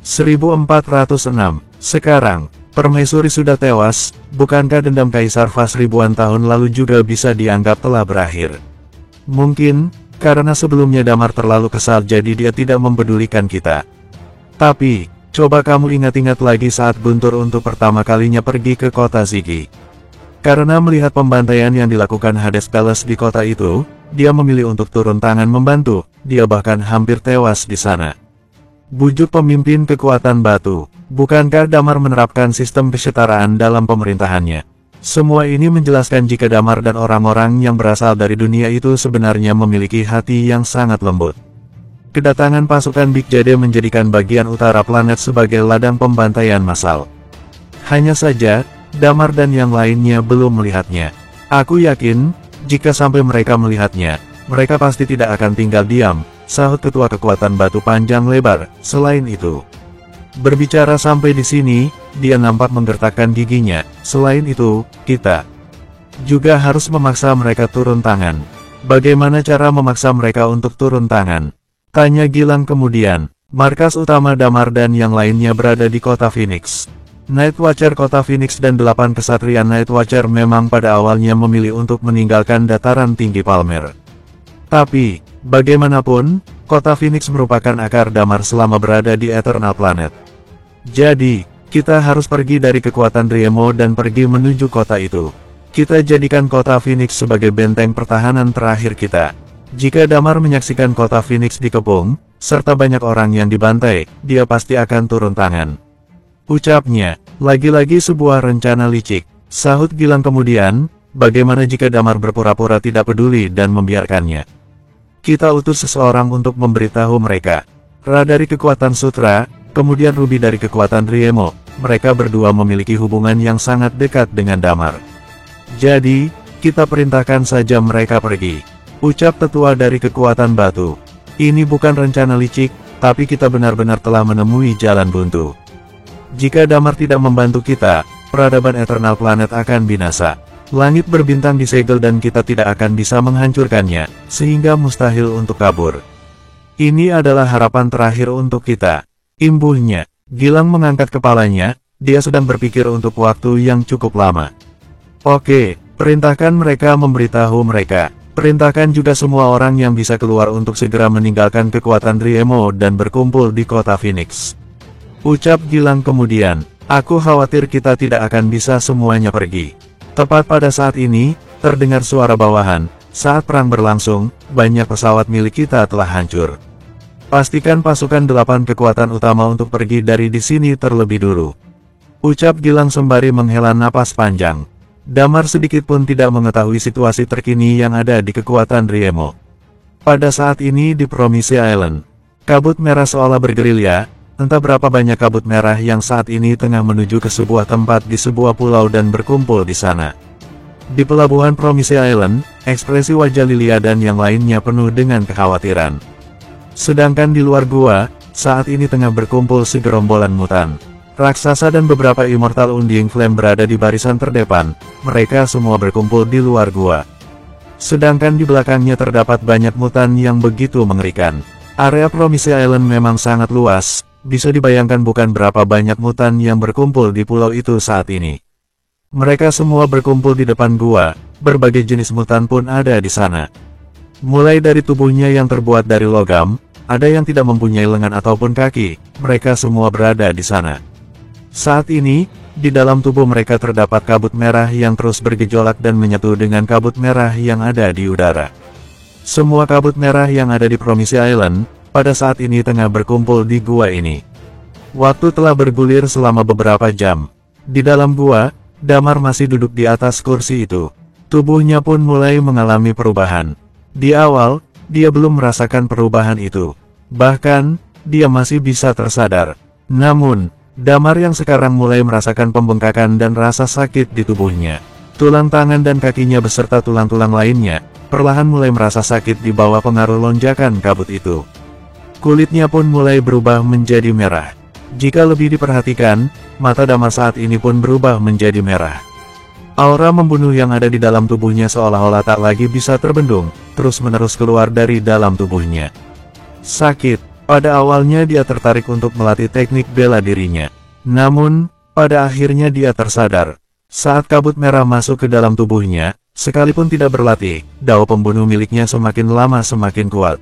1406. Sekarang, permaisuri sudah tewas, bukankah dendam Kaisar Vas ribuan tahun lalu juga bisa dianggap telah berakhir? Mungkin, karena sebelumnya Damar terlalu kesal jadi dia tidak mempedulikan kita. Tapi, coba kamu ingat-ingat lagi saat Guntur untuk pertama kalinya pergi ke kota Ziggy. Karena melihat pembantaian yang dilakukan Hades Palace di kota itu, dia memilih untuk turun tangan membantu, dia bahkan hampir tewas di sana. Bujuk pemimpin kekuatan batu, bukankah Damar menerapkan sistem kesetaraan dalam pemerintahannya? Semua ini menjelaskan jika Damar dan orang-orang yang berasal dari dunia itu sebenarnya memiliki hati yang sangat lembut. Kedatangan pasukan Big Jade menjadikan bagian utara planet sebagai ladang pembantaian massal. Hanya saja, Damar dan yang lainnya belum melihatnya. Aku yakin, jika sampai mereka melihatnya, mereka pasti tidak akan tinggal diam, sahut ketua kekuatan batu panjang lebar. Selain itu, berbicara sampai di sini, dia nampak menggertakkan giginya. Selain itu, kita juga harus memaksa mereka turun tangan. Bagaimana cara memaksa mereka untuk turun tangan? Tanya Gilang kemudian. Markas utama Damar dan yang lainnya berada di kota Phoenix. Night Watcher kota Phoenix dan 8 kesatria Night Watcher memang pada awalnya memilih untuk meninggalkan dataran tinggi Palmer. Tapi, bagaimanapun, kota Phoenix merupakan akar Damar selama berada di Eternal Planet. Jadi, kita harus pergi dari kekuatan Driemo dan pergi menuju kota itu. Kita jadikan kota Phoenix sebagai benteng pertahanan terakhir kita. Jika Damar menyaksikan kota Phoenix dikepung, serta banyak orang yang dibantai, dia pasti akan turun tangan. Ucapnya, lagi-lagi sebuah rencana licik, sahut Gilang kemudian, bagaimana jika Damar berpura-pura tidak peduli dan membiarkannya? Kita utus seseorang untuk memberitahu mereka. Ra dari kekuatan Sutra, kemudian Ruby dari kekuatan Driemo, mereka berdua memiliki hubungan yang sangat dekat dengan Damar. Jadi, kita perintahkan saja mereka pergi. Ucap tetua dari kekuatan batu. Ini bukan rencana licik, tapi kita benar-benar telah menemui jalan buntu. Jika Damar tidak membantu kita, peradaban Eternal Planet akan binasa. Langit berbintang disegel dan kita tidak akan bisa menghancurkannya, sehingga mustahil untuk kabur. Ini adalah harapan terakhir untuk kita. Imbuhnya, Gilang mengangkat kepalanya, dia sedang berpikir untuk waktu yang cukup lama. Oke, perintahkan mereka memberitahu mereka. Perintahkan juga semua orang yang bisa keluar untuk segera meninggalkan kekuatan Driemo dan berkumpul di kota Phoenix. Ucap Gilang kemudian, aku khawatir kita tidak akan bisa semuanya pergi. Tepat pada saat ini, terdengar suara bawahan. Saat perang berlangsung, banyak pesawat milik kita telah hancur. Pastikan pasukan 8 kekuatan utama untuk pergi dari di sini terlebih dulu. Ucap Gilang sembari menghela napas panjang. Damar sedikit pun tidak mengetahui situasi terkini yang ada di kekuatan Driemo. Pada saat ini di Promise Island, kabut merah seolah bergerilya. Entah berapa banyak kabut merah yang saat ini tengah menuju ke sebuah tempat di sebuah pulau dan berkumpul di sana. Di pelabuhan Promise Island, ekspresi wajah Lilia dan yang lainnya penuh dengan kekhawatiran. Sedangkan di luar gua, saat ini tengah berkumpul segerombolan mutan. Raksasa dan beberapa Immortal Undying Flame berada di barisan terdepan, mereka semua berkumpul di luar gua. Sedangkan di belakangnya terdapat banyak mutan yang begitu mengerikan. Area Promise Island memang sangat luas. Bisa dibayangkan bukan berapa banyak mutan yang berkumpul di pulau itu saat ini. Mereka semua berkumpul di depan gua, berbagai jenis mutan pun ada di sana. Mulai dari tubuhnya yang terbuat dari logam, ada yang tidak mempunyai lengan ataupun kaki, mereka semua berada di sana. Saat ini, di dalam tubuh mereka terdapat kabut merah yang terus bergejolak dan menyatu dengan kabut merah yang ada di udara. Semua kabut merah yang ada di Promise Island, pada saat ini tengah berkumpul di gua ini. Waktu telah bergulir selama beberapa jam. Di dalam gua, Damar masih duduk di atas kursi itu. Tubuhnya pun mulai mengalami perubahan. Di awal, dia belum merasakan perubahan itu. Bahkan, dia masih bisa tersadar. Namun, Damar yang sekarang mulai merasakan pembengkakan dan rasa sakit di tubuhnya. Tulang tangan dan kakinya beserta tulang-tulang lainnya, perlahan mulai merasa sakit di bawah pengaruh lonjakan kabut itu. Kulitnya pun mulai berubah menjadi merah. Jika lebih diperhatikan, mata Damar saat ini pun berubah menjadi merah. Aura membunuh yang ada di dalam tubuhnya seolah-olah tak lagi bisa terbendung, terus-menerus keluar dari dalam tubuhnya. Sakit, Pada awalnya dia tertarik untuk melatih teknik bela dirinya. Namun, pada akhirnya dia tersadar. Saat kabut merah masuk ke dalam tubuhnya, sekalipun tidak berlatih, dao pembunuh miliknya semakin lama semakin kuat.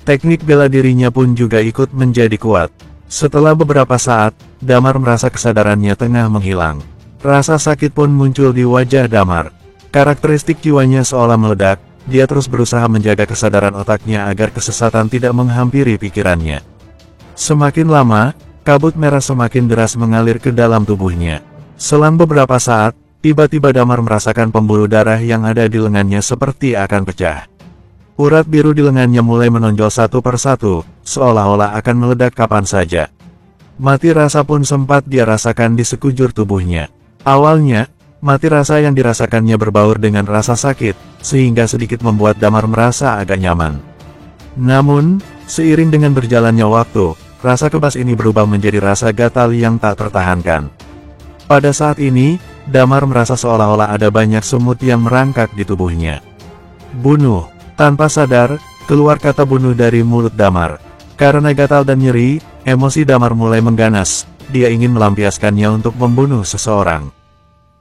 Teknik bela dirinya pun juga ikut menjadi kuat. Setelah beberapa saat, Damar merasa kesadarannya tengah menghilang. Rasa sakit pun muncul di wajah Damar. Karakteristik jiwanya seolah meledak, dia terus berusaha menjaga kesadaran otaknya agar kesesatan tidak menghampiri pikirannya. Semakin lama, kabut merah semakin deras mengalir ke dalam tubuhnya. Selang beberapa saat, tiba-tiba Damar merasakan pembuluh darah yang ada di lengannya seperti akan pecah. Urat biru di lengannya mulai menonjol satu persatu, seolah-olah akan meledak kapan saja. Mati rasa pun sempat dia rasakan di sekujur tubuhnya. Awalnya, mati rasa yang dirasakannya berbaur dengan rasa sakit, sehingga sedikit membuat Damar merasa agak nyaman. Namun, seiring dengan berjalannya waktu, rasa kebas ini berubah menjadi rasa gatal yang tak tertahankan. Pada saat ini, Damar merasa seolah-olah ada banyak semut yang merangkak di tubuhnya. Bunuh. Tanpa sadar, keluar kata bunuh dari mulut Damar. Karena gatal dan nyeri, emosi Damar mulai mengganas. Dia ingin melampiaskannya untuk membunuh seseorang.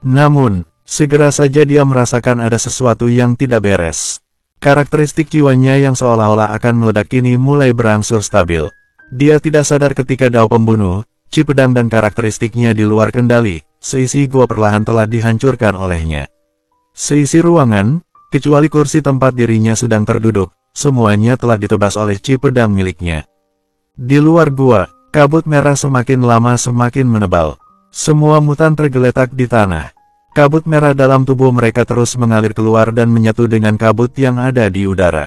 Namun, segera saja dia merasakan ada sesuatu yang tidak beres. Karakteristik jiwanya yang seolah-olah akan meledak ini mulai berangsur stabil. Dia tidak sadar ketika dao pembunuh, Chi pedang dan karakteristiknya di luar kendali, seisi gua perlahan telah dihancurkan olehnya. Seisi ruangan, kecuali kursi tempat dirinya sedang terduduk, semuanya telah ditebas oleh Chi pedang miliknya. Di luar gua, kabut merah semakin lama semakin menebal. Semua mutan tergeletak di tanah. Kabut merah dalam tubuh mereka terus mengalir keluar dan menyatu dengan kabut yang ada di udara.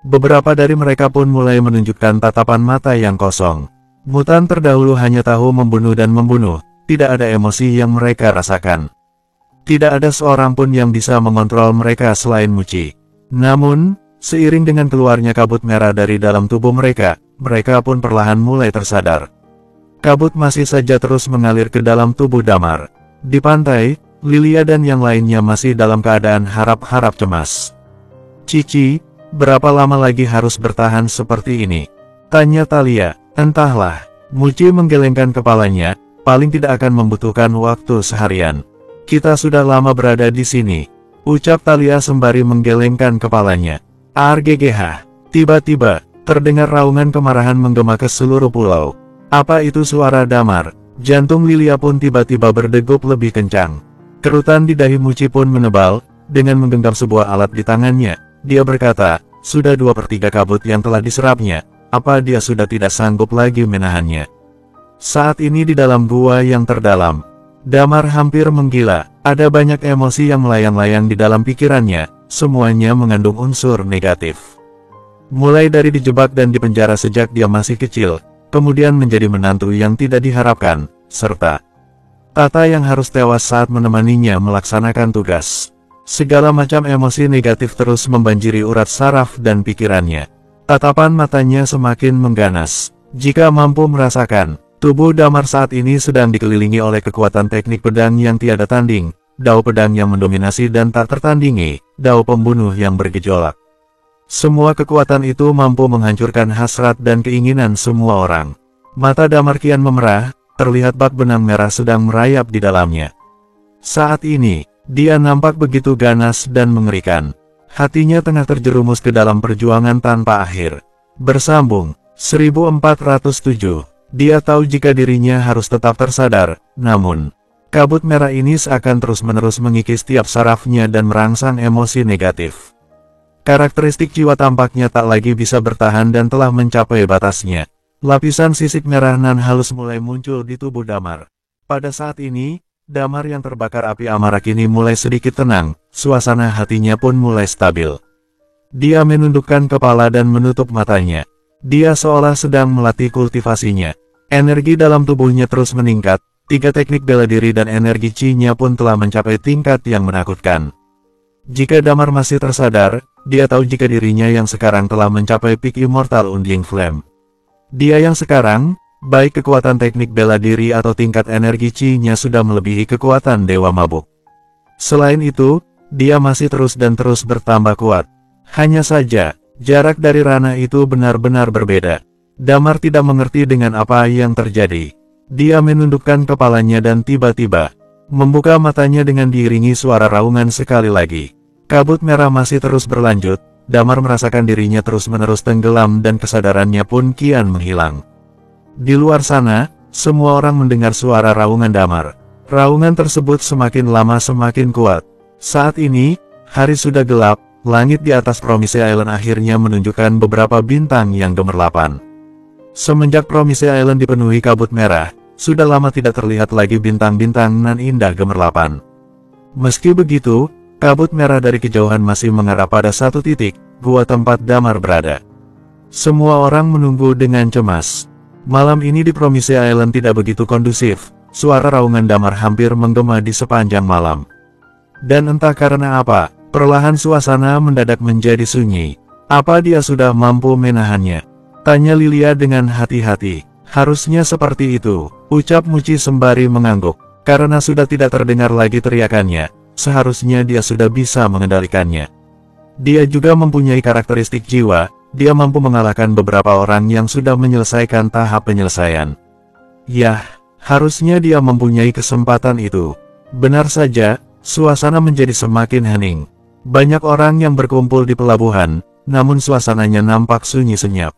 Beberapa dari mereka pun mulai menunjukkan tatapan mata yang kosong. Mutan terdahulu hanya tahu membunuh dan membunuh, tidak ada emosi yang mereka rasakan. Tidak ada seorang pun yang bisa mengontrol mereka selain Muci. Namun, seiring dengan keluarnya kabut merah dari dalam tubuh mereka, mereka pun perlahan mulai tersadar. Kabut masih saja terus mengalir ke dalam tubuh Damar. Di pantai, Lilia dan yang lainnya masih dalam keadaan harap-harap cemas. Cici, berapa lama lagi harus bertahan seperti ini? Tanya Thalia. Entahlah. Muci menggelengkan kepalanya, paling tidak akan membutuhkan waktu seharian. Kita sudah lama berada di sini, ucap Thalia sembari menggelengkan kepalanya. Arggh. Tiba-tiba, terdengar raungan kemarahan menggema ke seluruh pulau. Apa itu suara Damar? Jantung Lilia pun tiba-tiba berdegup lebih kencang. Kerutan di dahi Muci pun menebal, dengan menggenggam sebuah alat di tangannya. Dia berkata, sudah 2/3 kabut yang telah diserapnya, apa dia sudah tidak sanggup lagi menahannya? Saat ini di dalam gua yang terdalam, Damar hampir menggila, ada banyak emosi yang melayang-layang di dalam pikirannya, semuanya mengandung unsur negatif. Mulai dari dijebak dan dipenjara sejak dia masih kecil, kemudian menjadi menantu yang tidak diharapkan, serta Tata yang harus tewas saat menemaninya melaksanakan tugas. Segala macam emosi negatif terus membanjiri urat saraf dan pikirannya. Tatapan matanya semakin mengganas. Jika mampu merasakan, tubuh Damar saat ini sedang dikelilingi oleh kekuatan teknik pedang yang tiada tanding, dao pedang yang mendominasi dan tak tertandingi, dao pembunuh yang bergejolak. Semua kekuatan itu mampu menghancurkan hasrat dan keinginan semua orang. Mata Damar kian memerah, terlihat bak benang merah sedang merayap di dalamnya. Saat ini, dia nampak begitu ganas dan mengerikan. Hatinya tengah terjerumus ke dalam perjuangan tanpa akhir. Bersambung, 1407. Dia tahu jika dirinya harus tetap tersadar, namun, kabut merah ini seakan terus-menerus mengikis tiap sarafnya dan merangsang emosi negatif. Karakteristik jiwa tampaknya tak lagi bisa bertahan dan telah mencapai batasnya. Lapisan sisik merah nan halus mulai muncul di tubuh Damar. Pada saat ini, Damar yang terbakar api amarah kini mulai sedikit tenang, suasana hatinya pun mulai stabil. Dia menundukkan kepala dan menutup matanya. Dia seolah sedang melatih kultivasinya. Energi dalam tubuhnya terus meningkat, 3 teknik bela diri dan energi Chi-nya pun telah mencapai tingkat yang menakutkan. Jika Damar masih tersadar, dia tahu jika dirinya yang sekarang telah mencapai peak Immortal Undying Flame. Dia yang sekarang, baik kekuatan teknik bela diri atau tingkat energi Chi-nya sudah melebihi kekuatan Dewa Mabuk. Selain itu, dia masih terus dan terus bertambah kuat. Hanya saja, jarak dari ranah itu benar-benar berbeda. Damar tidak mengerti dengan apa yang terjadi. Dia menundukkan kepalanya dan tiba-tiba membuka matanya dengan diiringi suara raungan sekali lagi. Kabut merah masih terus berlanjut. Damar merasakan dirinya terus-menerus tenggelam dan kesadarannya pun kian menghilang. Di luar sana, semua orang mendengar suara raungan Damar. Raungan tersebut semakin lama semakin kuat. Saat ini, hari sudah gelap, langit di atas Promise Island akhirnya menunjukkan beberapa bintang yang gemerlapan. Semenjak Promise Island dipenuhi kabut merah, sudah lama tidak terlihat lagi bintang-bintang nan indah gemerlapan. Meski begitu, kabut merah dari kejauhan masih mengarah pada satu titik, gua tempat Damar berada. Semua orang menunggu dengan cemas. Malam ini di Promise Island tidak begitu kondusif, suara raungan Damar hampir menggema di sepanjang malam. Dan entah karena apa, perlahan suasana mendadak menjadi sunyi. Apa dia sudah mampu menahannya? Tanya Lilia dengan hati-hati. Harusnya seperti itu, ucap Muci sembari mengangguk. Karena sudah tidak terdengar lagi teriakannya, seharusnya dia sudah bisa mengendalikannya. Dia juga mempunyai karakteristik jiwa, dia mampu mengalahkan beberapa orang yang sudah menyelesaikan tahap penyelesaian. Yah, harusnya dia mempunyai kesempatan itu. Benar saja, suasana menjadi semakin hening. Banyak orang yang berkumpul di pelabuhan, namun suasananya nampak sunyi senyap.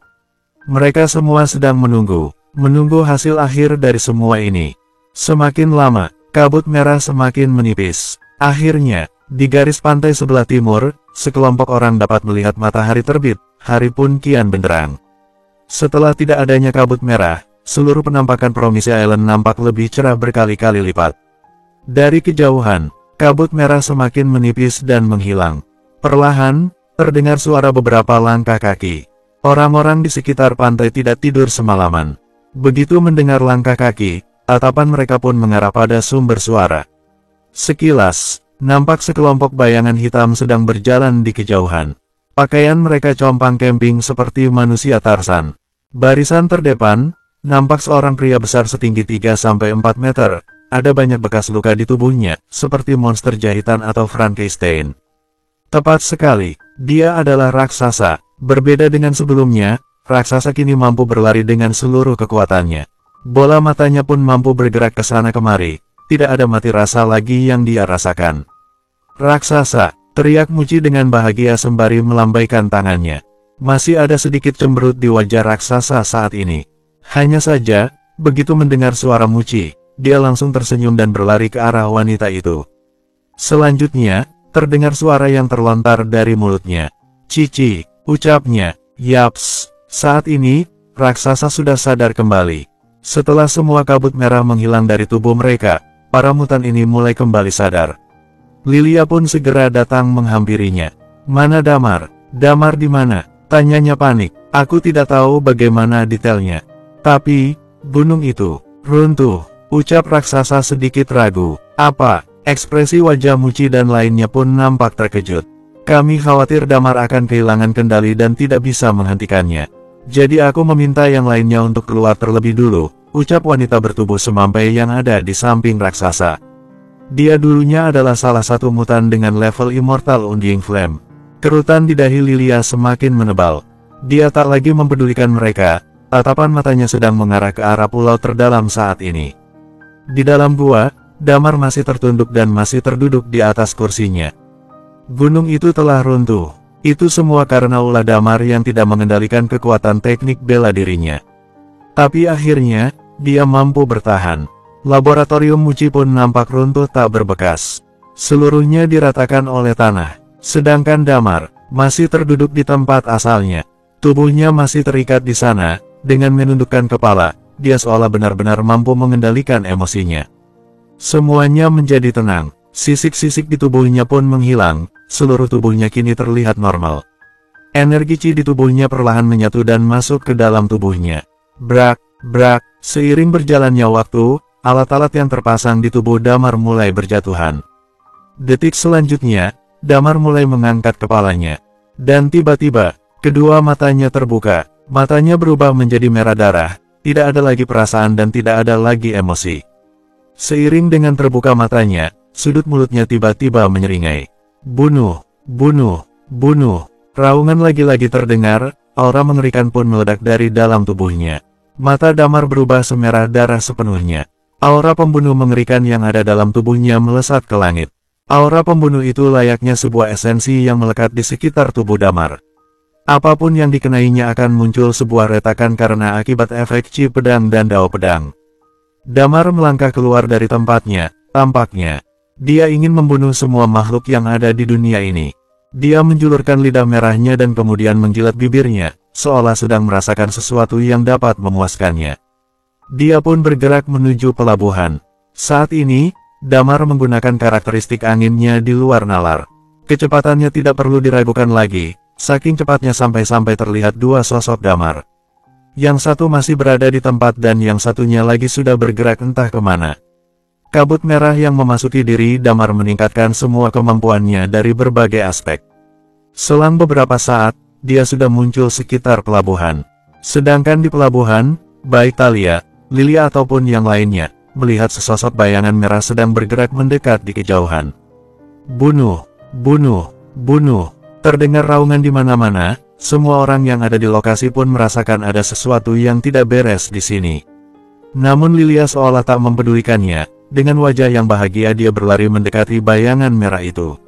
Mereka semua sedang menunggu hasil akhir dari semua ini. Semakin lama, kabut merah semakin menipis. Akhirnya, di garis pantai sebelah timur, sekelompok orang dapat melihat matahari terbit, hari pun kian benderang. Setelah tidak adanya kabut merah, seluruh penampakan Promise Island nampak lebih cerah berkali-kali lipat. Dari kejauhan, kabut merah semakin menipis dan menghilang. Perlahan, terdengar suara beberapa langkah kaki. Orang-orang di sekitar pantai tidak tidur semalaman. Begitu mendengar langkah kaki, tatapan mereka pun mengarah pada sumber suara. Sekilas, nampak sekelompok bayangan hitam sedang berjalan di kejauhan. Pakaian mereka compang camping seperti manusia Tarzan. Barisan terdepan, nampak seorang pria besar setinggi 3-4 meter. Ada banyak bekas luka di tubuhnya, seperti monster jahitan atau Frankenstein. Tepat sekali, dia adalah raksasa. Berbeda dengan sebelumnya, raksasa kini mampu berlari dengan seluruh kekuatannya. Bola matanya pun mampu bergerak ke sana kemari. Tidak ada mati rasa lagi yang dia rasakan. Raksasa, teriak Muci dengan bahagia sembari melambaikan tangannya. Masih ada sedikit cemberut di wajah raksasa saat ini. Hanya saja, begitu mendengar suara Muci, dia langsung tersenyum dan berlari ke arah wanita itu. Selanjutnya, terdengar suara yang terlontar dari mulutnya. Cici, ucapnya. Yaps, saat ini, raksasa sudah sadar kembali. Setelah semua kabut merah menghilang dari tubuh mereka, para mutan ini mulai kembali sadar. Lilia pun segera datang menghampirinya. Mana Damar? Damar di mana? Tanyanya panik. Aku tidak tahu bagaimana detailnya. Tapi, gunung itu runtuh, ucap raksasa sedikit ragu. Apa? Ekspresi wajah Muci dan lainnya pun nampak terkejut. Kami khawatir Damar akan kehilangan kendali dan tidak bisa menghentikannya. Jadi aku meminta yang lainnya untuk keluar terlebih dulu, ucap wanita bertubuh semampai yang ada di samping raksasa. Dia dulunya adalah salah satu mutan dengan level immortal Undying Flame. Kerutan di dahi Lilia semakin menebal. Dia tak lagi mempedulikan mereka, tatapan matanya sedang mengarah ke arah pulau terdalam saat ini. Di dalam gua, Damar masih tertunduk dan masih terduduk di atas kursinya. Gunung itu telah runtuh. Itu semua karena ulah Damar yang tidak mengendalikan kekuatan teknik bela dirinya. Tapi akhirnya, dia mampu bertahan. Laboratorium Muci pun nampak runtuh tak berbekas. Seluruhnya diratakan oleh tanah. Sedangkan Damar masih terduduk di tempat asalnya. Tubuhnya masih terikat di sana. Dengan menundukkan kepala, dia seolah benar-benar mampu mengendalikan emosinya. Semuanya menjadi tenang. Sisik-sisik di tubuhnya pun menghilang. Seluruh tubuhnya kini terlihat normal. Energi Chi di tubuhnya perlahan menyatu dan masuk ke dalam tubuhnya. Brak, brak, seiring berjalannya waktu, alat-alat yang terpasang di tubuh Damar mulai berjatuhan. Detik selanjutnya, Damar mulai mengangkat kepalanya. Dan tiba-tiba, kedua matanya terbuka. Matanya berubah menjadi merah darah. Tidak ada lagi perasaan dan tidak ada lagi emosi. Seiring dengan terbuka matanya, sudut mulutnya tiba-tiba menyeringai. Bunuh, bunuh, bunuh. Raungan lagi-lagi terdengar, aura mengerikan pun meledak dari dalam tubuhnya. Mata Damar berubah semerah darah sepenuhnya. Aura pembunuh mengerikan yang ada dalam tubuhnya melesat ke langit. Aura pembunuh itu layaknya sebuah esensi yang melekat di sekitar tubuh Damar. Apapun yang dikenainya akan muncul sebuah retakan karena akibat efek Chi pedang dan Dao pedang. Damar melangkah keluar dari tempatnya, tampaknya dia ingin membunuh semua makhluk yang ada di dunia ini. Dia menjulurkan lidah merahnya dan kemudian menjilat bibirnya, seolah sedang merasakan sesuatu yang dapat memuaskannya. Dia pun bergerak menuju pelabuhan. Saat ini, Damar menggunakan karakteristik anginnya di luar nalar. Kecepatannya tidak perlu diragukan lagi, saking cepatnya sampai-sampai terlihat dua sosok Damar. Yang satu masih berada di tempat dan yang satunya lagi sudah bergerak entah kemana. Kabut merah yang memasuki diri Damar meningkatkan semua kemampuannya dari berbagai aspek. Selang beberapa saat, dia sudah muncul sekitar pelabuhan. Sedangkan di pelabuhan, baik Thalia, Lilia ataupun yang lainnya, melihat sesosok bayangan merah sedang bergerak mendekat di kejauhan. Bunuh, bunuh, bunuh. Terdengar raungan di mana-mana, semua orang yang ada di lokasi pun merasakan ada sesuatu yang tidak beres di sini. Namun Lilia seolah tak mempedulikannya, dengan wajah yang bahagia dia berlari mendekati bayangan merah itu.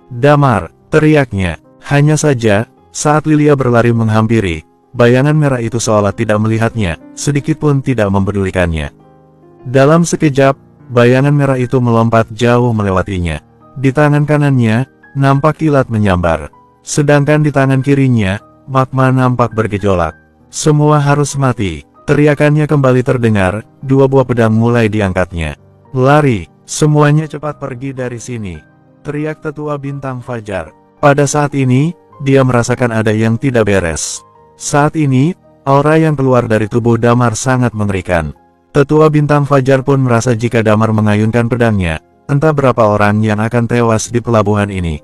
Damar, teriaknya. Hanya saja, saat Lilia berlari menghampiri, bayangan merah itu seolah tidak melihatnya, sedikit pun tidak mempedulikannya. Dalam sekejap, bayangan merah itu melompat jauh melewatinya. Di tangan kanannya, nampak kilat menyambar. Sedangkan di tangan kirinya, magma nampak bergejolak. Semua harus mati. Teriakannya kembali terdengar, dua buah pedang mulai diangkatnya. Lari, semuanya cepat pergi dari sini. Teriak tetua bintang fajar. Pada saat ini, dia merasakan ada yang tidak beres. Saat ini, aura yang keluar dari tubuh Damar sangat mengerikan. Tetua bintang fajar pun merasa jika Damar mengayunkan pedangnya, entah berapa orang yang akan tewas di pelabuhan ini.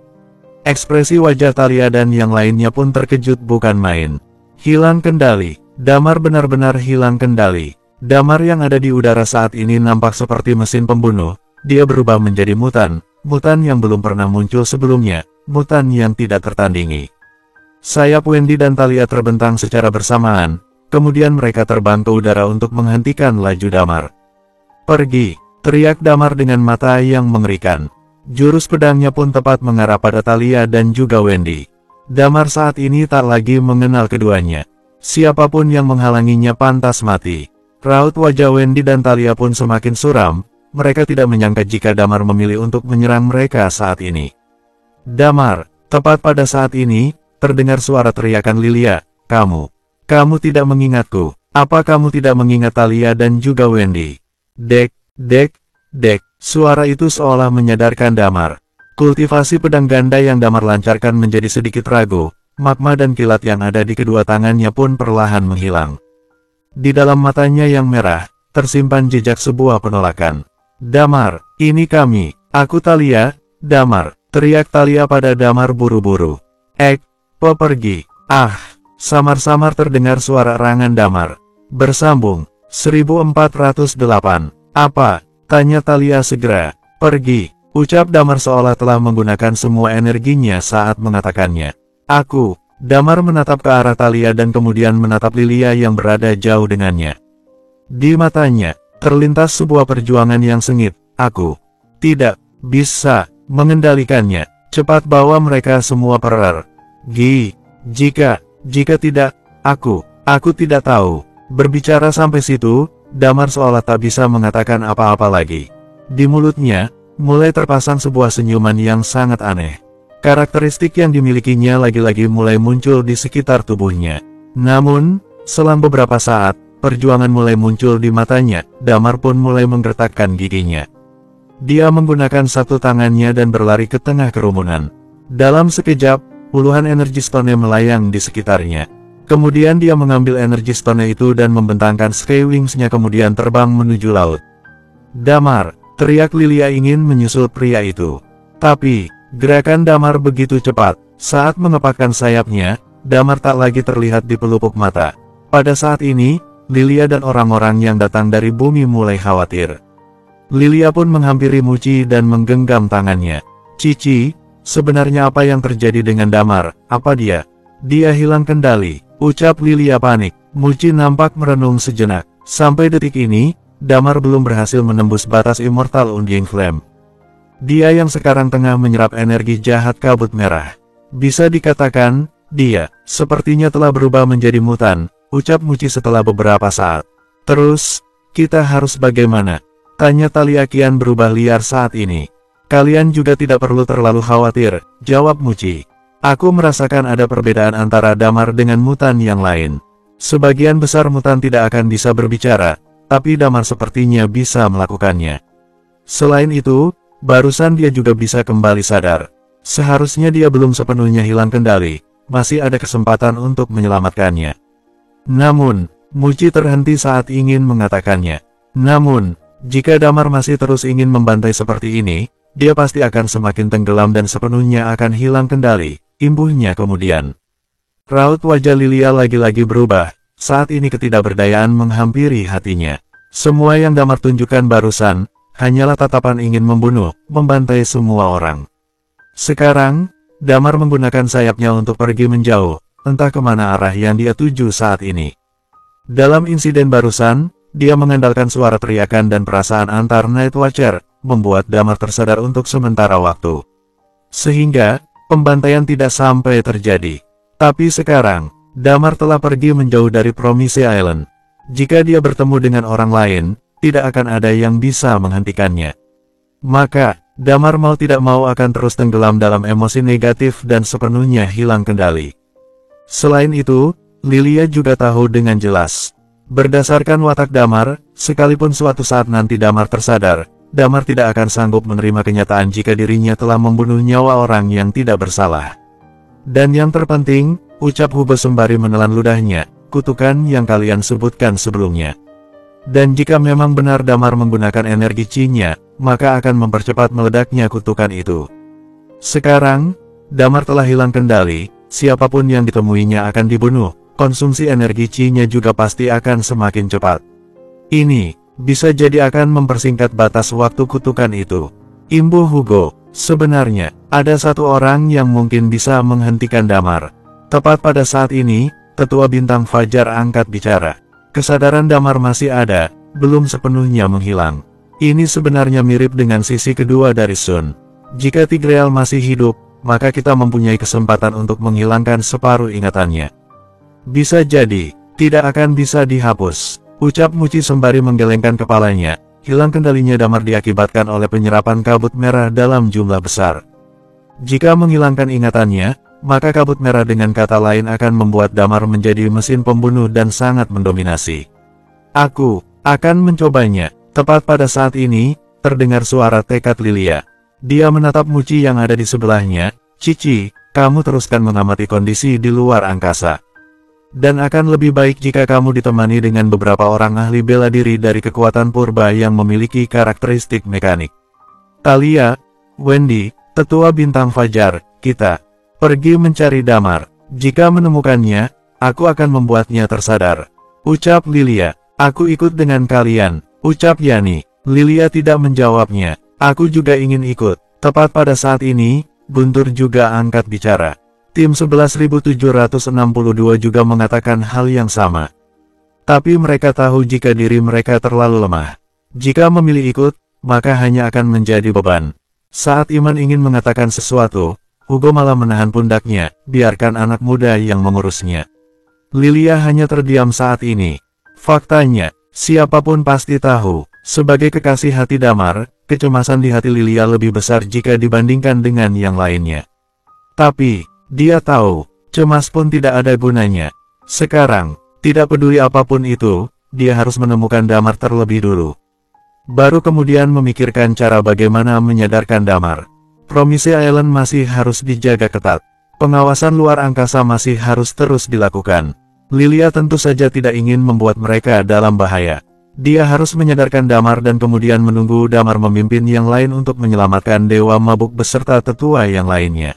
Ekspresi wajah Thalia dan yang lainnya pun terkejut bukan main. Hilang kendali. Damar benar-benar hilang kendali. Damar yang ada di udara saat ini nampak seperti mesin pembunuh. Dia berubah menjadi mutan, mutan yang belum pernah muncul sebelumnya, mutan yang tidak tertandingi. Sayap Wendy dan Thalia terbentang secara bersamaan, kemudian mereka terbang ke udara untuk menghentikan laju Damar. Pergi, teriak Damar dengan mata yang mengerikan. Jurus pedangnya pun tepat mengarah pada Thalia dan juga Wendy. Damar saat ini tak lagi mengenal keduanya. Siapapun yang menghalanginya pantas mati. Raut wajah Wendy dan Thalia pun semakin suram, mereka tidak menyangka jika Damar memilih untuk menyerang mereka saat ini. Damar, tepat pada saat ini, terdengar suara teriakan Lilia, kamu tidak mengingatku, apa kamu tidak mengingat Thalia dan juga Wendy? Dek, suara itu seolah menyadarkan Damar. Kultivasi pedang ganda yang Damar lancarkan menjadi sedikit ragu, magma dan kilat yang ada di kedua tangannya pun perlahan menghilang. Di dalam matanya yang merah, tersimpan jejak sebuah penolakan. Damar, ini kami, aku Thalia, Damar, teriak Thalia pada Damar buru-buru. Pergi. Samar-samar terdengar suara erangan Damar. Bersambung, 1408. Apa? Tanya Thalia segera. Pergi, ucap Damar seolah telah menggunakan semua energinya saat mengatakannya. Damar menatap ke arah Thalia dan kemudian menatap Lilia yang berada jauh dengannya. Di matanya, terlintas sebuah perjuangan yang sengit. Aku tidak bisa mengendalikannya. Cepat bawa mereka semua pergi. Jika tidak, aku tidak tahu. Berbicara sampai situ, Damar seolah tak bisa mengatakan apa-apa lagi. Di mulutnya, mulai terpasang sebuah senyuman yang sangat aneh. Karakteristik yang dimilikinya lagi-lagi mulai muncul di sekitar tubuhnya. Namun, selang beberapa saat, perjuangan mulai muncul di matanya, Damar pun mulai menggertakkan giginya. Dia menggunakan satu tangannya dan berlari ke tengah kerumunan. Dalam sekejap, puluhan energi stone melayang di sekitarnya. Kemudian dia mengambil energi stone itu dan membentangkan Sky Wings-nya kemudian terbang menuju laut. Damar, teriak Lilia ingin menyusul pria itu. Tapi, gerakan Damar begitu cepat, saat mengepakkan sayapnya, Damar tak lagi terlihat di pelupuk mata. Pada saat ini, Lilia dan orang-orang yang datang dari bumi mulai khawatir. Lilia pun menghampiri Muci dan menggenggam tangannya. Cici, sebenarnya apa yang terjadi dengan Damar? Apa dia Dia hilang kendali, ucap Lilia panik. Muci nampak merenung sejenak. Sampai detik ini, Damar belum berhasil menembus batas Immortal Undying Flame. Dia yang sekarang tengah menyerap energi jahat kabut merah. Bisa dikatakan, dia sepertinya telah berubah menjadi mutan, ucap Muci setelah beberapa saat. Terus, kita harus bagaimana? Tanya Talia kian berubah liar saat ini. Kalian juga tidak perlu terlalu khawatir, jawab Muci. Aku merasakan ada perbedaan antara Damar dengan mutan yang lain. Sebagian besar mutan tidak akan bisa berbicara, tapi Damar sepertinya bisa melakukannya. Selain itu, barusan dia juga bisa kembali sadar. Seharusnya dia belum sepenuhnya hilang kendali, masih ada kesempatan untuk menyelamatkannya. Namun, Muci terhenti saat ingin mengatakannya. Namun, jika Damar masih terus ingin membantai seperti ini, dia pasti akan semakin tenggelam dan sepenuhnya akan hilang kendali, imbuhnya kemudian. Raut wajah Lilia lagi-lagi berubah, saat ini ketidakberdayaan menghampiri hatinya. Semua yang Damar tunjukkan barusan, hanyalah tatapan ingin membunuh, membantai semua orang. Sekarang, Damar menggunakan sayapnya untuk pergi menjauh, entah kemana arah yang dia tuju saat ini. Dalam insiden barusan, dia mengandalkan suara teriakan dan perasaan antar Night Watcher, membuat Damar tersadar untuk sementara waktu. Sehingga, pembantaian tidak sampai terjadi. Tapi sekarang, Damar telah pergi menjauh dari Promise Island. Jika dia bertemu dengan orang lain, tidak akan ada yang bisa menghentikannya. Maka, Damar mau tidak mau akan terus tenggelam dalam emosi negatif dan sepenuhnya hilang kendali. Selain itu, Lilia juga tahu dengan jelas. Berdasarkan watak Damar, sekalipun suatu saat nanti Damar tersadar, Damar tidak akan sanggup menerima kenyataan jika dirinya telah membunuh nyawa orang yang tidak bersalah. Dan yang terpenting, ucap Hugo sembari menelan ludahnya, kutukan yang kalian sebutkan sebelumnya. Dan jika memang benar Damar menggunakan energi Qi-nya, maka akan mempercepat meledaknya kutukan itu. Sekarang, Damar telah hilang kendali, siapapun yang ditemuinya akan dibunuh, konsumsi energi Qi-nya juga pasti akan semakin cepat. Ini, bisa jadi akan mempersingkat batas waktu kutukan itu. Imbu Hugo, sebenarnya, ada satu orang yang mungkin bisa menghentikan Damar. Tepat pada saat ini, Tetua Bintang Fajar angkat bicara. Kesadaran Damar masih ada, belum sepenuhnya menghilang. Ini sebenarnya mirip dengan sisi kedua dari Sun. Jika Tigreal masih hidup, maka kita mempunyai kesempatan untuk menghilangkan separuh ingatannya. Bisa jadi, tidak akan bisa dihapus, ucap Muci sembari menggelengkan kepalanya. Hilang kendalinya Damar diakibatkan oleh penyerapan kabut merah dalam jumlah besar. Jika menghilangkan ingatannya, maka kabut merah dengan kata lain akan membuat Damar menjadi mesin pembunuh dan sangat mendominasi. Aku akan mencobanya. Tepat pada saat ini, terdengar suara tekad Lilia. Dia menatap Muci yang ada di sebelahnya. Cici, kamu teruskan mengamati kondisi di luar angkasa. Dan akan lebih baik jika kamu ditemani dengan beberapa orang ahli bela diri dari kekuatan purba yang memiliki karakteristik mekanik. Talia, Wendy, Tetua Bintang Fajar, kita pergi mencari Damar. Jika menemukannya, aku akan membuatnya tersadar, ucap Lilia. Aku ikut dengan kalian, ucap Yani. Lilia tidak menjawabnya. Aku juga ingin ikut. Tepat pada saat ini, Guntur juga angkat bicara. Tim 11.762 juga mengatakan hal yang sama. Tapi mereka tahu jika diri mereka terlalu lemah. Jika memilih ikut, maka hanya akan menjadi beban. Saat Iman ingin mengatakan sesuatu, Hugo malah menahan pundaknya, biarkan anak muda yang mengurusnya. Lilia hanya terdiam saat ini. Faktanya, siapapun pasti tahu, sebagai kekasih hati Damar, kecemasan di hati Lilia lebih besar jika dibandingkan dengan yang lainnya. Tapi, dia tahu, cemas pun tidak ada gunanya. Sekarang, tidak peduli apapun itu, dia harus menemukan Damar terlebih dulu. Baru kemudian memikirkan cara bagaimana menyadarkan Damar. Promise Island masih harus dijaga ketat. Pengawasan luar angkasa masih harus terus dilakukan. Lilia tentu saja tidak ingin membuat mereka dalam bahaya. Dia harus menyadarkan Damar dan kemudian menunggu Damar memimpin yang lain untuk menyelamatkan Dewa Mabuk beserta tetua yang lainnya.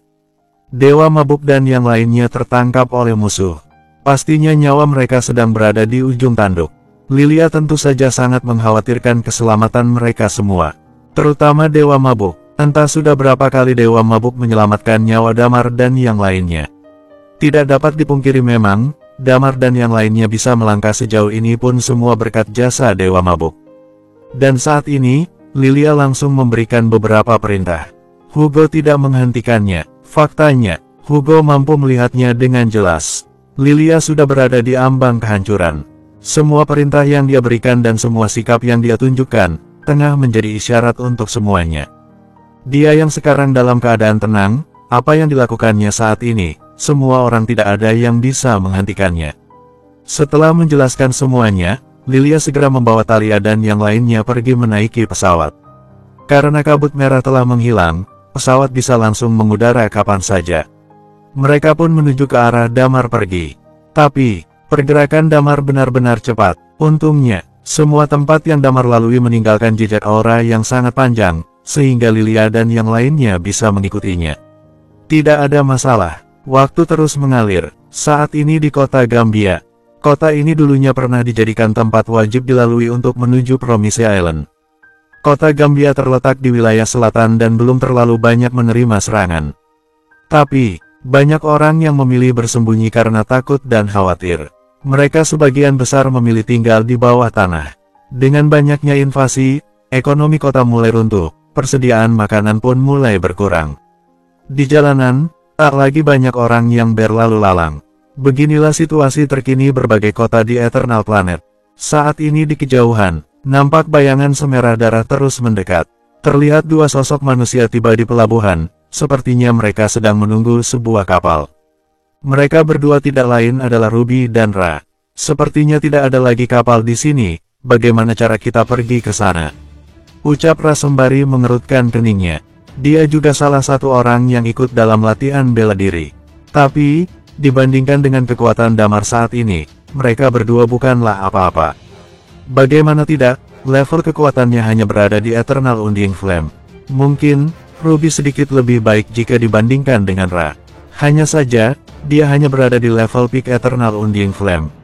Dewa Mabuk dan yang lainnya tertangkap oleh musuh. Pastinya nyawa mereka sedang berada di ujung tanduk. Lilia tentu saja sangat mengkhawatirkan keselamatan mereka semua. Terutama Dewa Mabuk. Entah sudah berapa kali Dewa Mabuk menyelamatkan nyawa Damar dan yang lainnya. Tidak dapat dipungkiri memang, Damar dan yang lainnya bisa melangkah sejauh ini pun semua berkat jasa Dewa Mabuk. Dan saat ini, Lilia langsung memberikan beberapa perintah. Hugo tidak menghentikannya. Faktanya, Hugo mampu melihatnya dengan jelas. Lilia sudah berada di ambang kehancuran. Semua perintah yang dia berikan dan semua sikap yang dia tunjukkan, tengah menjadi isyarat untuk semuanya. Dia yang sekarang dalam keadaan tenang, apa yang dilakukannya saat ini, semua orang tidak ada yang bisa menghentikannya. Setelah menjelaskan semuanya, Lilia segera membawa Thalia dan yang lainnya pergi menaiki pesawat. Karena kabut merah telah menghilang, pesawat bisa langsung mengudara kapan saja. Mereka pun menuju ke arah Damar pergi. Tapi, pergerakan Damar benar-benar cepat. Untungnya, semua tempat yang Damar lalui meninggalkan jejak aura yang sangat panjang, sehingga Lilia dan yang lainnya bisa mengikutinya. Tidak ada masalah. Waktu terus mengalir. Saat ini di kota Gambia. Kota ini dulunya pernah dijadikan tempat wajib dilalui untuk menuju Promise Island. Kota Gambia terletak di wilayah selatan dan belum terlalu banyak menerima serangan. Tapi, banyak orang yang memilih bersembunyi karena takut dan khawatir. Mereka sebagian besar memilih tinggal di bawah tanah. Dengan banyaknya invasi, ekonomi kota mulai runtuh, persediaan makanan pun mulai berkurang. Di jalanan, tak lagi banyak orang yang berlalu lalang. Beginilah situasi terkini berbagai kota di Eternal Planet. Saat ini di kejauhan, nampak bayangan semerah darah terus mendekat. Terlihat dua sosok manusia tiba di pelabuhan, sepertinya mereka sedang menunggu sebuah kapal. Mereka berdua tidak lain adalah Ruby dan Ra. Sepertinya tidak ada lagi kapal di sini, bagaimana cara kita pergi ke sana? Ucap Ra sembari mengerutkan keningnya. Dia juga salah satu orang yang ikut dalam latihan bela diri. Tapi, dibandingkan dengan kekuatan Damar saat ini, mereka berdua bukanlah apa-apa. Bagaimana tidak, level kekuatannya hanya berada di Eternal Undying Flame. Mungkin, Ruby sedikit lebih baik jika dibandingkan dengan Ra. Hanya saja, dia hanya berada di level peak Eternal Undying Flame.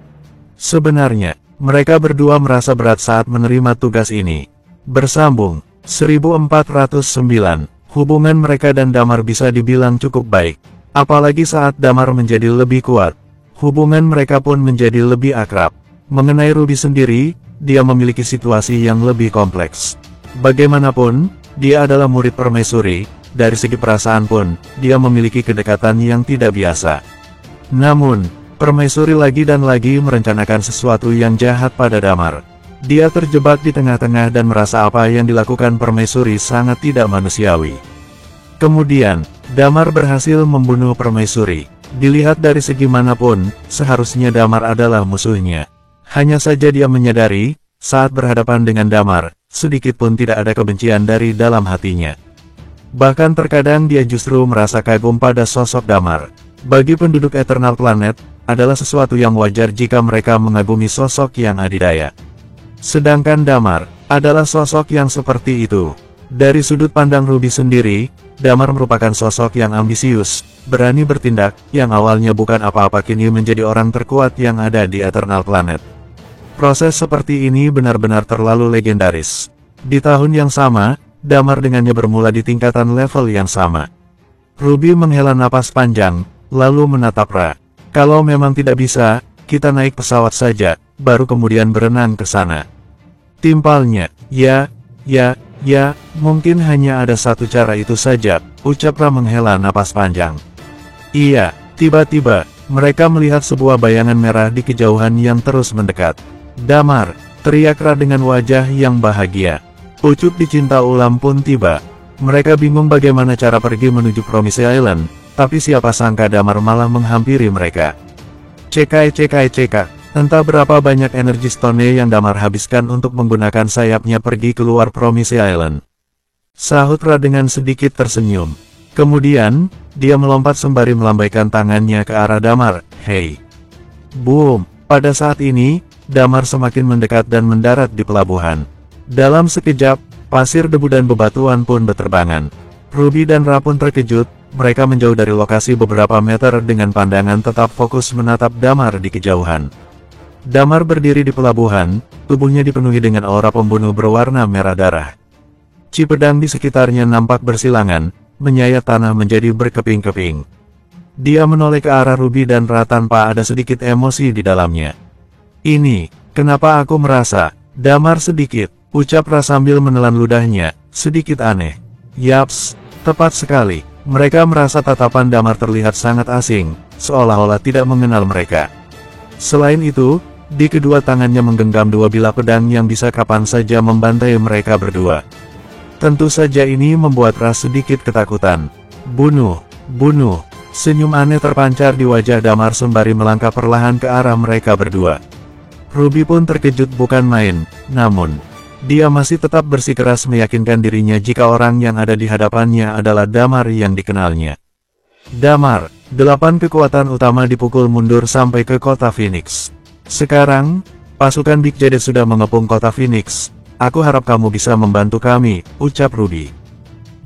Sebenarnya, mereka berdua merasa berat saat menerima tugas ini. Bersambung, 1409. Hubungan mereka dan Damar bisa dibilang cukup baik. Apalagi saat Damar menjadi lebih kuat, hubungan mereka pun menjadi lebih akrab. Mengenai Ruby sendiri, dia memiliki situasi yang lebih kompleks. Bagaimanapun, dia adalah murid permaisuri, dari segi perasaan pun, dia memiliki kedekatan yang tidak biasa. Namun, permaisuri lagi dan lagi merencanakan sesuatu yang jahat pada Damar. Dia terjebak di tengah-tengah dan merasa apa yang dilakukan permaisuri sangat tidak manusiawi. Kemudian, Damar berhasil membunuh permaisuri. Dilihat dari segi manapun, seharusnya Damar adalah musuhnya. Hanya saja dia menyadari, saat berhadapan dengan Damar, sedikit pun tidak ada kebencian dari dalam hatinya. Bahkan terkadang dia justru merasa kagum pada sosok Damar. Bagi penduduk Eternal Planet, adalah sesuatu yang wajar jika mereka mengagumi sosok yang adidaya. Sedangkan Damar, adalah sosok yang seperti itu. Dari sudut pandang Ruby sendiri, Damar merupakan sosok yang ambisius, berani bertindak, yang awalnya bukan apa-apa kini menjadi orang terkuat yang ada di Eternal Planet. Proses seperti ini benar-benar terlalu legendaris. Di tahun yang sama, Damar dengannya bermula di tingkatan level yang sama. Ruby menghela napas panjang, lalu menatap Ra. Kalau memang tidak bisa, kita naik pesawat saja, baru kemudian berenang ke sana. Timpalnya, ya, mungkin hanya ada satu cara itu saja, ucap Ra menghela napas panjang. Iya, tiba-tiba, mereka melihat sebuah bayangan merah di kejauhan yang terus mendekat. Damar, teriak Ra dengan wajah yang bahagia. Ucup dicinta ulam pun tiba. Mereka bingung bagaimana cara pergi menuju Promise Island, tapi siapa sangka Damar malah menghampiri mereka. Cekai. Entah berapa banyak energi stone yang Damar habiskan untuk menggunakan sayapnya pergi keluar Promise Island. Sahut Ra dengan sedikit tersenyum. Kemudian, dia melompat sembari melambaikan tangannya ke arah Damar. Hei! Boom! Pada saat ini, Damar semakin mendekat dan mendarat di pelabuhan. Dalam sekejap, pasir debu dan bebatuan pun berterbangan. Ruby dan Ra pun terkejut, mereka menjauh dari lokasi beberapa meter dengan pandangan tetap fokus menatap Damar di kejauhan. Damar berdiri di pelabuhan, tubuhnya dipenuhi dengan aura pembunuh berwarna merah darah. Cipedang di sekitarnya nampak bersilangan, menyayat tanah menjadi berkeping-keping. Dia menoleh ke arah Ruby dan Ra tanpa ada sedikit emosi di dalamnya. Ini, kenapa aku merasa, damar sedikit, ucap Ra sambil menelan ludahnya, sedikit aneh. Yaps, tepat sekali. Mereka merasa tatapan damar terlihat sangat asing, seolah-olah tidak mengenal mereka. Selain itu, di kedua tangannya menggenggam dua bilah pedang yang bisa kapan saja membantai mereka berdua. Tentu saja ini membuat Ra sedikit ketakutan. Bunuh, bunuh. Senyum aneh terpancar di wajah damar sembari melangkah perlahan ke arah mereka berdua. Ruby pun terkejut bukan main, namun dia masih tetap bersikeras meyakinkan dirinya jika orang yang ada di hadapannya adalah damar yang dikenalnya. Damar, 8 kekuatan utama dipukul mundur sampai ke kota Phoenix. Sekarang, pasukan Big Jade sudah mengepung kota Phoenix. Aku harap kamu bisa membantu kami, ucap Ruby.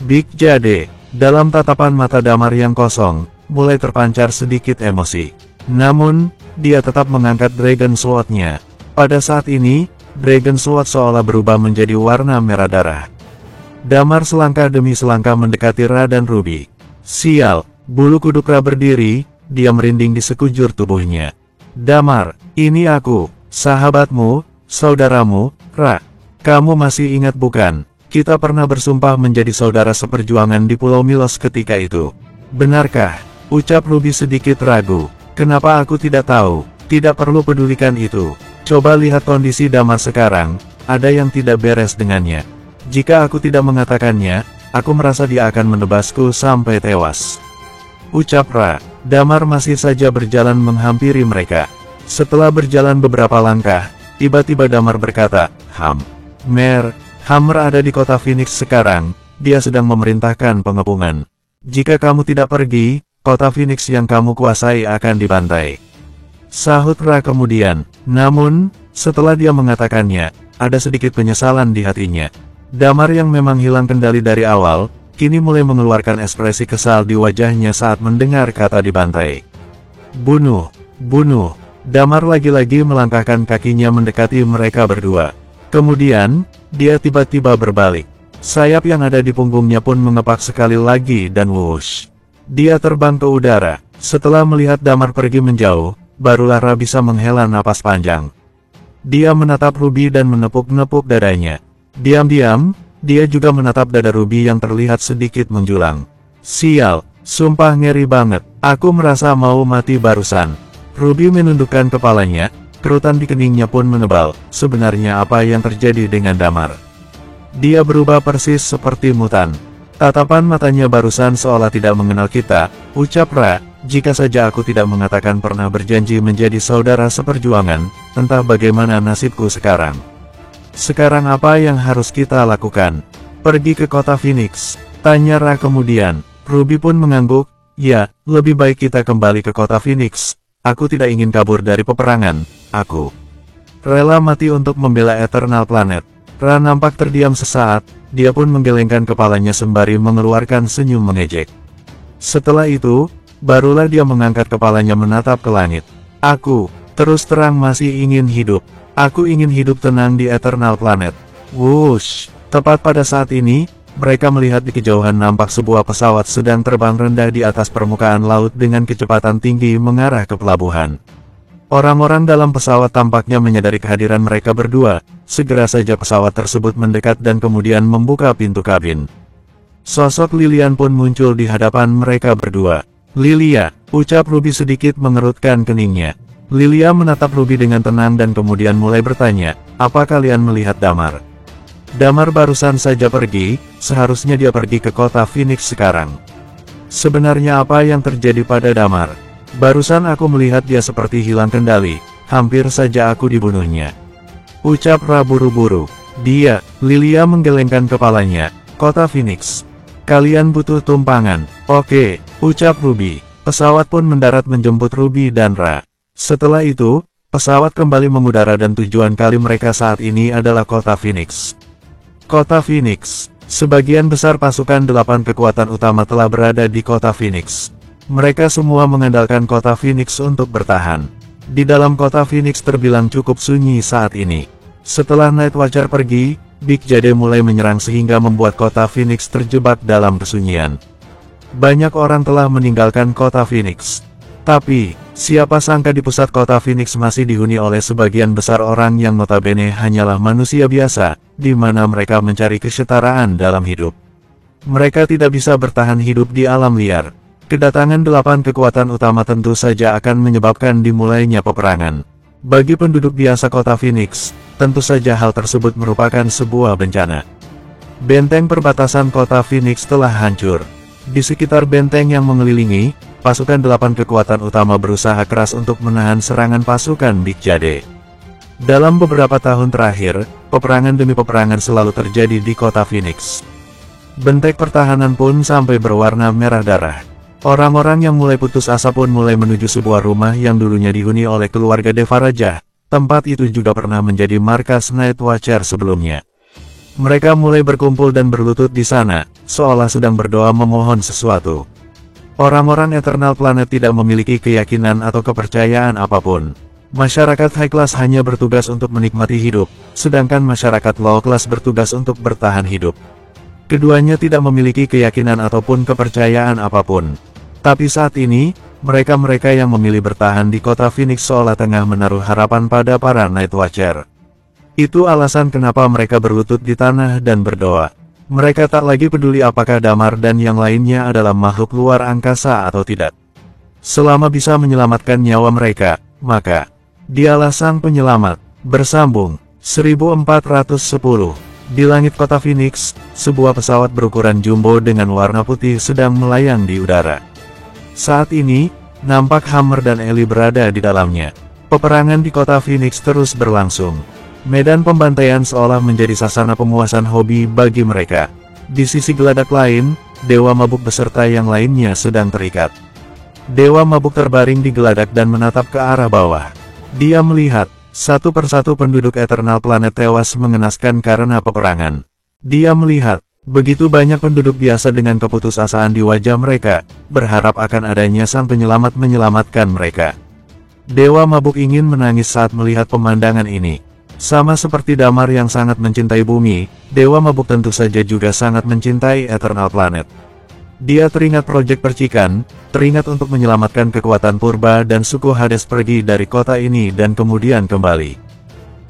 Big Jade, dalam tatapan mata damar yang kosong, mulai terpancar sedikit emosi. Namun, dia tetap mengangkat Dragon Sword-nya. Pada saat ini, Dragon Sword seolah berubah menjadi warna merah darah. Damar selangkah demi selangkah mendekati Ra dan Ruby. Sial, bulu kuduk Ra berdiri, dia merinding di sekujur tubuhnya. Damar, ini aku, sahabatmu, saudaramu, Ra. Kamu masih ingat bukan? Kita pernah bersumpah menjadi saudara seperjuangan di Pulau Milos ketika itu. Benarkah? Ucap Ruby sedikit ragu. Kenapa aku tidak tahu? Tidak perlu pedulikan itu. Coba lihat kondisi damar sekarang, ada yang tidak beres dengannya. Jika aku tidak mengatakannya, aku merasa dia akan menebasku sampai tewas. Ucap Ra. Damar masih saja berjalan menghampiri mereka. Setelah berjalan beberapa langkah, tiba-tiba Damar berkata, Hammer ada di kota Phoenix sekarang, dia sedang memerintahkan pengepungan. Jika kamu tidak pergi, kota Phoenix yang kamu kuasai akan dibantai. Sahut Ra kemudian, namun, setelah dia mengatakannya, ada sedikit penyesalan di hatinya. Damar yang memang hilang kendali dari awal, kini mulai mengeluarkan ekspresi kesal di wajahnya saat mendengar kata dibantai. Bunuh, bunuh. Damar lagi-lagi melangkahkan kakinya mendekati mereka berdua. Kemudian, dia tiba-tiba berbalik. Sayap yang ada di punggungnya pun mengepak sekali lagi dan whoosh. Dia terbang ke udara. Setelah melihat Damar pergi menjauh, barulah Ra bisa menghela napas panjang. Dia menatap Ruby dan menepuk-nepuk dadanya. Diam-diam, dia juga menatap dada Ruby yang terlihat sedikit menjulang. Sial, sumpah ngeri banget. Aku merasa mau mati barusan. Ruby menundukkan kepalanya, kerutan di keningnya pun menebal. Sebenarnya apa yang terjadi dengan Damar? Dia berubah persis seperti mutan. Tatapan matanya barusan seolah tidak mengenal kita, ucap Ra, jika saja aku tidak mengatakan pernah berjanji menjadi saudara seperjuangan, entah bagaimana nasibku sekarang. Sekarang apa yang harus kita lakukan? Pergi ke kota Phoenix, tanya Ra kemudian. Ruby pun mengangguk, ya, lebih baik kita kembali ke kota Phoenix. Aku tidak ingin kabur dari peperangan, aku rela mati untuk membela Eternal Planet. Ra nampak terdiam sesaat, dia pun menggelengkan kepalanya sembari mengeluarkan senyum mengejek. Setelah itu, barulah dia mengangkat kepalanya menatap ke langit. Aku, terus terang masih ingin hidup. Aku ingin hidup tenang di Eternal Planet. Whoosh! Tepat pada saat ini, mereka melihat di kejauhan nampak sebuah pesawat sedang terbang rendah di atas permukaan laut dengan kecepatan tinggi mengarah ke pelabuhan. Orang-orang dalam pesawat tampaknya menyadari kehadiran mereka berdua. Segera saja pesawat tersebut mendekat dan kemudian membuka pintu kabin. Sosok Lilian pun muncul di hadapan mereka berdua. Lilia, ucap Ruby sedikit mengerutkan keningnya. Lilia menatap Ruby dengan tenang dan kemudian mulai bertanya, apa kalian melihat Damar? Damar barusan saja pergi, seharusnya dia pergi ke kota Phoenix sekarang. Sebenarnya apa yang terjadi pada Damar? Barusan aku melihat dia seperti hilang kendali, hampir saja aku dibunuhnya. Ucap Ra buru-buru. Dia, Lilia menggelengkan kepalanya, kota Phoenix. Kalian butuh tumpangan. Oke, ucap Ruby. Pesawat pun mendarat menjemput Ruby dan Ra. Setelah itu, pesawat kembali mengudara dan tujuan kali mereka saat ini adalah kota Phoenix. Kota Phoenix. Sebagian besar pasukan 8 kekuatan utama telah berada di kota Phoenix. Mereka semua mengandalkan kota Phoenix untuk bertahan. Di dalam kota Phoenix terbilang cukup sunyi saat ini. Setelah Night Watcher pergi, Big Jade mulai menyerang sehingga membuat kota Phoenix terjebak dalam kesunyian. banyak orang telah meninggalkan kota Phoenix. Tapi, siapa sangka di pusat kota Phoenix masih dihuni oleh sebagian besar orang yang notabene hanyalah manusia biasa, di mana mereka mencari kesetaraan dalam hidup. Mereka tidak bisa bertahan hidup di alam liar. Kedatangan 8 kekuatan utama tentu saja akan menyebabkan dimulainya peperangan. Bagi penduduk biasa kota Phoenix, tentu saja hal tersebut merupakan sebuah bencana. Benteng perbatasan kota Phoenix telah hancur. Di sekitar benteng yang mengelilingi, pasukan 8 kekuatan utama berusaha keras untuk menahan serangan pasukan Big Jade. Dalam beberapa tahun terakhir, peperangan demi peperangan selalu terjadi di kota Phoenix. Benteng pertahanan pun sampai berwarna merah darah. Orang-orang yang mulai putus asa pun mulai menuju sebuah rumah yang dulunya dihuni oleh keluarga Devaraja. Tempat itu juga pernah menjadi markas Night Watcher sebelumnya. Mereka mulai berkumpul dan berlutut di sana, seolah sedang berdoa memohon sesuatu. Orang-orang Eternal Planet tidak memiliki keyakinan atau kepercayaan apapun. Masyarakat High Class hanya bertugas untuk menikmati hidup, sedangkan masyarakat Low Class bertugas untuk bertahan hidup. Keduanya tidak memiliki keyakinan ataupun kepercayaan apapun. Tapi saat ini, mereka-mereka yang memilih bertahan di kota Phoenix seolah tengah menaruh harapan pada para Night Watcher. Itu alasan kenapa mereka berlutut di tanah dan berdoa. Mereka tak lagi peduli apakah Damar dan yang lainnya adalah makhluk luar angkasa atau tidak. Selama bisa menyelamatkan nyawa mereka, maka dialah sang penyelamat. Bersambung 1410. Di langit kota Phoenix, sebuah pesawat berukuran jumbo dengan warna putih sedang melayang di udara. Saat ini, nampak Hammer dan Ellie berada di dalamnya. Peperangan di kota Phoenix terus berlangsung. Medan pembantaian seolah menjadi sasana pemuasan hobi bagi mereka. Di sisi geladak lain, Dewa Mabuk beserta yang lainnya sedang terikat. Dewa Mabuk terbaring di geladak dan menatap ke arah bawah. Dia melihat, satu persatu penduduk Eternal Planet tewas mengenaskan karena peperangan. Dia melihat, begitu banyak penduduk biasa dengan keputusasaan di wajah mereka, berharap akan adanya sang penyelamat menyelamatkan mereka. Dewa Mabuk ingin menangis saat melihat pemandangan ini. Sama seperti Damar yang sangat mencintai bumi, Dewa Mabuk tentu saja juga sangat mencintai Eternal Planet. Dia teringat proyek percikan, teringat untuk menyelamatkan kekuatan purba dan suku Hades pergi dari kota ini dan kemudian kembali.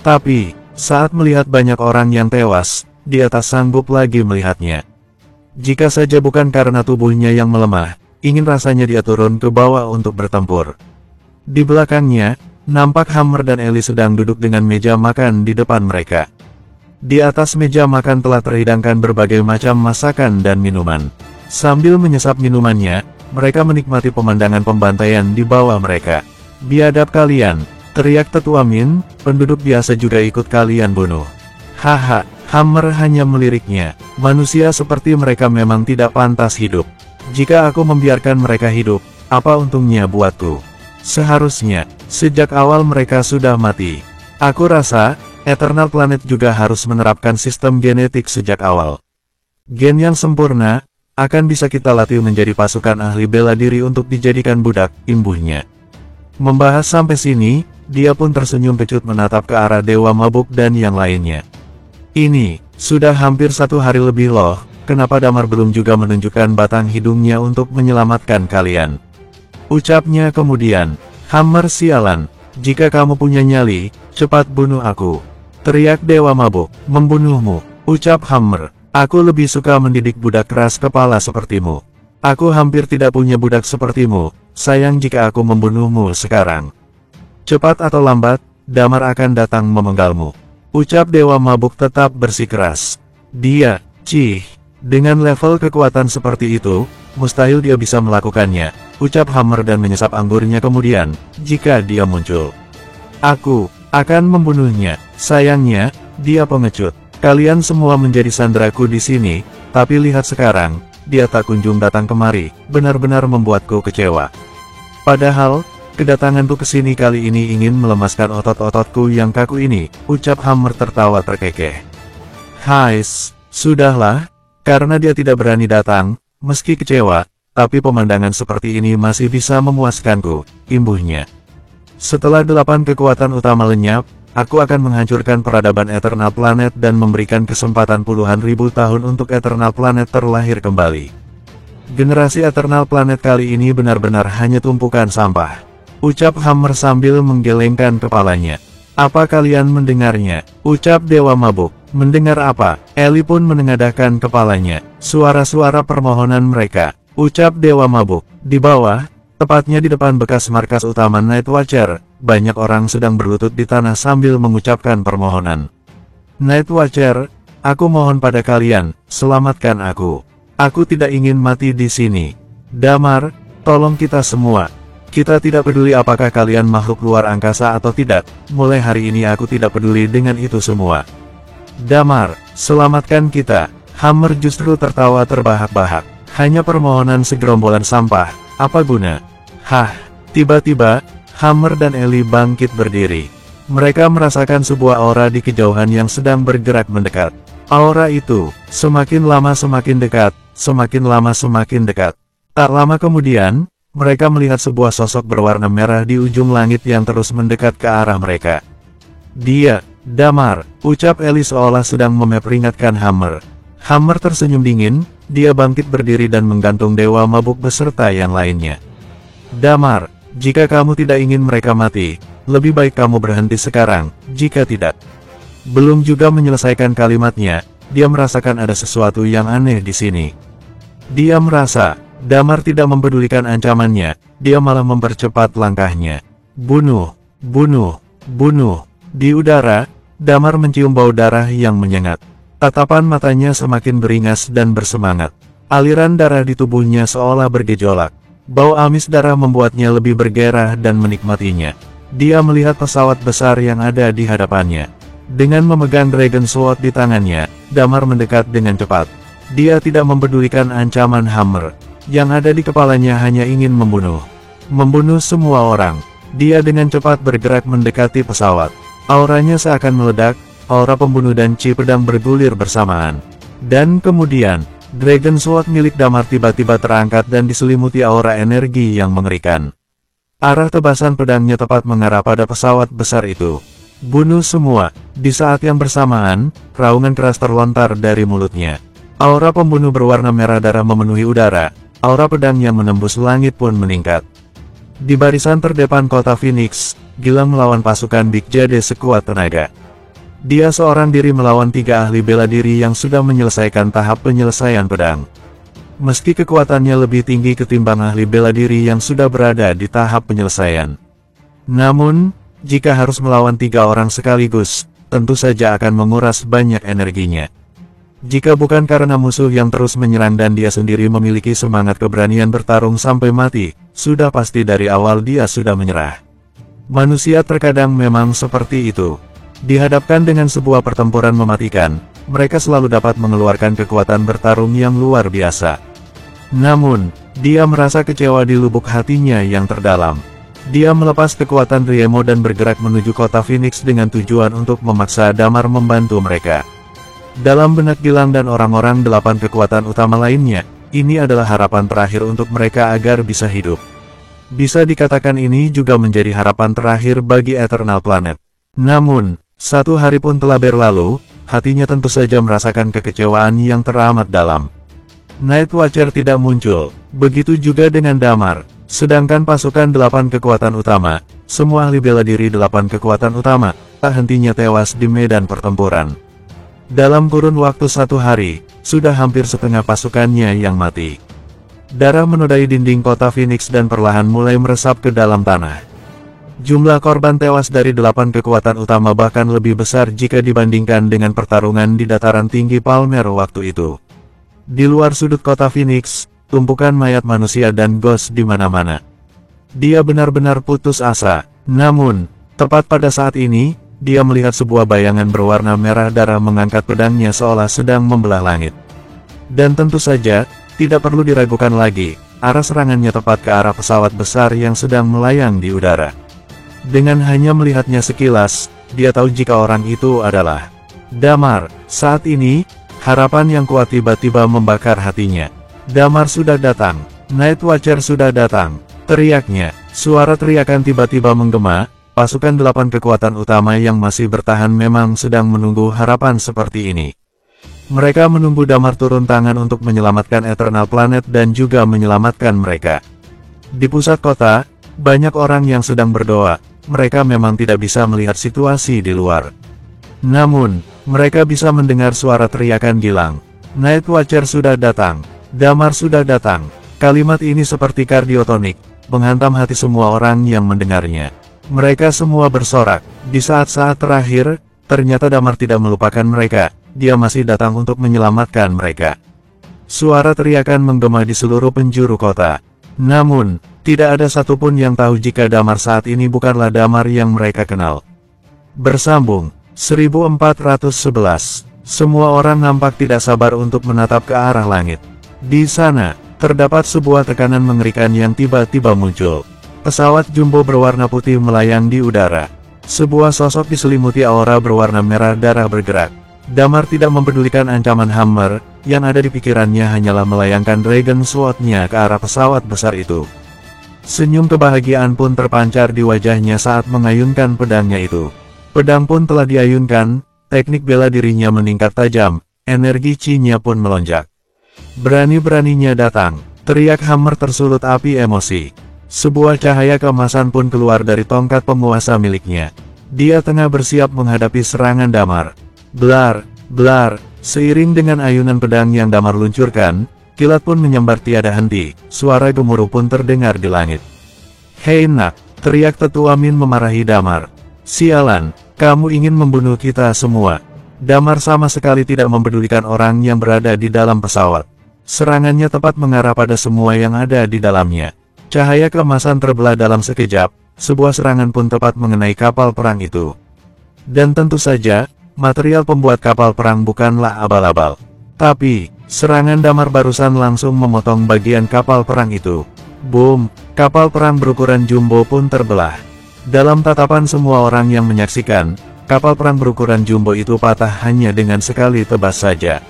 Tapi, saat melihat banyak orang yang tewas, dia tak sanggup lagi melihatnya. Jika saja bukan karena tubuhnya yang melemah, ingin rasanya dia turun ke bawah untuk bertempur. Di belakangnya, nampak Hammer dan Ellie sedang duduk dengan meja makan di depan mereka. Di atas meja makan telah terhidangkan berbagai macam masakan dan minuman. Sambil menyesap minumannya, mereka menikmati pemandangan pembantaian di bawah mereka. "Biadab kalian!" teriak Tetua Min, "penduduk biasa juga ikut kalian bunuh." "Haha," Hammer hanya meliriknya, "manusia seperti mereka memang tidak pantas hidup. Jika aku membiarkan mereka hidup, apa untungnya buatku? Seharusnya, sejak awal mereka sudah mati. Aku rasa, Eternal Planet juga harus menerapkan sistem genetik sejak awal. Gen yang sempurna, akan bisa kita latih menjadi pasukan ahli bela diri untuk dijadikan budak," imbuhnya. Membahas sampai sini, dia pun tersenyum kecut menatap ke arah Dewa Mabuk dan yang lainnya. "Ini, sudah hampir 1 hari lebih loh, kenapa Damar belum juga menunjukkan batang hidungnya untuk menyelamatkan kalian?" Ucapnya kemudian. "Hammer sialan, jika kamu punya nyali, cepat bunuh aku," teriak Dewa Mabuk. "Membunuhmu," ucap Hammer. "Aku lebih suka mendidik budak keras kepala sepertimu. Aku hampir tidak punya budak sepertimu, sayang jika aku membunuhmu sekarang. Cepat atau lambat, Damar akan datang memenggalmu," ucap Dewa Mabuk tetap bersikeras. Dia, dengan level kekuatan seperti itu, mustahil dia bisa melakukannya, ucap Hammer dan menyesap anggurnya kemudian, "Jika dia muncul, aku akan membunuhnya." Sayangnya, dia pengecut. "Kalian semua menjadi sandraku di sini, tapi lihat sekarang, dia tak kunjung datang kemari, benar-benar membuatku kecewa. Padahal, kedatanganku ke sini kali ini ingin melemaskan otot-ototku yang kaku ini," ucap Hammer tertawa terkekeh. "Hais, sudahlah, karena dia tidak berani datang, meski kecewa, tapi pemandangan seperti ini masih bisa memuaskanku," imbuhnya. "Setelah 8 kekuatan utama lenyap, aku akan menghancurkan peradaban Eternal Planet dan memberikan kesempatan puluhan ribu tahun untuk Eternal Planet terlahir kembali." Generasi Eternal Planet kali ini benar-benar hanya tumpukan sampah. Ucap Hammer sambil menggelengkan kepalanya. Apa kalian mendengarnya? Ucap Dewa Mabuk. Mendengar apa? Eli pun menengadahkan kepalanya. Suara-suara permohonan mereka. Ucap Dewa Mabuk. Di bawah, tepatnya di depan bekas markas utama Night Watcher, banyak orang sedang berlutut di tanah sambil mengucapkan permohonan. Night Watcher, aku mohon pada kalian, selamatkan aku. Aku tidak ingin mati di sini. Damar, tolong kita semua. Kita tidak peduli apakah kalian makhluk luar angkasa atau tidak, mulai hari ini aku tidak peduli dengan itu semua. Damar, selamatkan kita. Hammer justru tertawa terbahak-bahak. Hanya permohonan segerombolan sampah, apa guna? Hah, tiba-tiba, Hammer dan Eli bangkit berdiri. Mereka merasakan sebuah aura di kejauhan yang sedang bergerak mendekat. Aura itu, semakin lama semakin dekat, semakin lama semakin dekat. Tak lama kemudian, mereka melihat sebuah sosok berwarna merah di ujung langit yang terus mendekat ke arah mereka. Dia, Damar, ucap Eli seolah sedang memperingatkan Hammer. Hammer tersenyum dingin, dia bangkit berdiri dan menggantung Dewa Mabuk beserta yang lainnya. Damar, jika kamu tidak ingin mereka mati, lebih baik kamu berhenti sekarang, jika tidak. Belum juga menyelesaikan kalimatnya, dia merasakan ada sesuatu yang aneh di sini. Dia merasa, Damar tidak mempedulikan ancamannya, dia malah mempercepat langkahnya. Bunuh, bunuh, bunuh. Di udara, Damar mencium bau darah yang menyengat. Tatapan matanya semakin beringas dan bersemangat. Aliran darah di tubuhnya seolah bergejolak. Bau amis darah membuatnya lebih bergairah dan menikmatinya. Dia melihat pesawat besar yang ada di hadapannya. Dengan memegang Dragon Sword di tangannya, Damar mendekat dengan cepat. Dia tidak mempedulikan ancaman Hammer. Yang ada di kepalanya hanya ingin membunuh. Membunuh semua orang. Dia dengan cepat bergerak mendekati pesawat. Auranya seakan meledak, aura pembunuh dan Chi pedang bergulir bersamaan. Dan kemudian, Dragon Sword milik Damar tiba-tiba terangkat dan diselimuti aura energi yang mengerikan. Arah tebasan pedangnya tepat mengarah pada pesawat besar itu. Bunuh semua. Di saat yang bersamaan, raungan keras terlontar dari mulutnya. Aura pembunuh berwarna merah darah memenuhi udara. Aura pedang yang menembus langit pun meningkat. Di barisan terdepan kota Phoenix, Gilang melawan pasukan Big Jade sekuat tenaga. Dia seorang diri melawan 3 ahli bela diri yang sudah menyelesaikan tahap penyelesaian pedang. Meski kekuatannya lebih tinggi ketimbang ahli bela diri yang sudah berada di tahap penyelesaian. Namun, jika harus melawan 3 orang sekaligus, tentu saja akan menguras banyak energinya. Jika bukan karena musuh yang terus menyerang dan dia sendiri memiliki semangat keberanian bertarung sampai mati, sudah pasti dari awal dia sudah menyerah. Manusia terkadang memang seperti itu. Dihadapkan dengan sebuah pertempuran mematikan, mereka selalu dapat mengeluarkan kekuatan bertarung yang luar biasa. Namun, dia merasa kecewa di lubuk hatinya yang terdalam. Dia melepas kekuatan Riemo dan bergerak menuju kota Phoenix dengan tujuan untuk memaksa Damar membantu mereka. Dalam benak Gilang dan orang-orang 8 kekuatan utama lainnya, ini adalah harapan terakhir untuk mereka agar bisa hidup. Bisa dikatakan ini juga menjadi harapan terakhir bagi Eternal Planet. Namun, 1 hari pun telah berlalu, hatinya tentu saja merasakan kekecewaan yang teramat dalam. Night Watcher tidak muncul, begitu juga dengan Damar. Sedangkan pasukan 8 kekuatan utama, semua ahli bela diri 8 kekuatan utama, tak hentinya tewas di medan pertempuran. Dalam kurun waktu 1 hari, sudah hampir setengah pasukannya yang mati. Darah menodai dinding kota Phoenix dan perlahan mulai meresap ke dalam tanah. Jumlah korban tewas dari 8 kekuatan utama bahkan lebih besar jika dibandingkan dengan pertarungan di dataran tinggi Palmer waktu itu. Di luar sudut kota Phoenix, tumpukan mayat manusia dan ghost di mana-mana. Dia benar-benar putus asa. Namun, tepat pada saat ini, dia melihat sebuah bayangan berwarna merah darah mengangkat pedangnya seolah sedang membelah langit. Dan tentu saja, tidak perlu diragukan lagi, arah serangannya tepat ke arah pesawat besar yang sedang melayang di udara. Dengan hanya melihatnya sekilas, dia tahu jika orang itu adalah Damar. Saat ini, harapan yang kuat tiba-tiba membakar hatinya. Damar sudah datang, Night Watcher sudah datang, teriaknya. Suara teriakan tiba-tiba menggema. Pasukan 8 kekuatan utama yang masih bertahan memang sedang menunggu harapan seperti ini. Mereka menunggu Damar turun tangan untuk menyelamatkan Eternal Planet dan juga menyelamatkan mereka. Di pusat kota, banyak orang yang sedang berdoa. Mereka memang tidak bisa melihat situasi di luar. Namun, mereka bisa mendengar suara teriakan Gilang. Night Watcher sudah datang. Damar sudah datang. Kalimat ini seperti kardiotonik, menghantam hati semua orang yang mendengarnya. Mereka semua bersorak. Di saat-saat terakhir, ternyata Damar tidak melupakan mereka. Dia masih datang untuk menyelamatkan mereka. Suara teriakan menggema di seluruh penjuru kota. Namun, tidak ada satupun yang tahu jika Damar saat ini bukanlah Damar yang mereka kenal. Bersambung 1411. Semua orang nampak tidak sabar untuk menatap ke arah langit. Di sana, terdapat sebuah tekanan mengerikan yang tiba-tiba muncul. Pesawat jumbo berwarna putih melayang di udara. Sebuah sosok diselimuti aura berwarna merah darah bergerak. Damar tidak mempedulikan ancaman Hammer, yang ada di pikirannya hanyalah melayangkan Dragon Sword-nya ke arah pesawat besar itu. Senyum kebahagiaan pun terpancar di wajahnya saat mengayunkan pedangnya itu. Pedang pun telah diayunkan, teknik bela dirinya meningkat tajam, energi Chi-nya pun melonjak. Berani-beraninya datang, teriak Hammer tersulut api emosi. Sebuah cahaya keemasan pun keluar dari tongkat penguasa miliknya. Dia tengah bersiap menghadapi serangan Damar. Blar, blar, seiring dengan ayunan pedang yang Damar luncurkan, kilat pun menyambar tiada henti, suara gemuruh pun terdengar di langit. Hei nak, teriak Tetua Min memarahi Damar. Sialan, kamu ingin membunuh kita semua. Damar sama sekali tidak mempedulikan orang yang berada di dalam pesawat. Serangannya tepat mengarah pada semua yang ada di dalamnya. Cahaya keemasan terbelah dalam sekejap, sebuah serangan pun tepat mengenai kapal perang itu. Dan tentu saja, material pembuat kapal perang bukanlah abal-abal. Tapi, serangan Damar barusan langsung memotong bagian kapal perang itu. Boom, kapal perang berukuran jumbo pun terbelah. Dalam tatapan semua orang yang menyaksikan, kapal perang berukuran jumbo itu patah hanya dengan sekali tebas saja.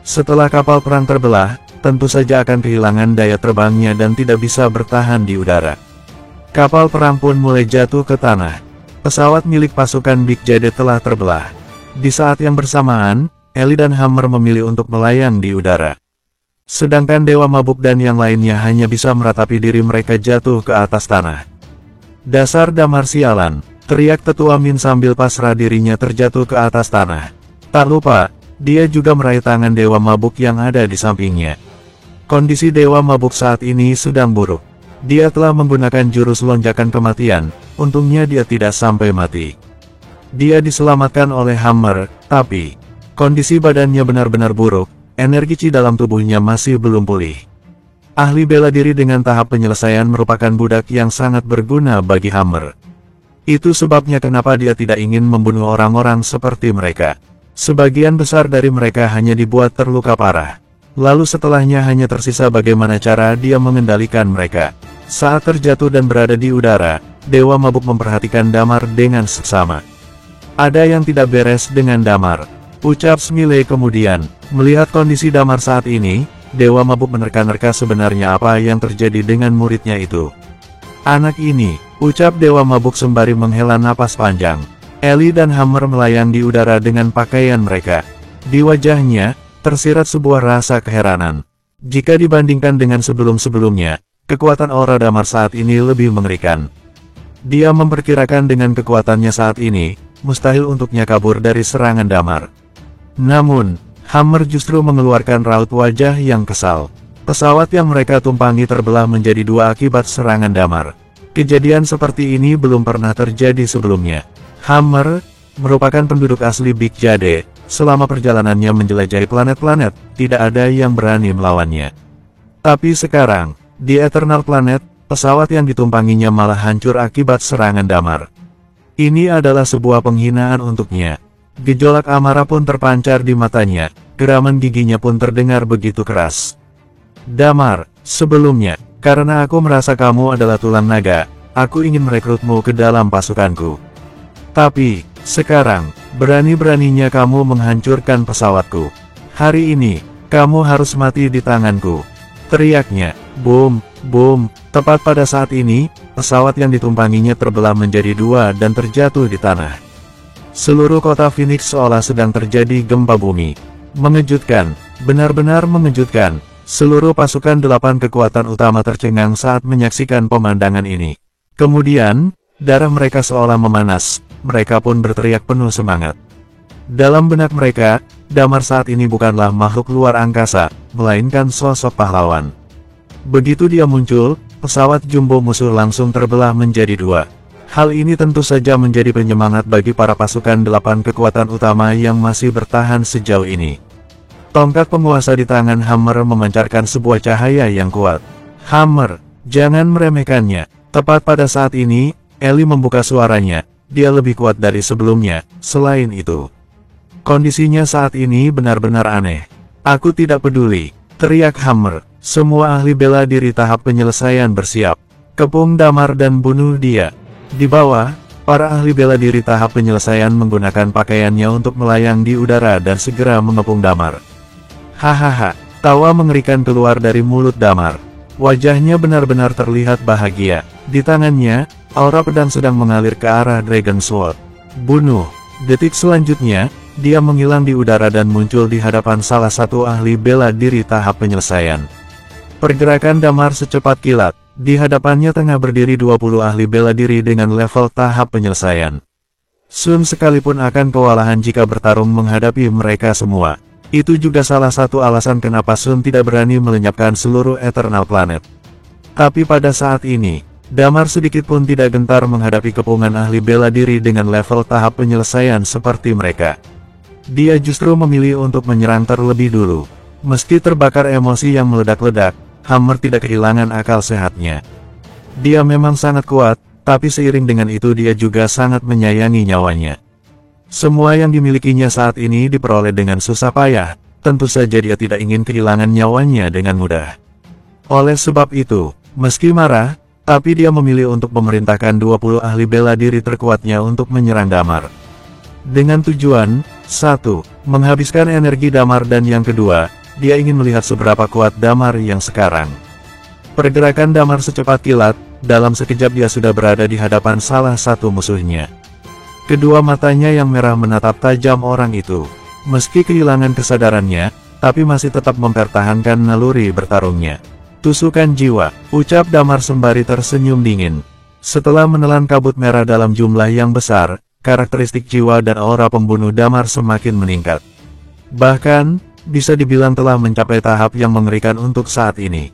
Setelah kapal perang terbelah, tentu saja akan kehilangan daya terbangnya dan tidak bisa bertahan di udara. Kapal perang pun mulai jatuh ke tanah. Pesawat milik pasukan Big Jade telah terbelah. Di saat yang bersamaan, Ellie dan Hammer memilih untuk melayang di udara. Sedangkan Dewa Mabuk dan yang lainnya hanya bisa meratapi diri mereka jatuh ke atas tanah. Dasar Damar sialan, teriak Tetua Min sambil pasrah dirinya terjatuh ke atas tanah. Tak lupa, dia juga meraih tangan Dewa Mabuk yang ada di sampingnya. Kondisi Dewa Mabuk saat ini sedang buruk. Dia telah menggunakan jurus lonjakan kematian, untungnya dia tidak sampai mati. Dia diselamatkan oleh Hammer, tapi kondisi badannya benar-benar buruk, energi Chi dalam tubuhnya masih belum pulih. Ahli bela diri dengan tahap penyelesaian merupakan budak yang sangat berguna bagi Hammer. Itu sebabnya kenapa dia tidak ingin membunuh orang-orang seperti mereka. Sebagian besar dari mereka hanya dibuat terluka parah. Lalu setelahnya hanya tersisa bagaimana cara dia mengendalikan mereka. Saat terjatuh dan berada di udara, Dewa Mabuk memperhatikan Damar dengan seksama. Ada yang tidak beres dengan Damar, ucap Smiley kemudian. Melihat kondisi Damar saat ini, Dewa Mabuk menerka-nerka sebenarnya apa yang terjadi dengan muridnya itu. Anak ini, ucap Dewa Mabuk sembari menghela napas panjang. Ellie dan Hammer melayang di udara dengan pakaian mereka. Di wajahnya, tersirat sebuah rasa keheranan. Jika dibandingkan dengan sebelum-sebelumnya, kekuatan aura Damar saat ini lebih mengerikan. Dia memperkirakan dengan kekuatannya saat ini, mustahil untuknya kabur dari serangan Damar. Namun, Hammer justru mengeluarkan raut wajah yang kesal. Pesawat yang mereka tumpangi terbelah menjadi dua akibat serangan Damar. Kejadian seperti ini belum pernah terjadi sebelumnya. Hammer, merupakan penduduk asli Big Jade, selama perjalanannya menjelajahi planet-planet, tidak ada yang berani melawannya. Tapi sekarang, di Eternal Planet, pesawat yang ditumpanginya malah hancur akibat serangan Damar. Ini adalah sebuah penghinaan untuknya. Gejolak amarah pun terpancar di matanya, geraman giginya pun terdengar begitu keras. Damar, sebelumnya, karena aku merasa kamu adalah tulang naga, aku ingin merekrutmu ke dalam pasukanku. Tapi, sekarang, berani-beraninya kamu menghancurkan pesawatku. Hari ini, kamu harus mati di tanganku. Teriaknya, boom, boom, tepat pada saat ini, pesawat yang ditumpanginya terbelah menjadi dua dan terjatuh di tanah. Seluruh kota Phoenix seolah sedang terjadi gempa bumi. Mengejutkan, benar-benar mengejutkan. Seluruh pasukan 8 kekuatan utama tercengang saat menyaksikan pemandangan ini. Kemudian, darah mereka seolah memanas, mereka pun berteriak penuh semangat. Dalam benak mereka, Damar saat ini bukanlah makhluk luar angkasa, melainkan sosok pahlawan. Begitu dia muncul, pesawat jumbo musuh langsung terbelah menjadi 2. Hal ini tentu saja menjadi penyemangat bagi para pasukan 8 kekuatan utama yang masih bertahan sejauh ini. Tongkat penguasa di tangan Hammer memancarkan sebuah cahaya yang kuat. Hammer, jangan meremehkannya. Tepat pada saat ini, Ellie membuka suaranya. Dia lebih kuat dari sebelumnya. Selain itu, kondisinya saat ini benar-benar aneh. Aku tidak peduli, teriak Hammer. Semua ahli bela diri tahap penyelesaian bersiap. Kepung Damar dan bunuh dia. Di bawah, para ahli bela diri tahap penyelesaian menggunakan pakaiannya untuk melayang di udara dan segera mengepung Damar. Hahaha, tawa mengerikan keluar dari mulut Damar. Wajahnya benar-benar terlihat bahagia. Di tangannya, aura pedang sedang mengalir ke arah Dragon Sword. Bunuh. Detik selanjutnya, dia menghilang di udara dan muncul di hadapan salah satu ahli bela diri tahap penyelesaian. Pergerakan Damar secepat kilat. Di hadapannya tengah berdiri 20 ahli bela diri dengan level tahap penyelesaian. Sun sekalipun akan kewalahan jika bertarung menghadapi mereka semua. Itu juga salah satu alasan kenapa Sun tidak berani melenyapkan seluruh Eternal Planet. Tapi pada saat ini, Damar sedikit pun tidak gentar menghadapi kepungan ahli bela diri dengan level tahap penyelesaian seperti mereka. Dia justru memilih untuk menyerang terlebih dulu. Meski terbakar emosi yang meledak-ledak, Hammer tidak kehilangan akal sehatnya. Dia memang sangat kuat, tapi seiring dengan itu dia juga sangat menyayangi nyawanya. Semua yang dimilikinya saat ini diperoleh dengan susah payah, tentu saja dia tidak ingin kehilangan nyawanya dengan mudah. Oleh sebab itu, meski marah, tapi dia memilih untuk memerintahkan 20 ahli bela diri terkuatnya untuk menyerang Damar. Dengan tujuan, 1. Menghabiskan energi Damar dan yang kedua, dia ingin melihat seberapa kuat Damar yang sekarang. Pergerakan Damar secepat kilat, dalam sekejap dia sudah berada di hadapan salah satu musuhnya. Kedua matanya yang merah menatap tajam orang itu. Meski kehilangan kesadarannya, tapi masih tetap mempertahankan naluri bertarungnya. Tusukan jiwa, ucap Damar sembari tersenyum dingin. Setelah menelan kabut merah dalam jumlah yang besar, karakteristik jiwa dan aura pembunuh Damar semakin meningkat. Bahkan, bisa dibilang telah mencapai tahap yang mengerikan untuk saat ini.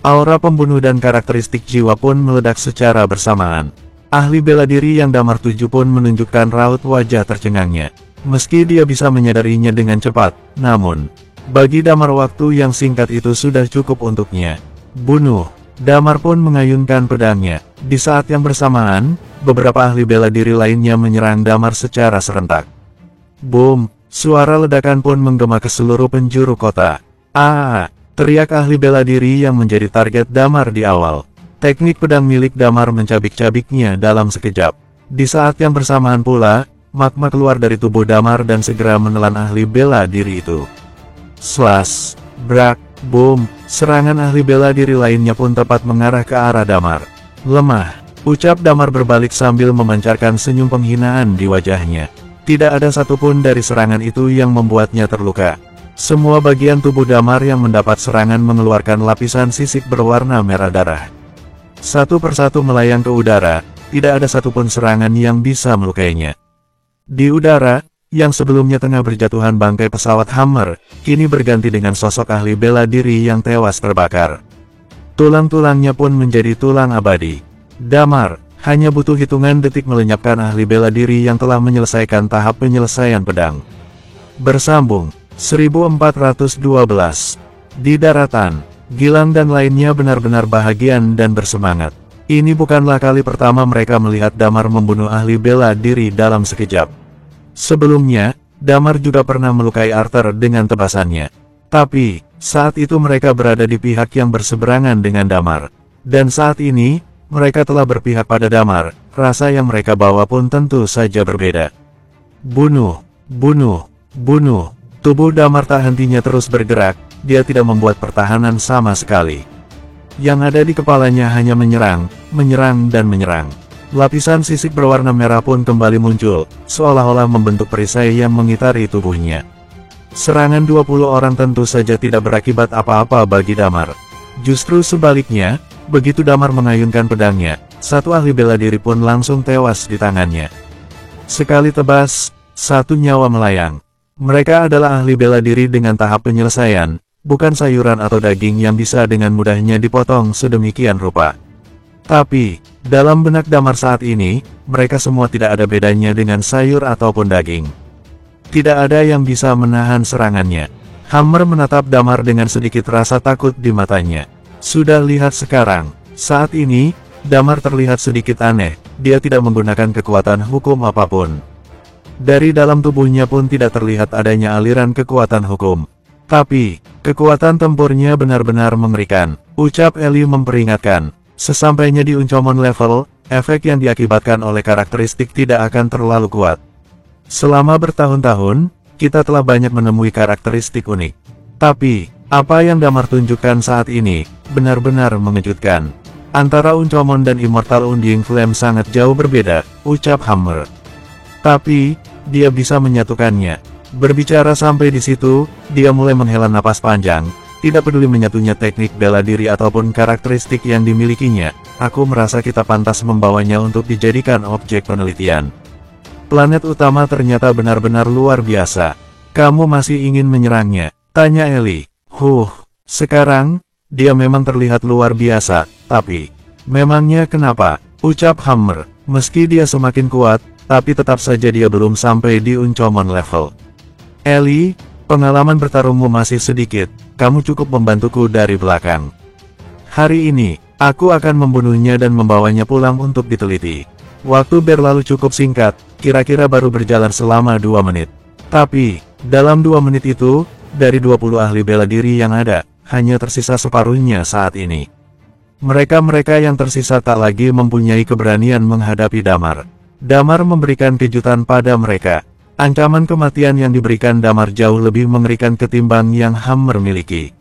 Aura pembunuh dan karakteristik jiwa pun meledak secara bersamaan. Ahli bela diri yang Damar tuju pun menunjukkan raut wajah tercengangnya. Meski dia bisa menyadarinya dengan cepat, namun, bagi Damar waktu yang singkat itu sudah cukup untuknya. Bunuh. Damar pun mengayunkan pedangnya. Di saat yang bersamaan, beberapa ahli bela diri lainnya menyerang Damar secara serentak. Boom! Suara ledakan pun menggema ke seluruh penjuru kota. Teriak ahli bela diri yang menjadi target Damar di awal. Teknik pedang milik Damar mencabik-cabiknya dalam sekejap. Di saat yang bersamaan pula, magma keluar dari tubuh Damar dan segera menelan ahli bela diri itu. Slash, brak, boom, serangan ahli bela diri lainnya pun tepat mengarah ke arah Damar. Lemah, ucap Damar berbalik sambil memancarkan senyum penghinaan di wajahnya. Tidak ada satupun dari serangan itu yang membuatnya terluka. Semua bagian tubuh Damar yang mendapat serangan mengeluarkan lapisan sisik berwarna merah darah. Satu persatu melayang ke udara, tidak ada satupun serangan yang bisa melukainya. Di udara, yang sebelumnya tengah berjatuhan bangkai pesawat Hammer, kini berganti dengan sosok ahli bela diri yang tewas terbakar. Tulang-tulangnya pun menjadi tulang abadi. Damar hanya butuh hitungan detik melenyapkan ahli bela diri yang telah menyelesaikan tahap penyelesaian pedang. Bersambung, 1412. Di daratan, Gilang dan lainnya benar-benar bahagia dan bersemangat. Ini bukanlah kali pertama mereka melihat Damar membunuh ahli bela diri dalam sekejap. Sebelumnya, Damar juga pernah melukai Arthur dengan tebasannya. Tapi, saat itu mereka berada di pihak yang berseberangan dengan Damar. Dan saat ini, mereka telah berpihak pada Damar, rasa yang mereka bawa pun tentu saja berbeda. Bunuh, bunuh, bunuh. Tubuh Damar tak hentinya terus bergerak, dia tidak membuat pertahanan sama sekali. Yang ada di kepalanya hanya menyerang, menyerang dan menyerang. Lapisan sisik berwarna merah pun kembali muncul, seolah-olah membentuk perisai yang mengitari tubuhnya. Serangan 20 orang tentu saja tidak berakibat apa-apa bagi Damar. Justru sebaliknya, begitu Damar mengayunkan pedangnya, satu ahli bela diri pun langsung tewas di tangannya. Sekali tebas, satu nyawa melayang. Mereka adalah ahli bela diri dengan tahap penyelesaian, bukan sayuran atau daging yang bisa dengan mudahnya dipotong sedemikian rupa. Tapi, dalam benak Damar saat ini, mereka semua tidak ada bedanya dengan sayur ataupun daging. Tidak ada yang bisa menahan serangannya. Hammer menatap Damar dengan sedikit rasa takut di matanya. Sudah lihat sekarang, saat ini, Damar terlihat sedikit aneh, dia tidak menggunakan kekuatan hukum apapun. Dari dalam tubuhnya pun tidak terlihat adanya aliran kekuatan hukum. Tapi, kekuatan tempurnya benar-benar mengerikan, ucap Eli memperingatkan. Sesampainya di Uncomon level, efek yang diakibatkan oleh karakteristik tidak akan terlalu kuat. Selama bertahun-tahun, kita telah banyak menemui karakteristik unik. Tapi, apa yang Damar tunjukkan saat ini, benar-benar mengejutkan. Antara Uncomon dan Immortal Undying Flame sangat jauh berbeda, ucap Hammer. Tapi, dia bisa menyatukannya. Berbicara sampai di situ, dia mulai menghela napas panjang. Tidak peduli menyatunya teknik bela diri ataupun karakteristik yang dimilikinya, aku merasa kita pantas membawanya untuk dijadikan objek penelitian. Planet utama ternyata benar-benar luar biasa. Kamu masih ingin menyerangnya? Tanya Eli. Sekarang, dia memang terlihat luar biasa, tapi... Memangnya kenapa? Ucap Hammer. Meski dia semakin kuat, tapi tetap saja dia belum sampai di Uncomon level. Eli, pengalaman bertarungmu masih sedikit, kamu cukup membantuku dari belakang. Hari ini, aku akan membunuhnya dan membawanya pulang untuk diteliti. Waktu berlalu cukup singkat, kira-kira baru berjalan selama 2 menit. Tapi, dalam 2 menit itu, dari 20 ahli bela diri yang ada, hanya tersisa separuhnya saat ini. Mereka-mereka yang tersisa tak lagi mempunyai keberanian menghadapi Damar. Damar memberikan kejutan pada mereka. Ancaman kematian yang diberikan Damar jauh lebih mengerikan ketimbang yang Hammer miliki.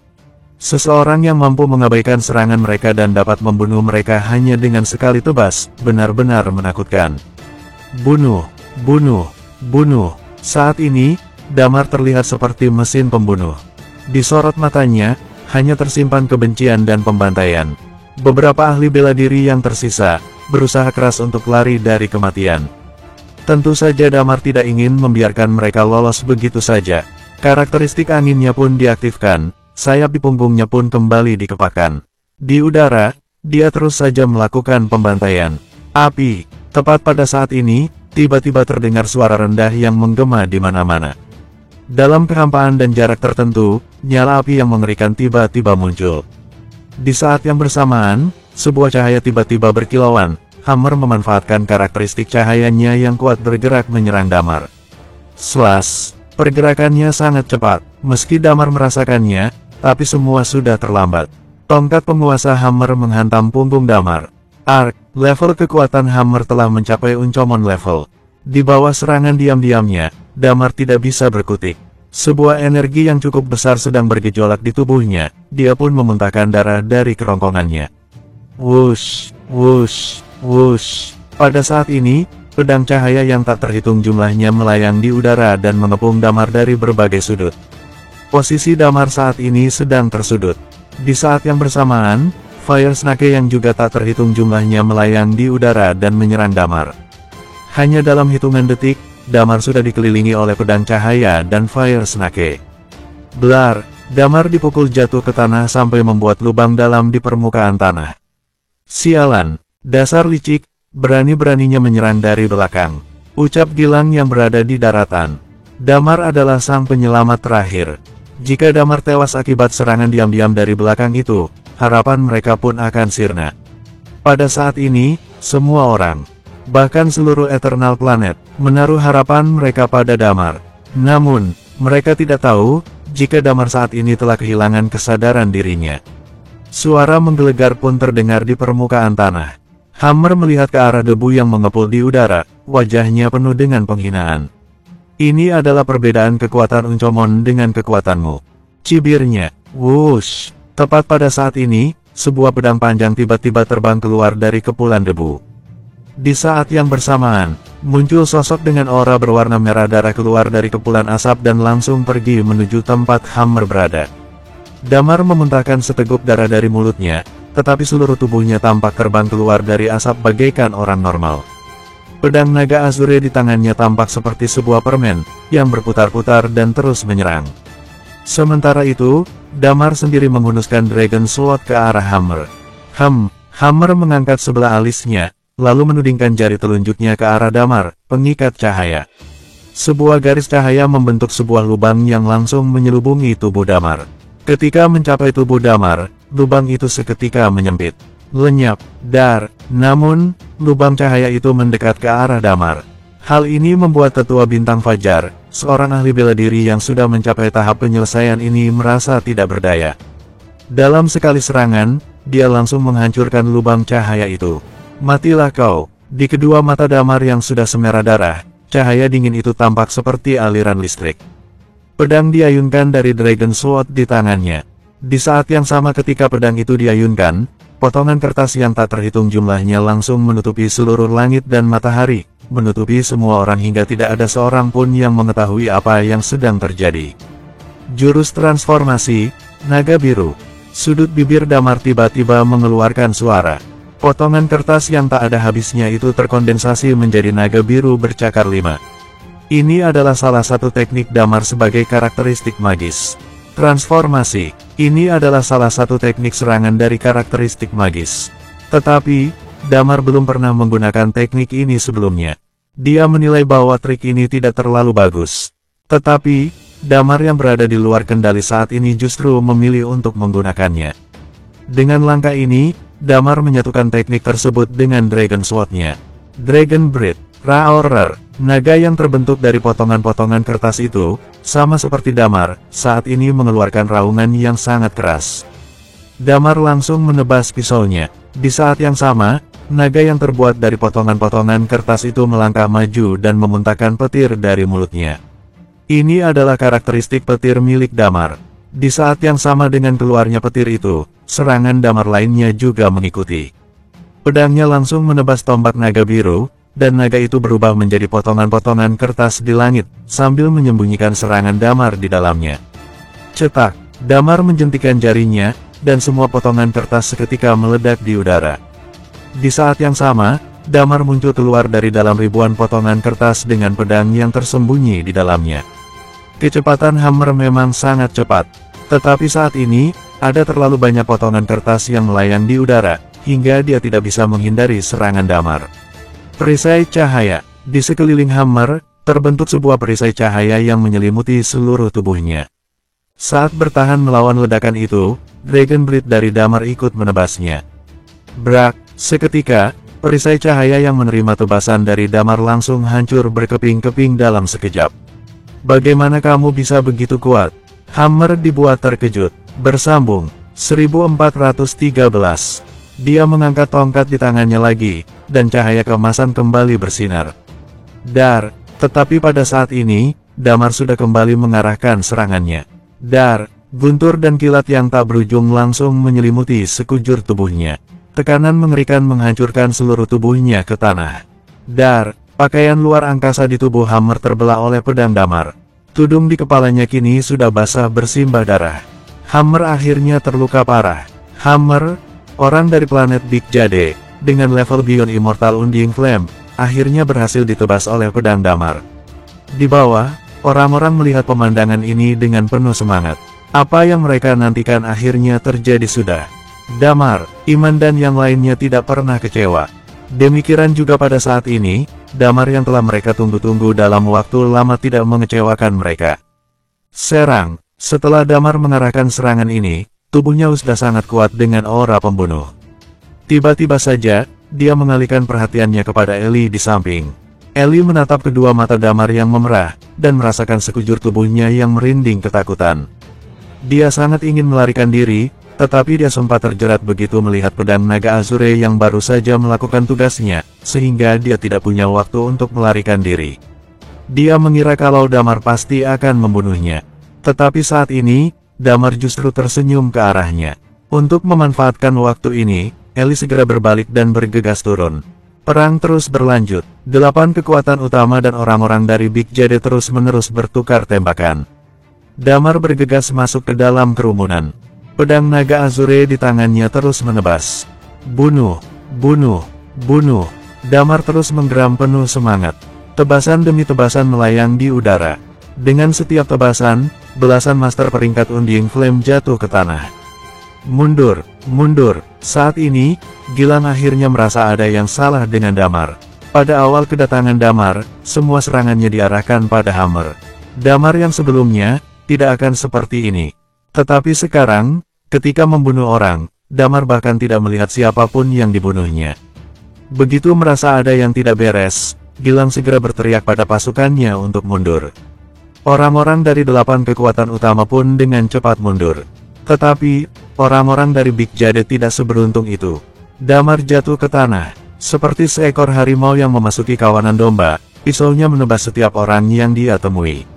Seseorang yang mampu mengabaikan serangan mereka dan dapat membunuh mereka hanya dengan sekali tebas, benar-benar menakutkan. Bunuh, bunuh, bunuh. Saat ini, Damar terlihat seperti mesin pembunuh. Di sorot matanya, hanya tersimpan kebencian dan pembantaian. Beberapa ahli bela diri yang tersisa, berusaha keras untuk lari dari kematian. Tentu saja Damar tidak ingin membiarkan mereka lolos begitu saja. Karakteristik anginnya pun diaktifkan, sayap di punggungnya pun kembali dikepakkan. Di udara, dia terus saja melakukan pembantaian. Api, tepat pada saat ini, tiba-tiba terdengar suara rendah yang menggema di mana-mana. Dalam kehampaan dan jarak tertentu, nyala api yang mengerikan tiba-tiba muncul. Di saat yang bersamaan, sebuah cahaya tiba-tiba berkilauan. Hammer memanfaatkan karakteristik cahayanya yang kuat bergerak menyerang Damar. Slash, pergerakannya sangat cepat. Meski Damar merasakannya, tapi semua sudah terlambat. Tongkat penguasa Hammer menghantam punggung Damar. Ark, level kekuatan Hammer telah mencapai Uncomon level. Di bawah serangan diam-diamnya, Damar tidak bisa berkutik. Sebuah energi yang cukup besar sedang bergejolak di tubuhnya, dia pun memuntahkan darah dari kerongkongannya. Wush, wush, wush. Pada saat ini, pedang cahaya yang tak terhitung jumlahnya melayang di udara dan mengepung Damar dari berbagai sudut. Posisi Damar saat ini sedang tersudut. Di saat yang bersamaan, Fire Snake yang juga tak terhitung jumlahnya melayang di udara dan menyerang Damar. Hanya dalam hitungan detik, Damar sudah dikelilingi oleh pedang cahaya dan Fire Snake. Blar, Damar dipukul jatuh ke tanah sampai membuat lubang dalam di permukaan tanah. Sialan, dasar licik, berani-beraninya menyerang dari belakang. Ucap Gilang yang berada di daratan. Damar adalah sang penyelamat terakhir. Jika Damar tewas akibat serangan diam-diam dari belakang itu, harapan mereka pun akan sirna. Pada saat ini, semua orang, bahkan seluruh Eternal Planet, menaruh harapan mereka pada Damar. Namun, mereka tidak tahu, jika Damar saat ini telah kehilangan kesadaran dirinya. Suara menggelegar pun terdengar di permukaan tanah. Hammer melihat ke arah debu yang mengepul di udara, wajahnya penuh dengan penghinaan. Ini adalah perbedaan kekuatan Uncomon dengan kekuatanmu. Cibirnya, wush. Tepat pada saat ini, sebuah pedang panjang tiba-tiba terbang keluar dari kepulan debu. Di saat yang bersamaan, muncul sosok dengan aura berwarna merah darah keluar dari kepulan asap dan langsung pergi menuju tempat Hammer berada. Damar memuntahkan seteguk darah dari mulutnya, tetapi seluruh tubuhnya tampak terbang keluar dari asap bagaikan orang normal. Pedang naga azure di tangannya tampak seperti sebuah permen, yang berputar-putar dan terus menyerang. Sementara itu, Damar sendiri menghunuskan Dragon Sword ke arah Hammer. Hammer mengangkat sebelah alisnya, lalu menudingkan jari telunjuknya ke arah Damar, pengikat cahaya. Sebuah garis cahaya membentuk sebuah lubang yang langsung menyelubungi tubuh Damar. Ketika mencapai tubuh Damar, lubang itu seketika menyempit. Lenyap, namun, lubang cahaya itu mendekat ke arah Damar. Hal ini membuat Tetua Bintang Fajar, seorang ahli bela diri yang sudah mencapai tahap penyelesaian ini merasa tidak berdaya. Dalam sekali serangan, dia langsung menghancurkan lubang cahaya itu. Matilah kau! Di kedua mata Damar yang sudah semerah darah, cahaya dingin itu tampak seperti aliran listrik. Pedang diayunkan dari Dragon Sword di tangannya. Di saat yang sama ketika pedang itu diayunkan, potongan kertas yang tak terhitung jumlahnya langsung menutupi seluruh langit dan matahari, menutupi semua orang hingga tidak ada seorang pun yang mengetahui apa yang sedang terjadi. Jurus transformasi, naga biru. Sudut bibir Damar tiba-tiba mengeluarkan suara. Potongan kertas yang tak ada habisnya itu terkondensasi menjadi naga biru bercakar 5. Ini adalah salah satu teknik Damar sebagai karakteristik magis. Transformasi, ini adalah salah satu teknik serangan dari karakteristik magis. Tetapi, Damar belum pernah menggunakan teknik ini sebelumnya. Dia menilai bahwa trik ini tidak terlalu bagus. Tetapi, Damar yang berada di luar kendali saat ini justru memilih untuk menggunakannya. Dengan langkah ini, Damar menyatukan teknik tersebut dengan Dragon Sword-nya. Dragon Breath, Roarer, naga yang terbentuk dari potongan-potongan kertas itu, sama seperti Damar, saat ini mengeluarkan raungan yang sangat keras. Damar langsung menebas pisaunya. Di saat yang sama, naga yang terbuat dari potongan-potongan kertas itu melangkah maju dan memuntahkan petir dari mulutnya. Ini adalah karakteristik petir milik Damar. Di saat yang sama dengan keluarnya petir itu, serangan Damar lainnya juga mengikuti. Pedangnya langsung menebas tombak naga biru, dan naga itu berubah menjadi potongan-potongan kertas di langit, sambil menyembunyikan serangan Damar di dalamnya. Cetak, Damar menjentikan jarinya, dan semua potongan kertas seketika meledak di udara. Di saat yang sama, Damar muncul keluar dari dalam ribuan potongan kertas dengan pedang yang tersembunyi di dalamnya. Kecepatan Hammer memang sangat cepat, tetapi saat ini, ada terlalu banyak potongan kertas yang melayang di udara, hingga dia tidak bisa menghindari serangan Damar. Perisai cahaya. Di sekeliling Hammer, terbentuk sebuah perisai cahaya yang menyelimuti seluruh tubuhnya. Saat bertahan melawan ledakan itu, Dragon Breath dari Damar ikut menebasnya. Brak, seketika, perisai cahaya yang menerima tebasan dari Damar langsung hancur berkeping-keping dalam sekejap. Bagaimana kamu bisa begitu kuat? Hammer dibuat terkejut. Bersambung. 1413. Dia mengangkat tongkat di tangannya lagi, dan cahaya keemasan kembali bersinar. Tetapi pada saat ini, Damar sudah kembali mengarahkan serangannya. Guntur dan kilat yang tak berujung langsung menyelimuti sekujur tubuhnya. Tekanan mengerikan menghancurkan seluruh tubuhnya ke tanah. Pakaian luar angkasa di tubuh Hammer terbelah oleh pedang Damar. Tudung di kepalanya kini sudah basah bersimbah darah. Hammer akhirnya terluka parah. Hammer, orang dari planet Big Jade, dengan level Beyond Immortal Undying Flame, akhirnya berhasil ditebas oleh pedang Damar. Di bawah, orang-orang melihat pemandangan ini dengan penuh semangat. Apa yang mereka nantikan akhirnya terjadi sudah. Damar, Iman dan yang lainnya tidak pernah kecewa. Demikian juga pada saat ini, Damar yang telah mereka tunggu-tunggu dalam waktu lama tidak mengecewakan mereka. Serang, setelah Damar mengarahkan serangan ini, tubuhnya sudah sangat kuat dengan aura pembunuh. Tiba-tiba saja, dia mengalihkan perhatiannya kepada Ellie di samping. Ellie menatap kedua mata Damar yang memerah, dan merasakan sekujur tubuhnya yang merinding ketakutan. Dia sangat ingin melarikan diri, tetapi dia sempat terjerat begitu melihat pedang naga azure yang baru saja melakukan tugasnya, sehingga dia tidak punya waktu untuk melarikan diri. Dia mengira kalau Damar pasti akan membunuhnya. Tetapi saat ini, Damar justru tersenyum ke arahnya. Untuk memanfaatkan waktu ini, Ellie segera berbalik dan bergegas turun. Perang terus berlanjut. 8 kekuatan utama dan orang-orang dari Big Jade terus-menerus bertukar tembakan. Damar bergegas masuk ke dalam kerumunan. Pedang naga Azure di tangannya terus menebas. Bunuh, bunuh, bunuh. Damar terus menggeram penuh semangat. Tebasan demi tebasan melayang di udara. Dengan setiap tebasan, belasan master peringkat Undying Flame jatuh ke tanah. Mundur, mundur. Saat ini, Gilang akhirnya merasa ada yang salah dengan Damar. Pada awal kedatangan Damar, semua serangannya diarahkan pada Hammer. Damar yang sebelumnya, tidak akan seperti ini. Tetapi sekarang, ketika membunuh orang, Damar bahkan tidak melihat siapapun yang dibunuhnya. Begitu merasa ada yang tidak beres, Gilang segera berteriak pada pasukannya untuk mundur. Orang-orang dari 8 kekuatan utama pun dengan cepat mundur. Tetapi, orang-orang dari Big Jade tidak seberuntung itu. Damar jatuh ke tanah, seperti seekor harimau yang memasuki kawanan domba, pisaunya menebas setiap orang yang dia temui.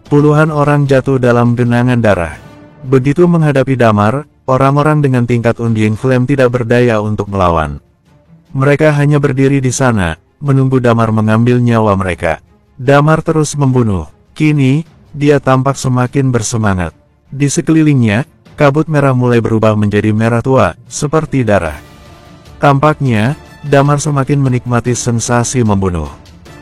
Puluhan orang jatuh dalam genangan darah. Begitu menghadapi Damar, orang-orang dengan tingkat Undying Flame tidak berdaya untuk melawan. Mereka hanya berdiri di sana, menunggu Damar mengambil nyawa mereka. Damar terus membunuh. Kini, dia tampak semakin bersemangat. Di sekelilingnya, kabut merah mulai berubah menjadi merah tua, seperti darah. Tampaknya, Damar semakin menikmati sensasi membunuh.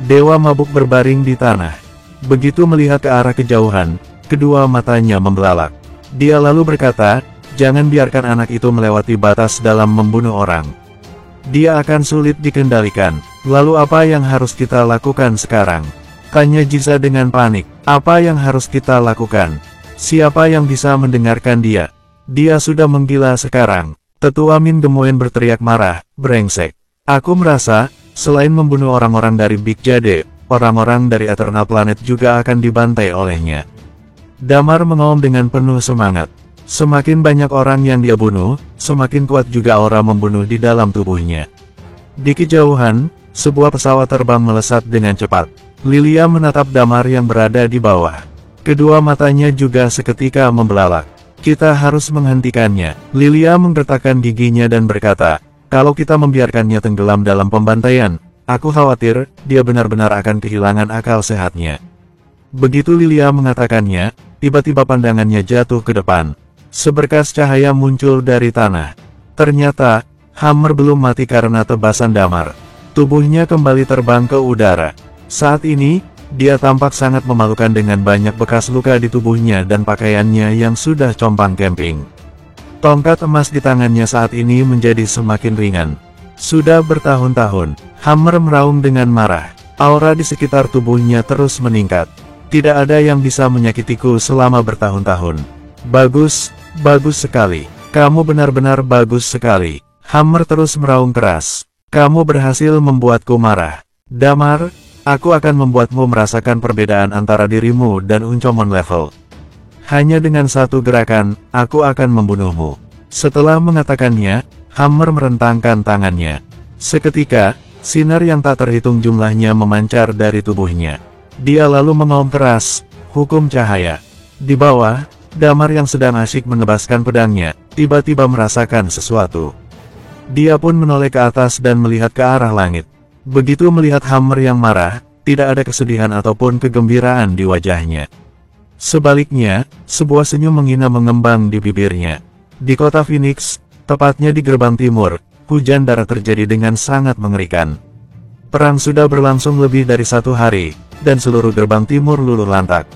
Dewa mabuk berbaring di tanah. Begitu melihat ke arah kejauhan, kedua matanya membelalak. Dia lalu berkata, jangan biarkan anak itu melewati batas dalam membunuh orang. Dia akan sulit dikendalikan. Lalu apa yang harus kita lakukan sekarang? Tanya Jiza dengan panik. Apa yang harus kita lakukan? Siapa yang bisa mendengarkan dia? Dia sudah menggila sekarang. Tetua Min Gemoen berteriak marah, brengsek. Aku merasa, selain membunuh orang-orang dari Big Jade, orang-orang dari Eternal Planet juga akan dibantai olehnya. Damar mengaum dengan penuh semangat. Semakin banyak orang yang dia bunuh, semakin kuat juga aura membunuh di dalam tubuhnya. Di kejauhan, sebuah pesawat terbang melesat dengan cepat. Lilia menatap Damar yang berada di bawah. Kedua matanya juga seketika membelalak. Kita harus menghentikannya. Lilia menggertakkan giginya dan berkata, kalau kita membiarkannya tenggelam dalam pembantaian, aku khawatir, dia benar-benar akan kehilangan akal sehatnya. Begitu Lilia mengatakannya, tiba-tiba pandangannya jatuh ke depan. Seberkas cahaya muncul dari tanah. Ternyata, Hammer belum mati karena tebasan Damar. Tubuhnya kembali terbang ke udara. Saat ini, dia tampak sangat memalukan dengan banyak bekas luka di tubuhnya dan pakaiannya yang sudah compang camping. Tongkat emas di tangannya saat ini menjadi semakin ringan. Sudah bertahun-tahun, Hammer meraung dengan marah. Aura di sekitar tubuhnya terus meningkat. Tidak ada yang bisa menyakitiku selama bertahun-tahun. Bagus, bagus sekali. Kamu benar-benar bagus sekali. Hammer terus meraung keras. Kamu berhasil membuatku marah. Damar, aku akan membuatmu merasakan perbedaan antara dirimu dan Uncomon level. Hanya dengan satu gerakan, aku akan membunuhmu. Setelah mengatakannya, Hammer merentangkan tangannya. Seketika, sinar yang tak terhitung jumlahnya memancar dari tubuhnya. Dia lalu mengaum keras, hukum cahaya. Di bawah, Damar yang sedang asyik menebaskan pedangnya, tiba-tiba merasakan sesuatu. Dia pun menoleh ke atas dan melihat ke arah langit. Begitu melihat Hammer yang marah, tidak ada kesedihan ataupun kegembiraan di wajahnya. Sebaliknya, sebuah senyum menghina mengembang di bibirnya. Di kota Phoenix, tepatnya di gerbang timur, hujan darah terjadi dengan sangat mengerikan. Perang sudah berlangsung lebih dari 1 hari, dan seluruh gerbang timur luluh lantak.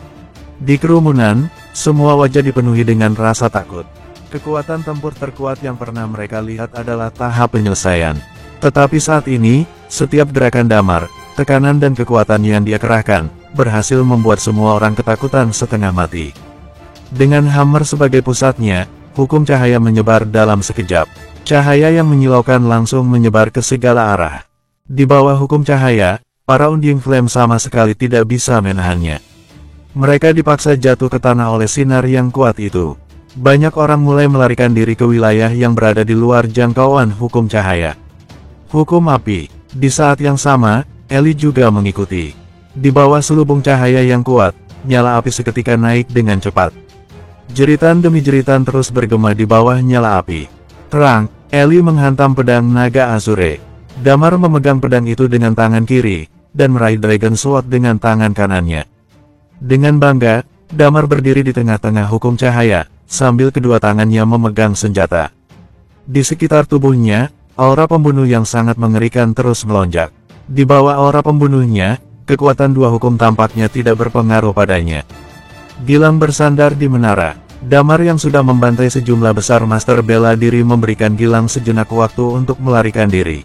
Di kerumunan, semua wajah dipenuhi dengan rasa takut. Kekuatan tempur terkuat yang pernah mereka lihat adalah tahap penyelesaian. Tetapi saat ini, setiap gerakan Damar, tekanan dan kekuatan yang dia kerahkan, berhasil membuat semua orang ketakutan setengah mati. Dengan Hammer sebagai pusatnya, hukum cahaya menyebar dalam sekejap. Cahaya yang menyilaukan langsung menyebar ke segala arah. Di bawah hukum cahaya, para Undying Flame sama sekali tidak bisa menahannya. Mereka dipaksa jatuh ke tanah oleh sinar yang kuat itu. Banyak orang mulai melarikan diri ke wilayah yang berada di luar jangkauan hukum cahaya. Hukum api. Di saat yang sama, Ellie juga mengikuti. Di bawah selubung cahaya yang kuat, nyala api seketika naik dengan cepat. Jeritan demi jeritan terus bergema di bawah nyala api. Terang, Ellie menghantam pedang naga Azure. Damar memegang pedang itu dengan tangan kiri, dan meraih Dragon Sword dengan tangan kanannya. Dengan bangga, Damar berdiri di tengah-tengah hukum cahaya, sambil kedua tangannya memegang senjata. Di sekitar tubuhnya, aura pembunuh yang sangat mengerikan terus melonjak. Di bawah aura pembunuhnya, kekuatan dua hukum tampaknya tidak berpengaruh padanya. Gilang bersandar di menara. Damar yang sudah membantai sejumlah besar master bela diri memberikan Gilang sejenak waktu untuk melarikan diri.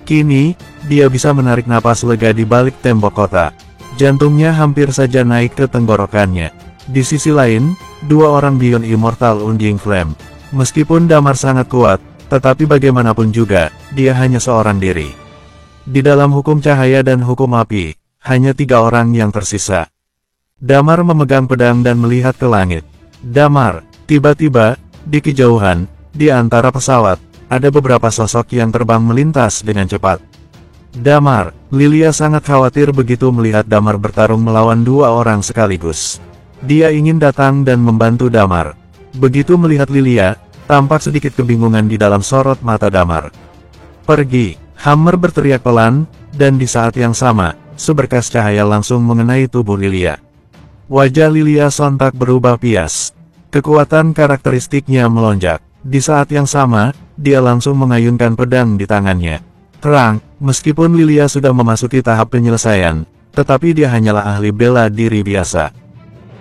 Kini, dia bisa menarik napas lega di balik tembok kota. Jantungnya hampir saja naik ke tenggorokannya. Di sisi lain, dua orang Beyond Immortal Undying Flame. Meskipun Damar sangat kuat, tetapi bagaimanapun juga, dia hanya seorang diri. Di dalam hukum cahaya dan hukum api, hanya 3 orang yang tersisa. Damar memegang pedang dan melihat ke langit. Damar, tiba-tiba, di kejauhan, di antara pesawat, ada beberapa sosok yang terbang melintas dengan cepat. Damar, Lilia sangat khawatir begitu melihat Damar bertarung melawan 2 orang sekaligus. Dia ingin datang dan membantu Damar. Begitu melihat Lilia, tampak sedikit kebingungan di dalam sorot mata Damar. Pergi, Hammer berteriak pelan, dan di saat yang sama, seberkas cahaya langsung mengenai tubuh Lilia. Wajah Lilia sontak berubah pias. Kekuatan karakteristiknya melonjak. Di saat yang sama, dia langsung mengayunkan pedang di tangannya. Terang, meskipun Lilia sudah memasuki tahap penyelesaian, tetapi dia hanyalah ahli bela diri biasa.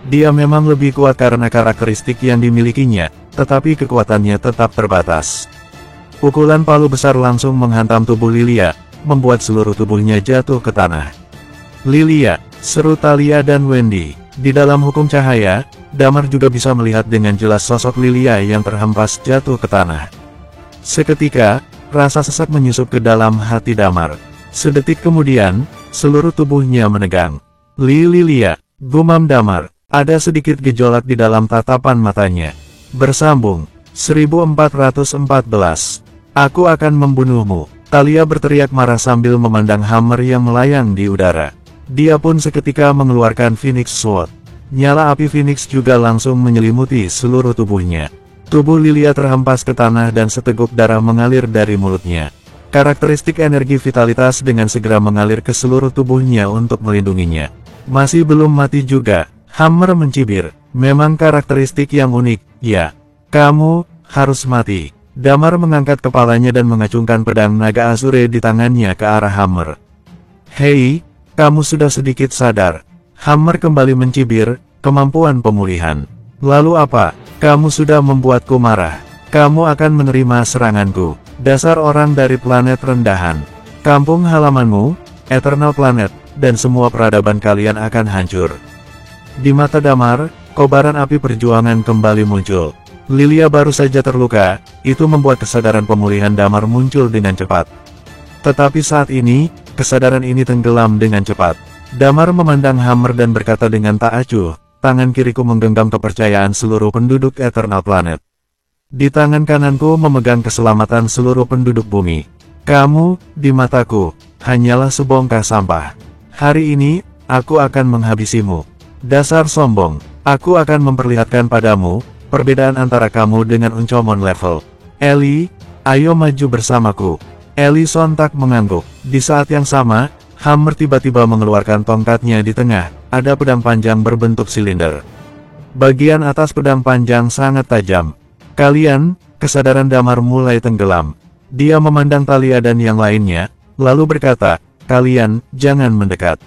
Dia memang lebih kuat karena karakteristik yang dimilikinya, tetapi kekuatannya tetap terbatas. Pukulan palu besar langsung menghantam tubuh Lilia, membuat seluruh tubuhnya jatuh ke tanah. Lilia, seru Talia dan Wendy. Di dalam hukum cahaya, Damar juga bisa melihat dengan jelas sosok Lilia yang terhempas jatuh ke tanah. Seketika, rasa sesak menyusup ke dalam hati Damar. Sedetik kemudian, seluruh tubuhnya menegang. Lilia, gumam Damar. Ada sedikit gejolak di dalam tatapan matanya. Bersambung, 1414. Aku akan membunuhmu. Talia berteriak marah sambil memandang Hammer yang melayang di udara. Dia pun seketika mengeluarkan Phoenix Sword. Nyala api Phoenix juga langsung menyelimuti seluruh tubuhnya. Tubuh Lilia terhempas ke tanah dan seteguk darah mengalir dari mulutnya. Karakteristik energi vitalitas dengan segera mengalir ke seluruh tubuhnya untuk melindunginya. Masih belum mati juga, Hammer mencibir. Memang karakteristik yang unik, ya. Kamu harus mati. Damar mengangkat kepalanya dan mengacungkan pedang naga Azure di tangannya ke arah Hammer. Hei, kamu sudah sedikit sadar. Hammer kembali mencibir, kemampuan pemulihan. Lalu apa? Kamu sudah membuatku marah. Kamu akan menerima seranganku. Dasar orang dari planet rendahan. Kampung halamanmu, Eternal Planet, dan semua peradaban kalian akan hancur. Di mata Damar, kobaran api perjuangan kembali muncul. Lilia baru saja terluka, itu membuat kesadaran pemulihan Damar muncul dengan cepat. Tetapi saat ini, kesadaran ini tenggelam dengan cepat. Damar memandang Hammer dan berkata dengan tak acuh, tangan kiriku menggenggam kepercayaan seluruh penduduk Eternal Planet. Di tangan kananku memegang keselamatan seluruh penduduk bumi. Kamu, di mataku, hanyalah sebongkah sampah. Hari ini, aku akan menghabisimu. Dasar sombong, aku akan memperlihatkan padamu, perbedaan antara kamu dengan Uncomon level. Ellie, ayo maju bersamaku. Ellie sontak mengangguk. Di saat yang sama, Hammer tiba-tiba mengeluarkan tongkatnya di tengah, ada pedang panjang berbentuk silinder. Bagian atas pedang panjang sangat tajam. Kalian, kesadaran Damar mulai tenggelam. Dia memandang Talia dan yang lainnya, lalu berkata, kalian, jangan mendekat.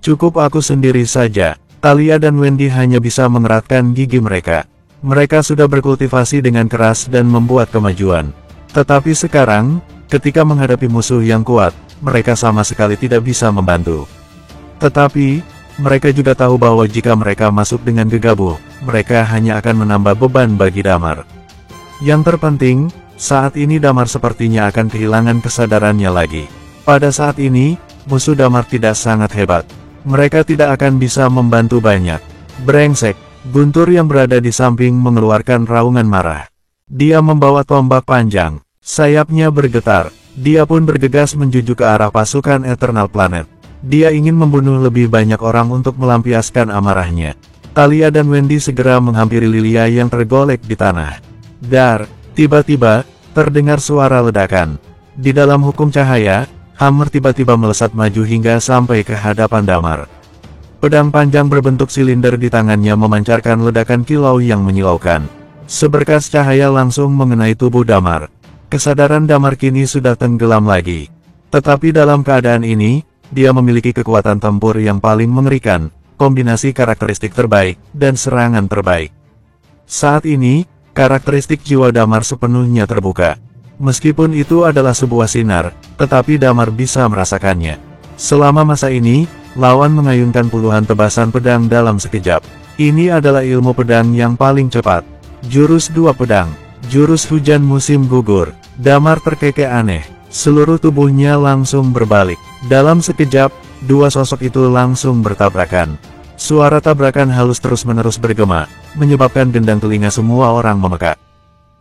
Cukup aku sendiri saja. Talia dan Wendy hanya bisa mengeratkan gigi mereka. Mereka sudah berkultivasi dengan keras dan membuat kemajuan. Tetapi sekarang, ketika menghadapi musuh yang kuat, mereka sama sekali tidak bisa membantu. Tetapi, mereka juga tahu bahwa jika mereka masuk dengan gegabah, mereka hanya akan menambah beban bagi Damar. Yang terpenting, saat ini Damar sepertinya akan kehilangan kesadarannya lagi. Pada saat ini, musuh Damar tidak sangat hebat. Mereka tidak akan bisa membantu banyak. Brengsek, Guntur yang berada di samping mengeluarkan raungan marah. Dia membawa tombak panjang, sayapnya bergetar. Dia pun bergegas menuju ke arah pasukan Eternal Planet. Dia ingin membunuh lebih banyak orang untuk melampiaskan amarahnya. Talia dan Wendy segera menghampiri Lilia yang tergolek di tanah. Dar, tiba-tiba, terdengar suara ledakan. Di dalam hukum cahaya, Hammer tiba-tiba melesat maju hingga sampai ke hadapan Damar. Pedang panjang berbentuk silinder di tangannya memancarkan ledakan kilau yang menyilaukan. Seberkas cahaya langsung mengenai tubuh Damar. Kesadaran Damar kini sudah tenggelam lagi. Tetapi dalam keadaan ini, dia memiliki kekuatan tempur yang paling mengerikan, kombinasi karakteristik terbaik, dan serangan terbaik. Saat ini, karakteristik jiwa Damar sepenuhnya terbuka. Meskipun itu adalah sebuah sinar, tetapi Damar bisa merasakannya. Selama masa ini, lawan mengayunkan puluhan tebasan pedang dalam sekejap. Ini adalah ilmu pedang yang paling cepat. Jurus dua pedang. Jurus hujan musim gugur. Damar terkekeh aneh. Seluruh tubuhnya langsung berbalik. Dalam sekejap, dua sosok itu langsung bertabrakan. Suara tabrakan halus terus-menerus bergema, menyebabkan gendang telinga semua orang memekak.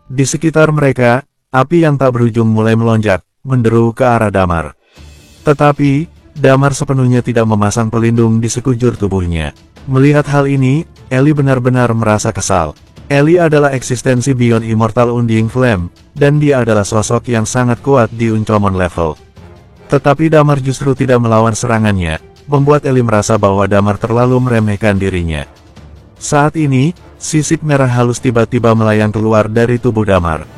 Di sekitar mereka, api yang tak berujung mulai melonjak, menderu ke arah Damar. Tetapi, Damar sepenuhnya tidak memasang pelindung di sekujur tubuhnya. Melihat hal ini, Ellie benar-benar merasa kesal. Ellie adalah eksistensi Beyond Immortal Undying Flame, dan dia adalah sosok yang sangat kuat di Uncomon level. Tetapi Damar justru tidak melawan serangannya, membuat Ellie merasa bahwa Damar terlalu meremehkan dirinya. Saat ini, sisik merah halus tiba-tiba melayang keluar dari tubuh Damar.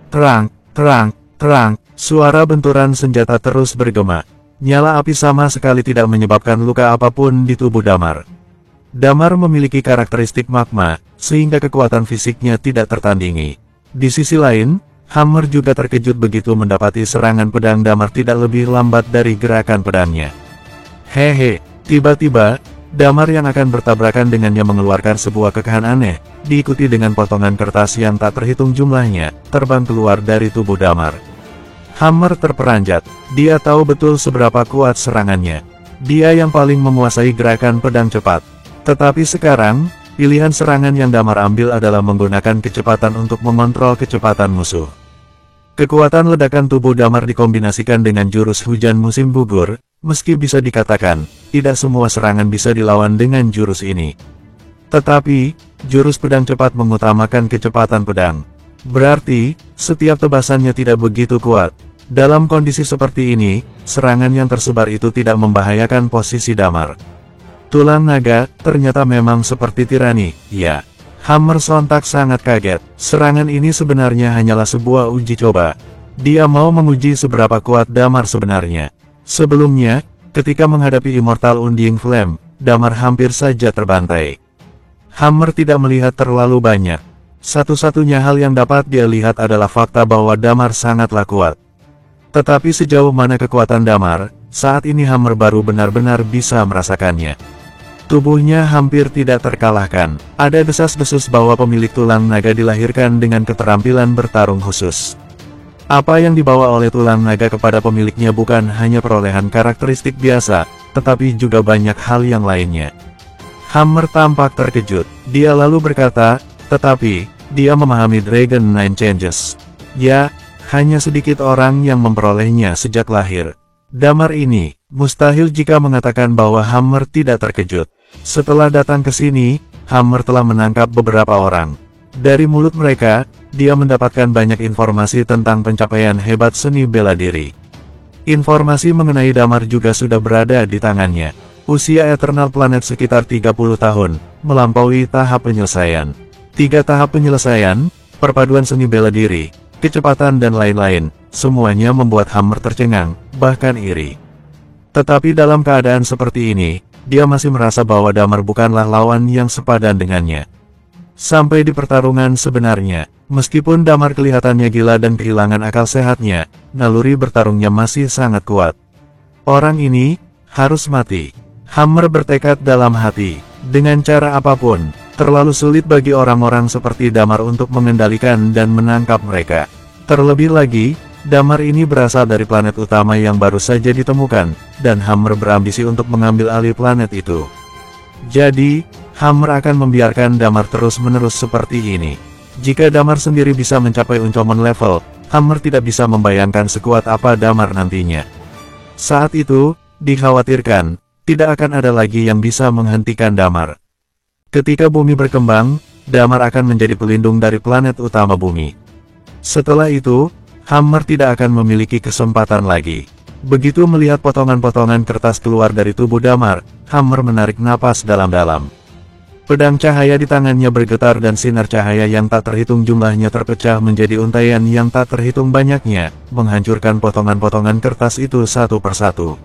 Terang, terang, terang, suara benturan senjata terus bergema. Nyala api sama sekali tidak menyebabkan luka apapun di tubuh Damar. Damar memiliki karakteristik magma, sehingga kekuatan fisiknya tidak tertandingi. Di sisi lain, Hammer juga terkejut begitu mendapati serangan pedang Damar tidak lebih lambat dari gerakan pedangnya. Hehe, tiba-tiba, Damar yang akan bertabrakan dengannya mengeluarkan sebuah kekahan aneh, diikuti dengan potongan kertas yang tak terhitung jumlahnya, terbang keluar dari tubuh Damar. Hammer terperanjat, dia tahu betul seberapa kuat serangannya. Dia yang paling menguasai gerakan pedang cepat. Tetapi sekarang, pilihan serangan yang Damar ambil adalah menggunakan kecepatan untuk mengontrol kecepatan musuh. Kekuatan ledakan tubuh Damar dikombinasikan dengan jurus hujan musim gugur. Meski bisa dikatakan, tidak semua serangan bisa dilawan dengan jurus ini. Tetapi, jurus pedang cepat mengutamakan kecepatan pedang. Berarti, setiap tebasannya tidak begitu kuat. Dalam kondisi seperti ini, serangan yang tersebar itu tidak membahayakan posisi Damar. Tulang naga, ternyata memang seperti tirani, ya. Hammer sontak sangat kaget. Serangan ini sebenarnya hanyalah sebuah uji coba. Dia mau menguji seberapa kuat Damar sebenarnya. Sebelumnya, ketika menghadapi Immortal Undying Flame, Damar hampir saja terbantai. Hammer tidak melihat terlalu banyak. Satu-satunya hal yang dapat dia lihat adalah fakta bahwa Damar sangatlah kuat. Tetapi sejauh mana kekuatan Damar, saat ini Hammer baru benar-benar bisa merasakannya. Tubuhnya hampir tidak terkalahkan. Ada desas-desus bahwa pemilik tulang naga dilahirkan dengan keterampilan bertarung khusus. Apa yang dibawa oleh tulang naga kepada pemiliknya bukan hanya perolehan karakteristik biasa, tetapi juga banyak hal yang lainnya. Hammer tampak terkejut. Dia lalu berkata, tetapi, dia memahami Dragon Nine Changes. Ya, hanya sedikit orang yang memperolehnya sejak lahir. Damar ini, mustahil jika mengatakan bahwa Hammer tidak terkejut. Setelah datang ke sini, Hammer telah menangkap beberapa orang. Dari mulut mereka, dia mendapatkan banyak informasi tentang pencapaian hebat seni bela diri. Informasi mengenai Damar juga sudah berada di tangannya. Usia Eternal Planet sekitar 30 tahun, melampaui tahap penyelesaian. 3 tahap penyelesaian, perpaduan seni bela diri, kecepatan dan lain-lain, semuanya membuat Hammer tercengang, bahkan iri. Tetapi dalam keadaan seperti ini, dia masih merasa bahwa Damar bukanlah lawan yang sepadan dengannya. Sampai di pertarungan sebenarnya, meskipun Damar kelihatannya gila dan kehilangan akal sehatnya, naluri bertarungnya masih sangat kuat. Orang ini harus mati. Hammer bertekad dalam hati, dengan cara apapun, terlalu sulit bagi orang-orang seperti Damar untuk mengendalikan dan menangkap mereka. Terlebih lagi, Damar ini berasal dari planet utama yang baru saja ditemukan, dan Hammer berambisi untuk mengambil alih planet itu. Jadi, Hammer akan membiarkan Damar terus-menerus seperti ini. Jika Damar sendiri bisa mencapai Uncomon level, Hammer tidak bisa membayangkan sekuat apa Damar nantinya. Saat itu, dikhawatirkan, tidak akan ada lagi yang bisa menghentikan Damar. Ketika bumi berkembang, Damar akan menjadi pelindung dari planet utama bumi. Setelah itu, Hammer tidak akan memiliki kesempatan lagi. Begitu melihat potongan-potongan kertas keluar dari tubuh Damar, Hammer menarik napas dalam-dalam. Pedang cahaya di tangannya bergetar dan sinar cahaya yang tak terhitung jumlahnya terpecah menjadi untaian yang tak terhitung banyaknya, menghancurkan potongan-potongan kertas itu satu persatu.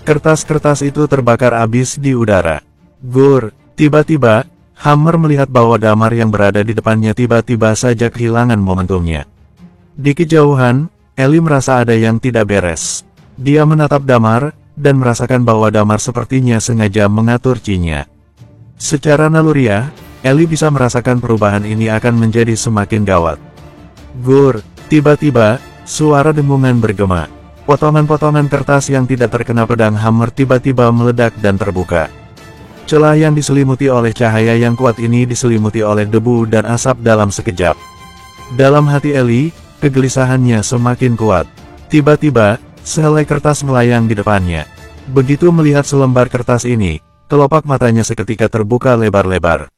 Kertas-kertas itu terbakar habis di udara. Gur, tiba-tiba, Hammer melihat bahwa Damar yang berada di depannya tiba-tiba saja kehilangan momentumnya. Di kejauhan, Ellie merasa ada yang tidak beres. Dia menatap Damar, dan merasakan bahwa Damar sepertinya sengaja mengatur Chi-nya. Secara naluriah, Ellie bisa merasakan perubahan ini akan menjadi semakin gawat. Gur, tiba-tiba, suara dengungan bergema. Potongan-potongan kertas yang tidak terkena pedang Hammer tiba-tiba meledak dan terbuka. Celah yang diselimuti oleh cahaya yang kuat ini diselimuti oleh debu dan asap dalam sekejap. Dalam hati Ellie, kegelisahannya semakin kuat. Tiba-tiba, sehelai kertas melayang di depannya. Begitu melihat selembar kertas ini, kelopak matanya seketika terbuka lebar-lebar.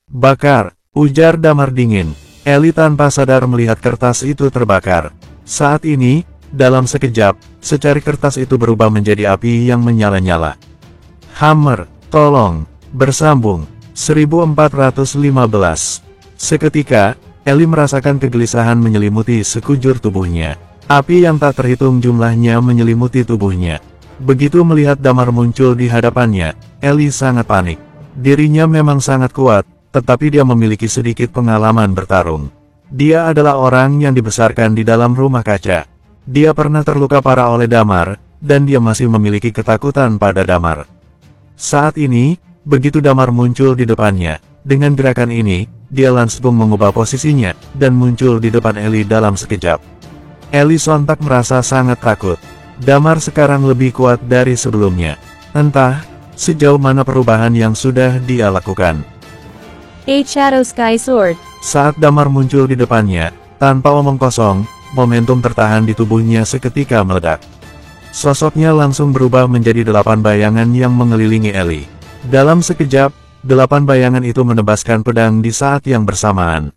"Bakar!" ujar Damar dingin. Ellie tanpa sadar melihat kertas itu terbakar. Saat ini, dalam sekejap, secari kertas itu berubah menjadi api yang menyala-nyala. "Hammer, tolong!" bersambung. 1415. Seketika, Ellie merasakan kegelisahan menyelimuti sekujur tubuhnya. Api yang tak terhitung jumlahnya menyelimuti tubuhnya. Begitu melihat Damar muncul di hadapannya, Ellie sangat panik. Dirinya memang sangat kuat, tetapi dia memiliki sedikit pengalaman bertarung. Dia adalah orang yang dibesarkan di dalam rumah kaca. Dia pernah terluka parah oleh Damar, dan dia masih memiliki ketakutan pada Damar. Saat ini, begitu Damar muncul di depannya, dengan gerakan ini, dia langsung mengubah posisinya, dan muncul di depan Ellie dalam sekejap. Ellie sontak merasa sangat takut. Damar sekarang lebih kuat dari sebelumnya. Entah, sejauh mana perubahan yang sudah dia lakukan. 8 Shadow Sky Sword. Saat Damar muncul di depannya, tanpa omong kosong, momentum tertahan di tubuhnya seketika meledak. Sosoknya langsung berubah menjadi 8 bayangan yang mengelilingi Ellie. Dalam sekejap, 8 bayangan itu menebaskan pedang di saat yang bersamaan.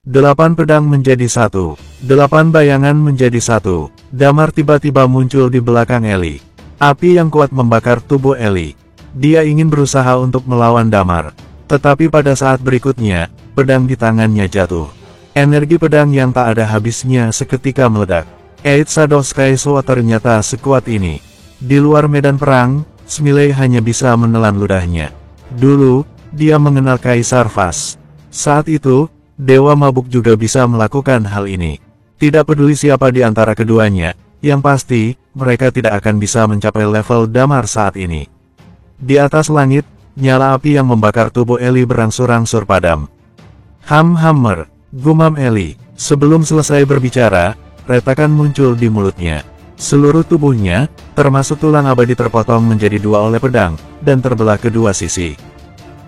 8 pedang menjadi 1, 8 bayangan menjadi 1. Damar tiba-tiba muncul di belakang Ellie. Api yang kuat membakar tubuh Ellie. Dia ingin berusaha untuk melawan Damar. Tetapi pada saat berikutnya, pedang di tangannya jatuh. Energi pedang yang tak ada habisnya seketika meledak. 8 Shadow Sky Sword ternyata sekuat ini. Di luar medan perang, Smiley hanya bisa menelan ludahnya. Dulu, dia mengenal Kaisar Vas. Saat itu, Dewa Mabuk juga bisa melakukan hal ini. Tidak peduli siapa di antara keduanya, yang pasti, mereka tidak akan bisa mencapai level Damar saat ini. Di atas langit, nyala api yang membakar tubuh Ellie berangsur-angsur padam. Hammer, gumam Ellie. Sebelum selesai berbicara, retakan muncul di mulutnya. Seluruh tubuhnya, termasuk tulang abadi terpotong menjadi 2 oleh pedang, dan terbelah kedua sisi.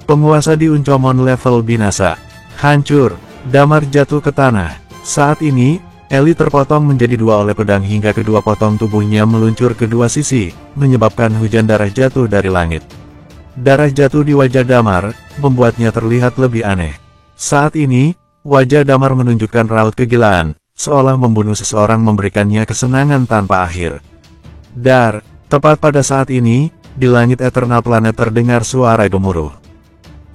Penguasa di Uncomon level binasa. Hancur, Damar jatuh ke tanah. Saat ini, Ellie terpotong menjadi 2 oleh pedang hingga kedua potong tubuhnya meluncur ke dua sisi, menyebabkan hujan darah jatuh dari langit. Darah jatuh di wajah Damar, membuatnya terlihat lebih aneh. Saat ini, wajah Damar menunjukkan raut kegilaan, seolah membunuh seseorang memberikannya kesenangan tanpa akhir. Tepat pada saat ini, di langit Eternal Planet terdengar suara gemuruh.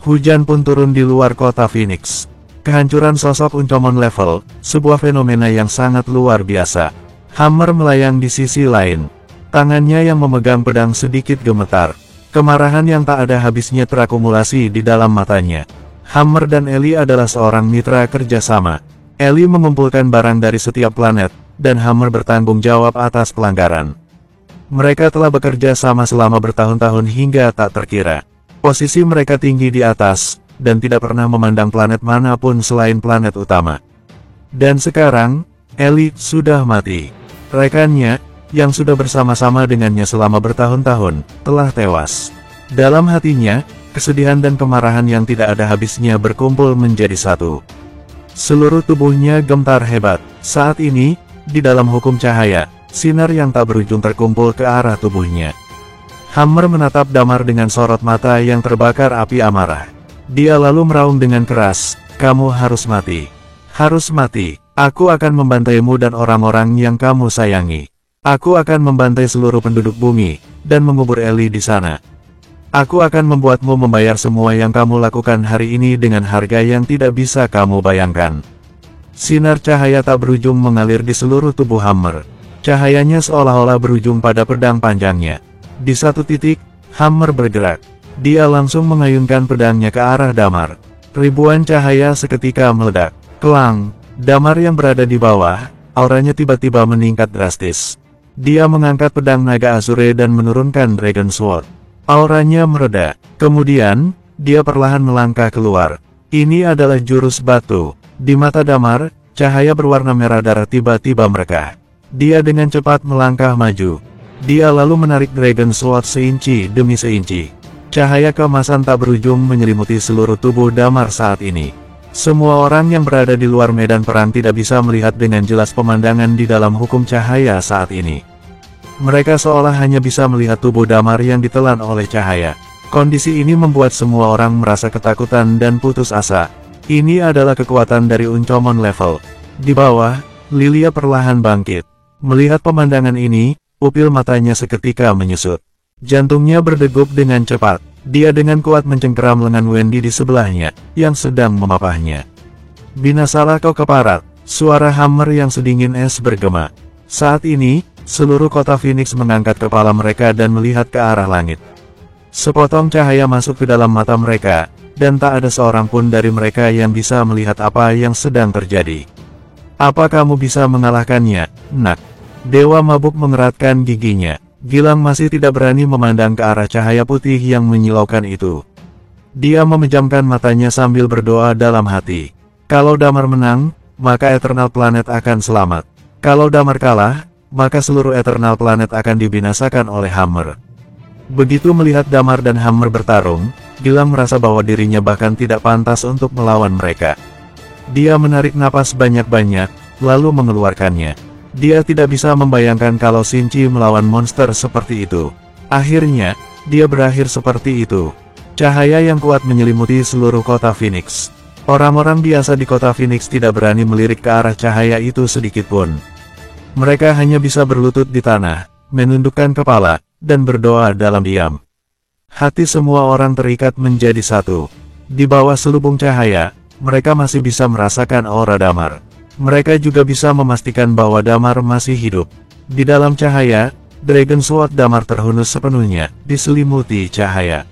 Hujan pun turun di luar kota Phoenix. Kehancuran sosok Uncomon level, sebuah fenomena yang sangat luar biasa. Hammer melayang di sisi lain. Tangannya yang memegang pedang sedikit gemetar. Kemarahan yang tak ada habisnya terakumulasi di dalam matanya. Hammer dan Ellie adalah seorang mitra kerjasama. Ellie mengumpulkan barang dari setiap planet, dan Hammer bertanggung jawab atas pelanggaran. Mereka telah bekerja sama selama bertahun-tahun hingga tak terkira. Posisi mereka tinggi di atas, dan tidak pernah memandang planet manapun selain planet utama. Dan sekarang, Ellie sudah mati. Rekannya, yang sudah bersama-sama dengannya selama bertahun-tahun, telah tewas. Dalam hatinya, kesedihan dan kemarahan yang tidak ada habisnya berkumpul menjadi satu. Seluruh tubuhnya gemetar hebat. Saat ini, di dalam hukum cahaya, sinar yang tak berujung terkumpul ke arah tubuhnya. Hammer menatap Damar dengan sorot mata yang terbakar api amarah. Dia lalu meraung dengan keras, "Kamu harus mati. Harus mati." Aku akan membantaimu dan orang-orang yang kamu sayangi. Aku akan membantai seluruh penduduk bumi, dan mengubur Eli di sana. Aku akan membuatmu membayar semua yang kamu lakukan hari ini dengan harga yang tidak bisa kamu bayangkan. Sinar cahaya tak berujung mengalir di seluruh tubuh Hammer. Cahayanya seolah-olah berujung pada pedang panjangnya. Di satu titik, Hammer bergerak. Dia langsung mengayunkan pedangnya ke arah Damar. Ribuan cahaya seketika meledak. Kelang, Damar yang berada di bawah, auranya tiba-tiba meningkat drastis. Dia mengangkat pedang naga Azure dan menurunkan Dragon Sword. Auranya mereda. Kemudian, dia perlahan melangkah keluar. Ini adalah jurus batu. Di mata Damar, cahaya berwarna merah darah tiba-tiba merekah. Dia dengan cepat melangkah maju. Dia lalu menarik Dragon Sword seinci demi seinci. Cahaya keemasan tak berujung menyelimuti seluruh tubuh Damar saat ini. Semua orang yang berada di luar medan perang tidak bisa melihat dengan jelas pemandangan di dalam hukum cahaya saat ini. Mereka seolah hanya bisa melihat tubuh Damar yang ditelan oleh cahaya. Kondisi ini membuat semua orang merasa ketakutan dan putus asa. Ini adalah kekuatan dari Uncomon level. Di bawah, Lilia perlahan bangkit. Melihat pemandangan ini, pupil matanya seketika menyusut. Jantungnya berdegup dengan cepat. Dia dengan kuat mencengkeram lengan Wendy di sebelahnya, yang sedang memapahnya. Binasalah kau keparat, suara Hammer yang sedingin es bergema. Saat ini, seluruh kota Phoenix mengangkat kepala mereka dan melihat ke arah langit. Sepotong cahaya masuk ke dalam mata mereka, dan tak ada seorang pun dari mereka yang bisa melihat apa yang sedang terjadi. Apa kamu bisa mengalahkannya, Nak? Dewa mabuk mengeratkan giginya. Gilang masih tidak berani memandang ke arah cahaya putih yang menyilaukan itu. Dia memejamkan matanya sambil berdoa dalam hati. Kalau Damar menang, maka Eternal Planet akan selamat. Kalau Damar kalah, maka seluruh Eternal Planet akan dibinasakan oleh Hammer. Begitu melihat Damar dan Hammer bertarung, Gilang merasa bahwa dirinya bahkan tidak pantas untuk melawan mereka. Dia menarik napas banyak-banyak, lalu mengeluarkannya. Dia tidak bisa membayangkan kalau Shinji melawan monster seperti itu. Akhirnya, dia berakhir seperti itu. Cahaya yang kuat menyelimuti seluruh kota Phoenix. Orang-orang biasa di kota Phoenix tidak berani melirik ke arah cahaya itu sedikitpun. Mereka hanya bisa berlutut di tanah, menundukkan kepala, dan berdoa dalam diam. Hati semua orang terikat menjadi satu. Di bawah selubung cahaya, mereka masih bisa merasakan aura Damar. Mereka juga bisa memastikan bahwa Damar masih hidup. Di dalam cahaya, Dragon Sword Damar terhunus sepenuhnya, diselimuti cahaya.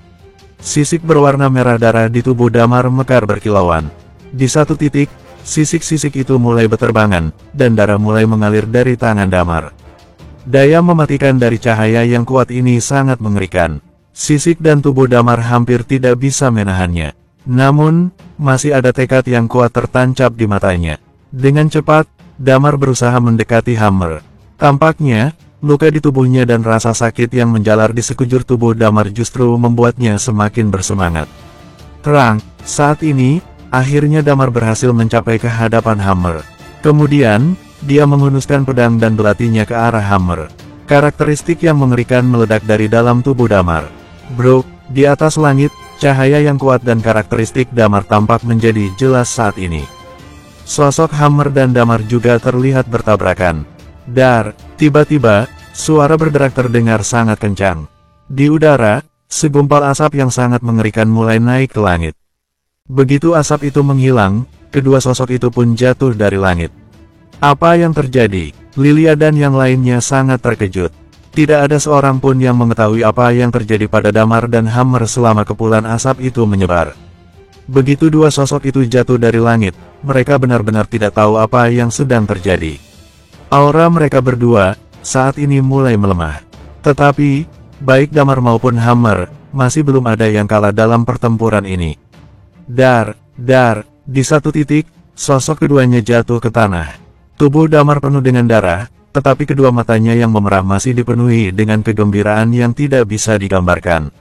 Sisik berwarna merah darah di tubuh Damar mekar berkilauan. Di satu titik, sisik-sisik itu mulai berterbangan, dan darah mulai mengalir dari tangan Damar. Daya mematikan dari cahaya yang kuat ini sangat mengerikan. Sisik dan tubuh Damar hampir tidak bisa menahannya. Namun, masih ada tekad yang kuat tertancap di matanya. Dengan cepat, Damar berusaha mendekati Hammer. Tampaknya, luka di tubuhnya dan rasa sakit yang menjalar di sekujur tubuh Damar justru membuatnya semakin bersemangat. Terang, saat ini, akhirnya Damar berhasil mencapai ke hadapan Hammer. Kemudian, dia menghunuskan pedang dan belatinya ke arah Hammer. Karakteristik yang mengerikan meledak dari dalam tubuh Damar. Bro, di atas langit, cahaya yang kuat dan karakteristik Damar tampak menjadi jelas saat ini. Sosok Hammer dan Damar juga terlihat bertabrakan. Dar, tiba-tiba, suara berderak terdengar sangat kencang. Di udara, segumpal asap yang sangat mengerikan mulai naik ke langit. Begitu asap itu menghilang, kedua sosok itu pun jatuh dari langit. Apa yang terjadi? Lilia dan yang lainnya sangat terkejut. Tidak ada seorang pun yang mengetahui apa yang terjadi pada Damar dan Hammer selama kepulan asap itu menyebar. Begitu dua sosok itu jatuh dari langit, mereka benar-benar tidak tahu apa yang sedang terjadi. Aura mereka berdua, saat ini mulai melemah. Tetapi, baik Damar maupun Hammer, masih belum ada yang kalah dalam pertempuran ini. Dar, di satu titik, sosok keduanya jatuh ke tanah. Tubuh Damar penuh dengan darah, tetapi kedua matanya yang memerah masih dipenuhi dengan kegembiraan yang tidak bisa digambarkan.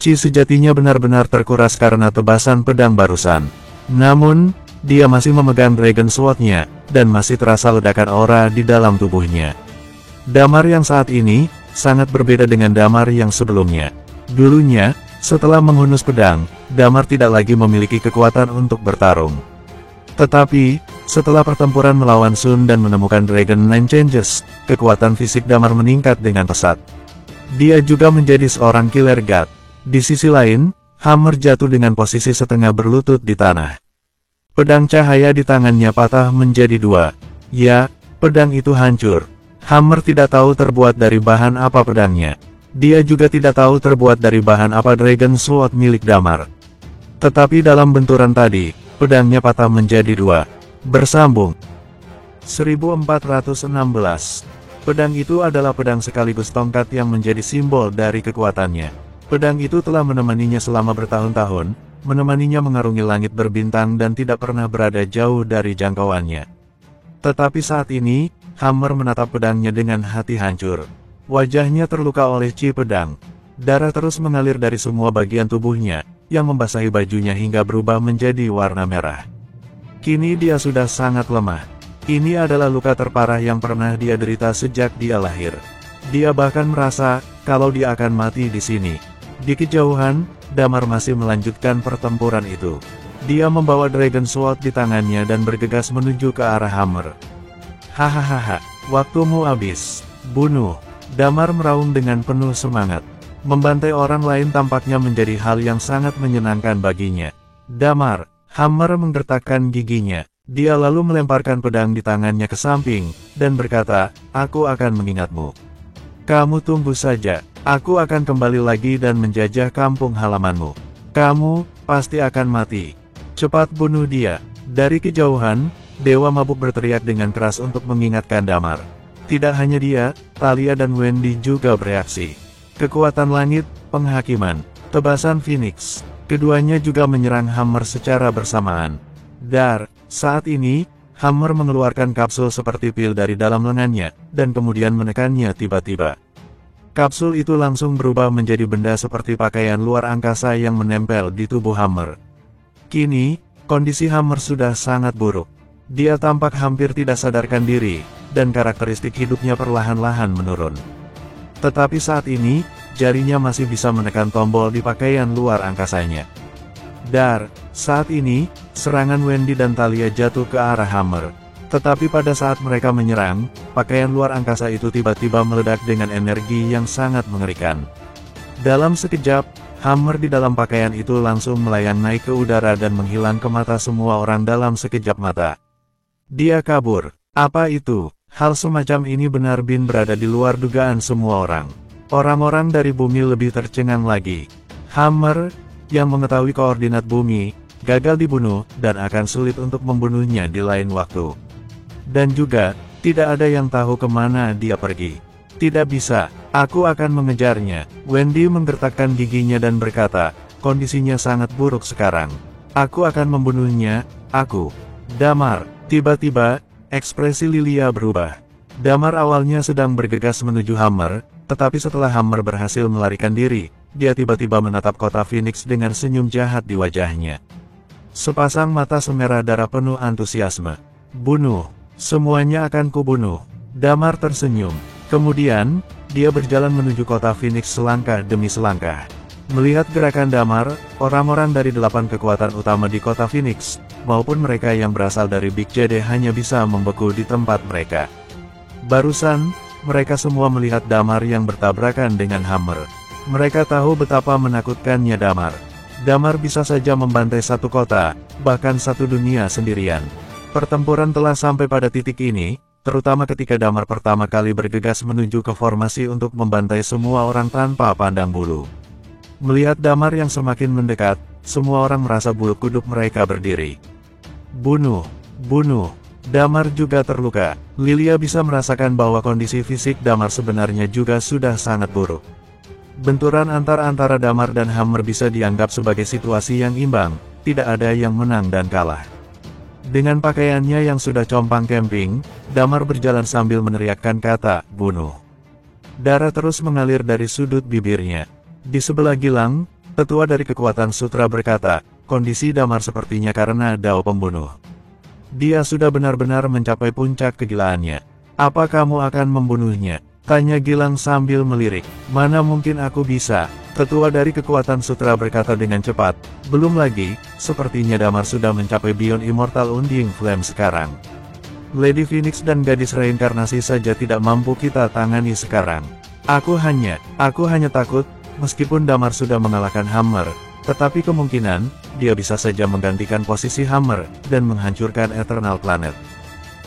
Chi sejatinya benar-benar terkuras karena tebasan pedang barusan. Namun, dia masih memegang Dragon Sword-nya, dan masih terasa ledakan aura di dalam tubuhnya. Damar yang saat ini, sangat berbeda dengan Damar yang sebelumnya. Dulunya, setelah menghunus pedang, Damar tidak lagi memiliki kekuatan untuk bertarung. Tetapi, Setelah pertempuran melawan Sun dan menemukan Dragon Nine Changes, kekuatan fisik Damar meningkat dengan pesat. Dia juga menjadi seorang killer god. Di sisi lain, Hammer jatuh dengan posisi setengah berlutut di tanah. Pedang cahaya di tangannya patah menjadi dua. Ya, pedang itu hancur. Hammer tidak tahu terbuat dari bahan apa pedangnya. Dia juga tidak tahu terbuat dari bahan apa Dragon Sword milik Damar. Tetapi dalam benturan tadi, pedangnya patah menjadi dua. Bersambung. 1416. Pedang itu adalah pedang sekaligus tongkat yang menjadi simbol dari kekuatannya. Pedang itu telah menemaninya selama bertahun-tahun, menemaninya mengarungi langit berbintang dan tidak pernah berada jauh dari jangkauannya. Tetapi saat ini, Hammer menatap pedangnya dengan hati hancur. Wajahnya terluka oleh ci pedang. Darah terus mengalir dari semua bagian tubuhnya, yang membasahi bajunya hingga berubah menjadi warna merah. Kini dia sudah sangat lemah. Ini adalah luka terparah yang pernah dia derita sejak dia lahir. Dia bahkan merasa, kalau dia akan mati di sini. Di kejauhan, Damar masih melanjutkan pertempuran itu. Dia membawa Dragon Sword di tangannya dan bergegas menuju ke arah Hammer. Hahaha, waktumu habis. Bunuh. Damar meraung dengan penuh semangat. Membantai orang lain tampaknya menjadi hal yang sangat menyenangkan baginya. Damar, Hammer menggertakkan giginya. Dia lalu melemparkan pedang di tangannya ke samping, dan berkata, "Aku akan mengingatmu. Kamu tunggu saja, aku akan kembali lagi dan menjajah kampung halamanmu. Kamu pasti akan mati. Cepat bunuh dia." Dari kejauhan, Dewa Mabuk berteriak dengan keras untuk mengingatkan Damar. Tidak hanya dia, Thalia dan Wendy juga bereaksi. Kekuatan langit, penghakiman, tebasan Phoenix, keduanya juga menyerang Hammer secara bersamaan. Saat ini, Hammer mengeluarkan kapsul seperti pil dari dalam lengannya, dan kemudian menekannya tiba-tiba. Kapsul itu langsung berubah menjadi benda seperti pakaian luar angkasa yang menempel di tubuh Hammer. Kini, kondisi Hammer sudah sangat buruk. Dia tampak hampir tidak sadarkan diri, dan karakteristik hidupnya perlahan-lahan menurun. Tetapi saat ini, jarinya masih bisa menekan tombol di pakaian luar angkasanya. Saat ini, serangan Wendy dan Thalia jatuh ke arah Hammer. Tetapi pada saat mereka menyerang, pakaian luar angkasa itu tiba-tiba meledak dengan energi yang sangat mengerikan. Dalam sekejap, Hammer di dalam pakaian itu langsung melayang naik ke udara dan menghilang ke mata semua orang dalam sekejap mata. Dia kabur. Apa itu? Hal semacam ini benar-benar berada di luar dugaan semua orang. Orang-orang dari bumi lebih tercengang lagi. Hammer, yang mengetahui koordinat bumi, gagal dibunuh, dan akan sulit untuk membunuhnya di lain waktu. Dan juga, tidak ada yang tahu kemana dia pergi. Tidak bisa, aku akan mengejarnya. Wendy menggertakkan giginya dan berkata, kondisinya sangat buruk sekarang. Aku akan membunuhnya, aku. Damar. Tiba-tiba, ekspresi Lilia berubah. Damar awalnya sedang bergegas menuju Hammer, tetapi setelah Hammer berhasil melarikan diri, dia tiba-tiba menatap kota Phoenix dengan senyum jahat di wajahnya. Sepasang mata semerah darah penuh antusiasme. Bunuh. Semuanya akan kubunuh. Damar tersenyum. Kemudian, dia berjalan menuju kota Phoenix selangkah demi selangkah. Melihat gerakan Damar, orang-orang dari 8 kekuatan utama di kota Phoenix, maupun mereka yang berasal dari Big JD hanya bisa membeku di tempat mereka. Barusan, mereka semua melihat Damar yang bertabrakan dengan Hammer. Mereka tahu betapa menakutkannya Damar. Damar bisa saja membantai satu kota, bahkan satu dunia sendirian. Pertempuran telah sampai pada titik ini, terutama ketika Damar pertama kali bergegas menuju ke formasi untuk membantai semua orang tanpa pandang bulu. Melihat Damar yang semakin mendekat, semua orang merasa bulu kuduk mereka berdiri. Bunuh, bunuh. Damar juga terluka. Lilia bisa merasakan bahwa kondisi fisik Damar sebenarnya juga sudah sangat buruk. Benturan antara Damar dan Hammer bisa dianggap sebagai situasi yang imbang, tidak ada yang menang dan kalah. Dengan pakaiannya yang sudah compang camping, Damar berjalan sambil meneriakkan kata, bunuh. Darah terus mengalir dari sudut bibirnya. Di sebelah Gilang, tetua dari kekuatan sutra berkata, kondisi Damar sepertinya karena dao pembunuh. Dia sudah benar-benar mencapai puncak kegilaannya. Apa kamu akan membunuhnya? Tanya Gilang sambil melirik. Mana mungkin aku bisa? Tetua dari kekuatan sutra berkata dengan cepat. Belum lagi, sepertinya Damar sudah mencapai Beyond Immortal Undying Flame sekarang. Lady Phoenix dan gadis reinkarnasi saja tidak mampu kita tangani sekarang. Aku hanya takut, meskipun Damar sudah mengalahkan Hammer, tetapi kemungkinan, dia bisa saja menggantikan posisi Hammer, dan menghancurkan Eternal Planet.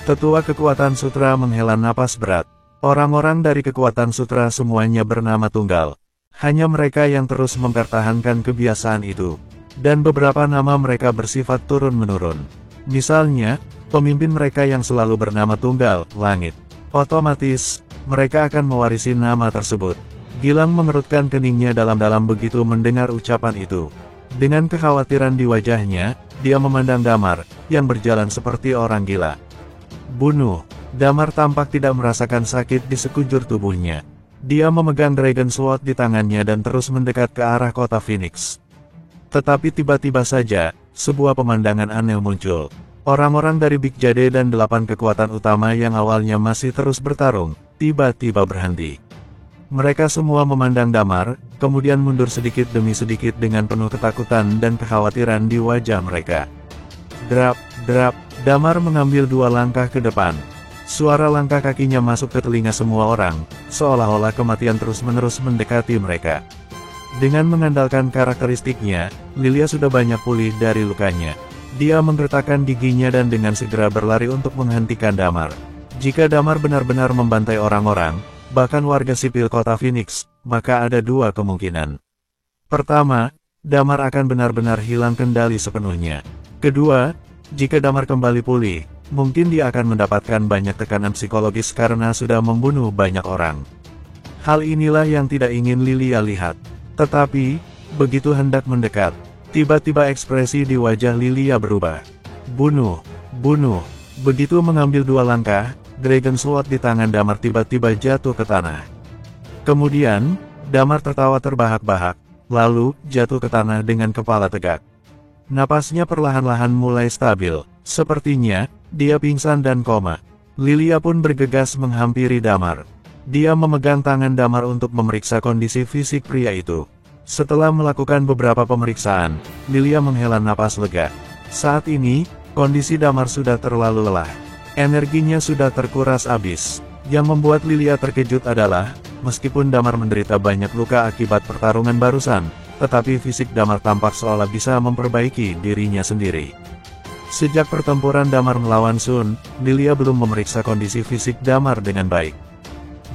Tetua kekuatan sutra menghela napas berat. Orang-orang dari kekuatan sutra semuanya bernama tunggal. Hanya mereka yang terus mempertahankan kebiasaan itu. Dan beberapa nama mereka bersifat turun-menurun. Misalnya, pemimpin mereka yang selalu bernama tunggal, Langit. Otomatis, mereka akan mewarisi nama tersebut. Gilang mengerutkan keningnya dalam-dalam begitu mendengar ucapan itu. Dengan kekhawatiran di wajahnya, dia memandang Damar, yang berjalan seperti orang gila. Bunuh. Damar tampak tidak merasakan sakit di sekujur tubuhnya. Dia memegang Dragon Sword di tangannya dan terus mendekat ke arah kota Phoenix. Tetapi tiba-tiba saja, sebuah pemandangan aneh muncul. Orang-orang dari Big Jade dan 8 kekuatan utama yang awalnya masih terus bertarung, tiba-tiba berhenti. Mereka semua memandang Damar, kemudian mundur sedikit demi sedikit dengan penuh ketakutan dan kekhawatiran di wajah mereka. Drap, drap, Damar mengambil 2 langkah ke depan. Suara langkah kakinya masuk ke telinga semua orang, seolah-olah kematian terus-menerus mendekati mereka. Dengan mengandalkan karakteristiknya, Lilia sudah banyak pulih dari lukanya. Dia menggertakkan giginya dan dengan segera berlari untuk menghentikan Damar. Jika Damar benar-benar membantai orang-orang, bahkan warga sipil kota Phoenix, maka ada 2 kemungkinan. Pertama, Damar akan benar-benar hilang kendali sepenuhnya. Kedua, jika Damar kembali pulih, mungkin dia akan mendapatkan banyak tekanan psikologis karena sudah membunuh banyak orang. Hal inilah yang tidak ingin Lilia lihat. Tetapi, begitu hendak mendekat, tiba-tiba ekspresi di wajah Lilia berubah. Bunuh, bunuh. Begitu mengambil 2 langkah, Dragon Sword di tangan Damar tiba-tiba jatuh ke tanah. Kemudian, Damar tertawa terbahak-bahak, lalu jatuh ke tanah dengan kepala tegak. Napasnya perlahan-lahan mulai stabil, sepertinya dia pingsan dan koma. Lilia pun bergegas menghampiri Damar. Dia memegang tangan Damar untuk memeriksa kondisi fisik pria itu. Setelah melakukan beberapa pemeriksaan, Lilia menghela napas lega. Saat ini, kondisi Damar sudah terlalu lelah. Energinya sudah terkuras habis. Yang membuat Lilia terkejut adalah, meskipun Damar menderita banyak luka akibat pertarungan barusan, tetapi fisik Damar tampak seolah bisa memperbaiki dirinya sendiri. Sejak pertempuran Damar melawan Sun, Lilia belum memeriksa kondisi fisik Damar dengan baik.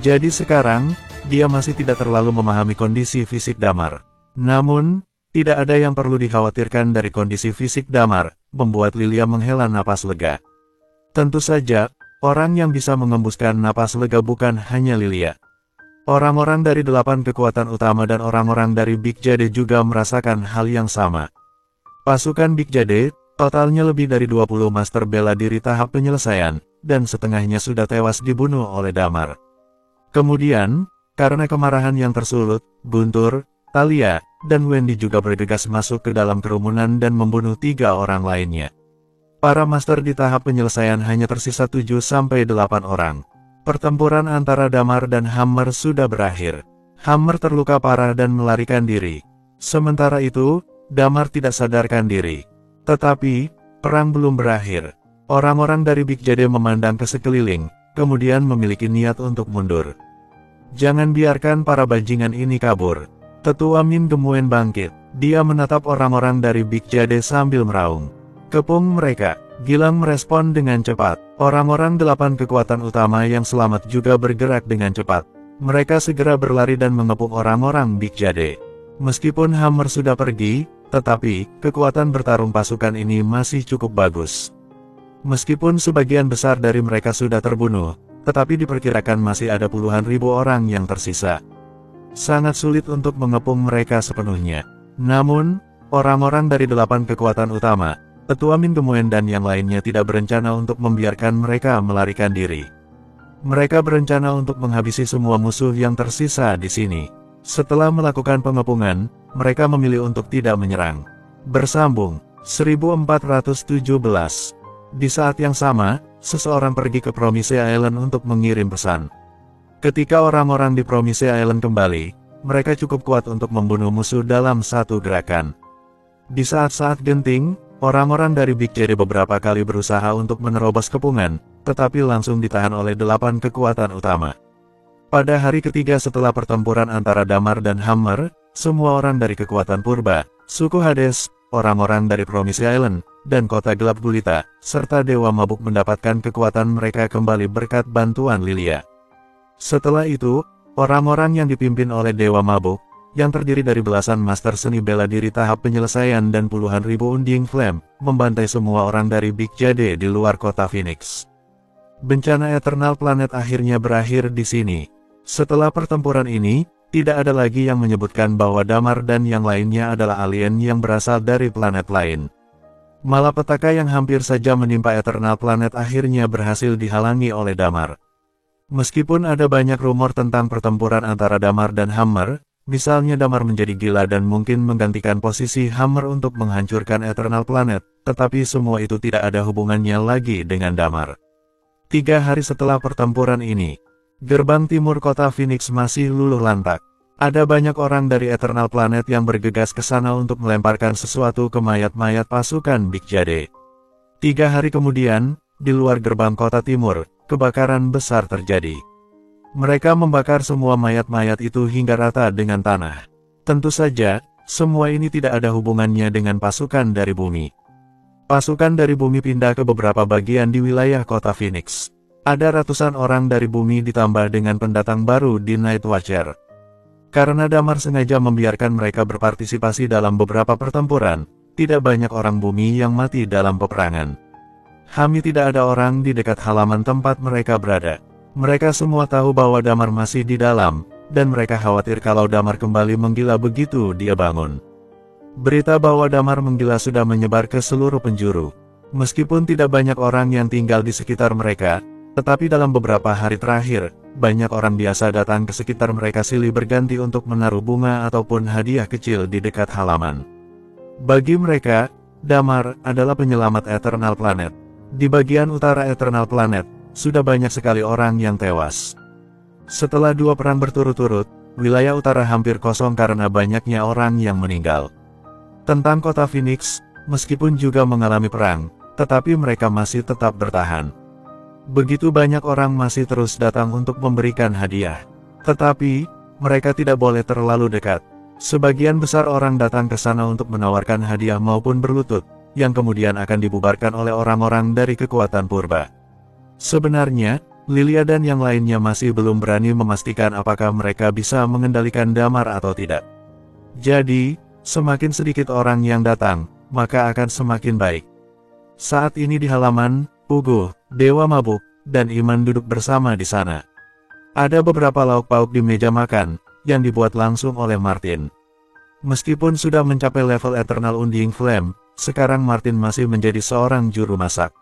Jadi sekarang, dia masih tidak terlalu memahami kondisi fisik Damar. Namun, tidak ada yang perlu dikhawatirkan dari kondisi fisik Damar, membuat Lilia menghela napas lega. Tentu saja, orang yang bisa mengembuskan napas lega bukan hanya Lilia. Orang-orang dari 8 kekuatan utama dan orang-orang dari Big Jade juga merasakan hal yang sama. Pasukan Big Jade, totalnya lebih dari 20 master bela diri tahap penyelesaian, dan setengahnya sudah tewas dibunuh oleh Damar. Kemudian, karena kemarahan yang tersulut, Guntur, Talia, dan Wendy juga bergegas masuk ke dalam kerumunan dan membunuh 3 orang lainnya. Para master di tahap penyelesaian hanya tersisa 7-8 orang. Pertempuran antara Damar dan Hammer sudah berakhir. Hammer terluka parah dan melarikan diri. Sementara itu, Damar tidak sadarkan diri. Tetapi, perang belum berakhir. Orang-orang dari Big Jade memandang ke sekeliling, kemudian memiliki niat untuk mundur. Jangan biarkan para bajingan ini kabur. Tetua Min Gemuen bangkit. Dia menatap orang-orang dari Big Jade sambil meraung. Kepung mereka. Gilang merespon dengan cepat. Orang-orang 8 kekuatan utama yang selamat juga bergerak dengan cepat. Mereka segera berlari dan mengepung orang-orang Big Jade. Meskipun Hammer sudah pergi, tetapi kekuatan bertarung pasukan ini masih cukup bagus. Meskipun sebagian besar dari mereka sudah terbunuh, tetapi diperkirakan masih ada puluhan ribu orang yang tersisa. Sangat sulit untuk mengepung mereka sepenuhnya. Namun, orang-orang dari 8 kekuatan utama, Tetua Min Gemuen dan yang lainnya tidak berencana untuk membiarkan mereka melarikan diri. Mereka berencana untuk menghabisi semua musuh yang tersisa di sini. Setelah melakukan pengepungan, mereka memilih untuk tidak menyerang. Bersambung, 1417. Di saat yang sama, seseorang pergi ke Promise Island untuk mengirim pesan. Ketika orang-orang di Promise Island kembali, mereka cukup kuat untuk membunuh musuh dalam satu gerakan. Di saat-saat genting, orang-orang dari Big Jadi beberapa kali berusaha untuk menerobos kepungan, tetapi langsung ditahan oleh 8 kekuatan utama. Pada hari ketiga setelah pertempuran antara Damar dan Hammer, semua orang dari kekuatan purba, suku Hades, orang-orang dari Promise Island, dan kota gelap gulita, serta Dewa Mabuk mendapatkan kekuatan mereka kembali berkat bantuan Lilia. Setelah itu, orang-orang yang dipimpin oleh Dewa Mabuk, yang terdiri dari belasan master seni bela diri tahap penyelesaian dan puluhan ribu Undying Flame, membantai semua orang dari Big Jade di luar kota Phoenix. Bencana Eternal Planet akhirnya berakhir di sini. Setelah pertempuran ini, tidak ada lagi yang menyebutkan bahwa Damar dan yang lainnya adalah alien yang berasal dari planet lain. Malapetaka yang hampir saja menimpa Eternal Planet akhirnya berhasil dihalangi oleh Damar. Meskipun ada banyak rumor tentang pertempuran antara Damar dan Hammer, misalnya Damar menjadi gila dan mungkin menggantikan posisi Hammer untuk menghancurkan Eternal Planet, tetapi semua itu tidak ada hubungannya lagi dengan Damar. 3 hari setelah pertempuran ini, gerbang timur kota Phoenix masih luluh lantak. Ada banyak orang dari Eternal Planet yang bergegas ke sana untuk melemparkan sesuatu ke mayat-mayat pasukan Big Jade. 3 hari kemudian, di luar gerbang kota timur, kebakaran besar terjadi. Mereka membakar semua mayat-mayat itu hingga rata dengan tanah. Tentu saja, semua ini tidak ada hubungannya dengan pasukan dari bumi. Pasukan dari bumi pindah ke beberapa bagian di wilayah kota Phoenix. Ada ratusan orang dari bumi ditambah dengan pendatang baru di Night Watcher. Karena Damar sengaja membiarkan mereka berpartisipasi dalam beberapa pertempuran, tidak banyak orang bumi yang mati dalam peperangan. Tidak ada orang di dekat halaman tempat mereka berada. Mereka semua tahu bahwa Damar masih di dalam, dan mereka khawatir kalau Damar kembali menggila begitu dia bangun. Berita bahwa Damar menggila sudah menyebar ke seluruh penjuru. Meskipun tidak banyak orang yang tinggal di sekitar mereka, tetapi dalam beberapa hari terakhir, banyak orang biasa datang ke sekitar mereka silih berganti untuk menaruh bunga ataupun hadiah kecil di dekat halaman. Bagi mereka, Damar adalah penyelamat Eternal Planet. Di bagian utara Eternal Planet, sudah banyak sekali orang yang tewas. Setelah 2 perang berturut-turut, wilayah utara hampir kosong karena banyaknya orang yang meninggal. Tentang kota Phoenix, meskipun juga mengalami perang, tetapi mereka masih tetap bertahan. Begitu banyak orang masih terus datang untuk memberikan hadiah. Tetapi, mereka tidak boleh terlalu dekat. Sebagian besar orang datang ke sana untuk menawarkan hadiah maupun berlutut, yang kemudian akan dibubarkan oleh orang-orang dari kekuatan purba. Sebenarnya, Lilia dan yang lainnya masih belum berani memastikan apakah mereka bisa mengendalikan Damar atau tidak. Jadi, semakin sedikit orang yang datang, maka akan semakin baik. Saat ini di halaman, Ugo, Dewa Mabuk, dan Iman duduk bersama di sana. Ada beberapa lauk pauk di meja makan, yang dibuat langsung oleh Martin. Meskipun sudah mencapai level Eternal Undying Flame, sekarang Martin masih menjadi seorang juru masak.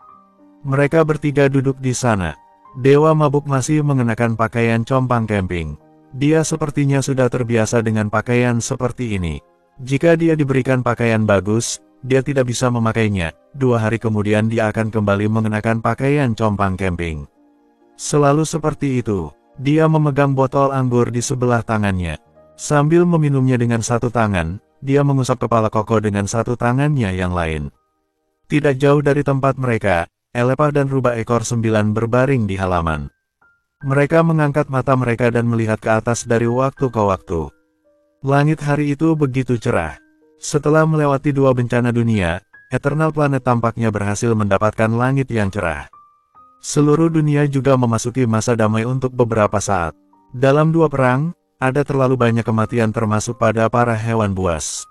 Mereka bertiga duduk di sana. Dewa Mabuk masih mengenakan pakaian compang camping. Dia sepertinya sudah terbiasa dengan pakaian seperti ini. Jika dia diberikan pakaian bagus, dia tidak bisa memakainya. 2 hari kemudian dia akan kembali mengenakan pakaian compang camping. Selalu seperti itu. Dia memegang botol anggur di sebelah tangannya. Sambil meminumnya dengan satu tangan, dia mengusap kepala Koko dengan satu tangannya yang lain. Tidak jauh dari tempat mereka, Elepa dan rubah ekor 9 berbaring di halaman. Mereka mengangkat mata mereka dan melihat ke atas dari waktu ke waktu. Langit hari itu begitu cerah. Setelah melewati 2 bencana dunia, Eternal Planet tampaknya berhasil mendapatkan langit yang cerah. Seluruh dunia juga memasuki masa damai untuk beberapa saat. Dalam 2 perang, ada terlalu banyak kematian termasuk pada para hewan buas.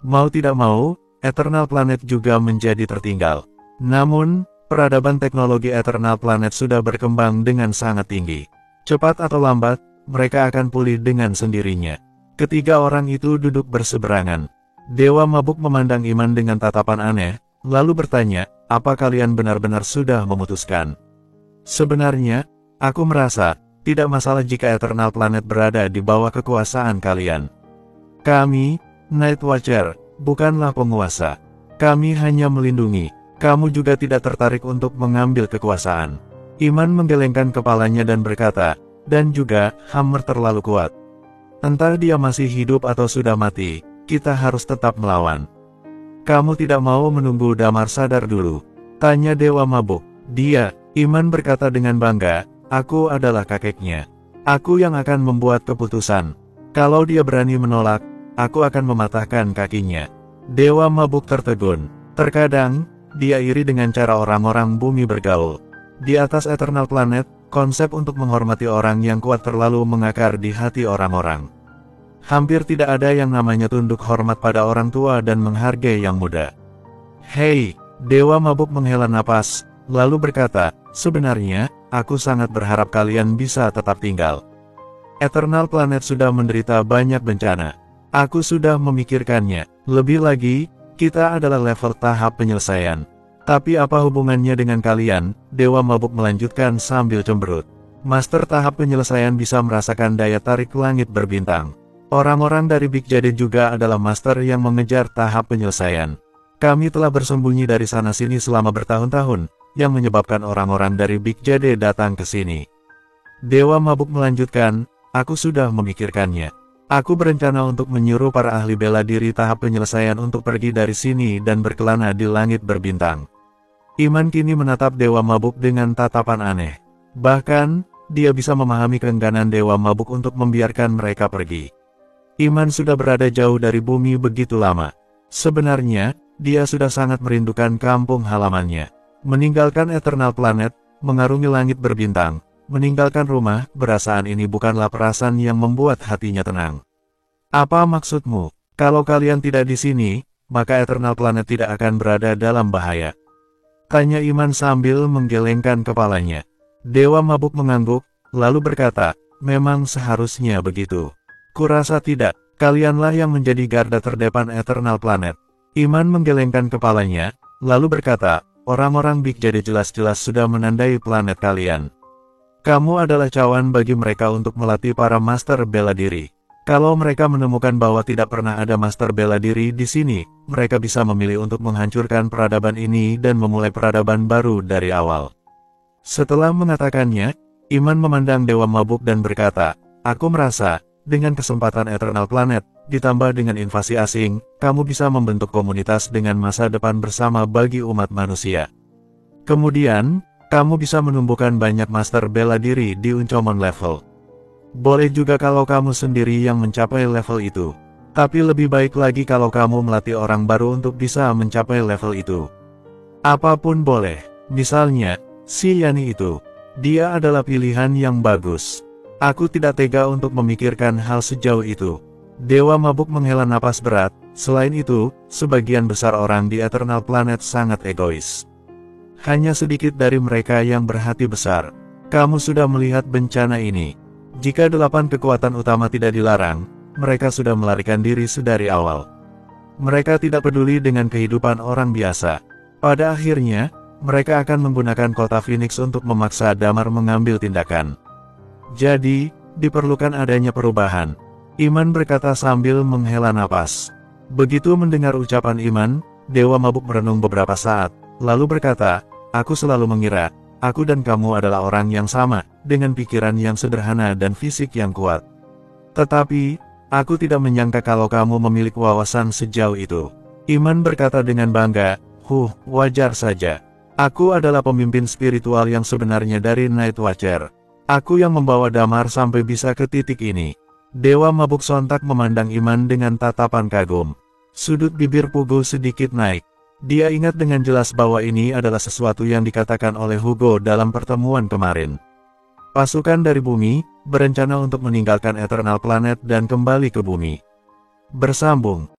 Mau tidak mau, Eternal Planet juga menjadi tertinggal. Namun, peradaban teknologi Eternal Planet sudah berkembang dengan sangat tinggi. Cepat atau lambat, mereka akan pulih dengan sendirinya. Ketiga orang itu duduk berseberangan. Dewa Mabuk memandang Iman dengan tatapan aneh, lalu bertanya, "Apa kalian benar-benar sudah memutuskan?" "Sebenarnya, aku merasa tidak masalah jika Eternal Planet berada di bawah kekuasaan kalian. Kami, Night Watcher, bukanlah penguasa. Kami hanya melindungi. Kamu juga tidak tertarik untuk mengambil kekuasaan." Iman menggelengkan kepalanya dan berkata, dan juga hammer terlalu kuat. Entah dia masih hidup atau sudah mati, kita harus tetap melawan. Kamu tidak mau menunggu Damar sadar dulu? Tanya Dewa Mabuk. Dia, Iman berkata dengan bangga, aku adalah kakeknya. Aku yang akan membuat keputusan. Kalau dia berani menolak, aku akan mematahkan kakinya. Dewa Mabuk tertegun. Terkadang, dia iri dengan cara orang-orang bumi bergaul. Di atas Eternal Planet, konsep untuk menghormati orang yang kuat terlalu mengakar di hati orang-orang. Hampir tidak ada yang namanya tunduk hormat pada orang tua dan menghargai yang muda. Hei, Dewa Mabuk menghela napas, lalu berkata, sebenarnya, aku sangat berharap kalian bisa tetap tinggal. Eternal Planet sudah menderita banyak bencana. Aku sudah memikirkannya. Lebih lagi, kita adalah level tahap penyelesaian. Tapi apa hubungannya dengan kalian? Dewa Mabuk melanjutkan sambil cemberut. Master tahap penyelesaian bisa merasakan daya tarik langit berbintang. Orang-orang dari Big Jade juga adalah master yang mengejar tahap penyelesaian. Kami telah bersembunyi dari sana-sini selama bertahun-tahun, yang menyebabkan orang-orang dari Big Jade datang ke sini. Dewa Mabuk melanjutkan, aku sudah memikirkannya. Aku berencana untuk menyuruh para ahli bela diri tahap penyelesaian untuk pergi dari sini dan berkelana di langit berbintang. Iman kini menatap Dewa Mabuk dengan tatapan aneh. Bahkan, dia bisa memahami keengganan Dewa Mabuk untuk membiarkan mereka pergi. Iman sudah berada jauh dari bumi begitu lama. Sebenarnya, dia sudah sangat merindukan kampung halamannya. Meninggalkan Eternal Planet, mengarungi langit berbintang, meninggalkan rumah, perasaan ini bukanlah perasaan yang membuat hatinya tenang. Apa maksudmu? Kalau kalian tidak di sini, maka Eternal Planet tidak akan berada dalam bahaya. Tanya Iman sambil menggelengkan kepalanya. Dewa Mabuk mengangguk, lalu berkata, memang seharusnya begitu. Kurasa tidak, kalianlah yang menjadi garda terdepan Eternal Planet. Iman menggelengkan kepalanya, lalu berkata, orang-orang Big Jade jelas-jelas sudah menandai planet kalian. Kamu adalah cawan bagi mereka untuk melatih para master bela diri. Kalau mereka menemukan bahwa tidak pernah ada master bela diri di sini, mereka bisa memilih untuk menghancurkan peradaban ini dan memulai peradaban baru dari awal. Setelah mengatakannya, Iman memandang Dewa Mabuk dan berkata, aku merasa, dengan kesempatan Eternal Planet, ditambah dengan invasi asing, kamu bisa membentuk komunitas dengan masa depan bersama bagi umat manusia. Kemudian, kamu bisa menumbuhkan banyak master bela diri di Uncommon level. Boleh juga kalau kamu sendiri yang mencapai level itu. Tapi lebih baik lagi kalau kamu melatih orang baru untuk bisa mencapai level itu. Apapun boleh, misalnya, si Yani itu. Dia adalah pilihan yang bagus. Aku tidak tega untuk memikirkan hal sejauh itu. Dewa Mabuk menghela napas berat, selain itu, sebagian besar orang di Eternal Planet sangat egois. Hanya sedikit dari mereka yang berhati besar. Kamu sudah melihat bencana ini. Jika 8 kekuatan utama tidak dilarang, mereka sudah melarikan diri sedari awal. Mereka tidak peduli dengan kehidupan orang biasa. Pada akhirnya, mereka akan menggunakan kota Phoenix untuk memaksa Damar mengambil tindakan. Jadi, diperlukan adanya perubahan. Iman berkata sambil menghela napas. Begitu mendengar ucapan Iman, Dewa Mabuk merenung beberapa saat, lalu berkata, aku selalu mengira, aku dan kamu adalah orang yang sama, dengan pikiran yang sederhana dan fisik yang kuat. Tetapi, aku tidak menyangka kalau kamu memiliki wawasan sejauh itu. Iman berkata dengan bangga, wajar saja. Aku adalah pemimpin spiritual yang sebenarnya dari Night Watcher. Aku yang membawa Damar sampai bisa ke titik ini. Dewa Mabuk sontak memandang Iman dengan tatapan kagum. Sudut bibir Pugo sedikit naik. Dia ingat dengan jelas bahwa ini adalah sesuatu yang dikatakan oleh Hugo dalam pertemuan kemarin. Pasukan dari bumi, berencana untuk meninggalkan Eternal Planet dan kembali ke bumi. Bersambung.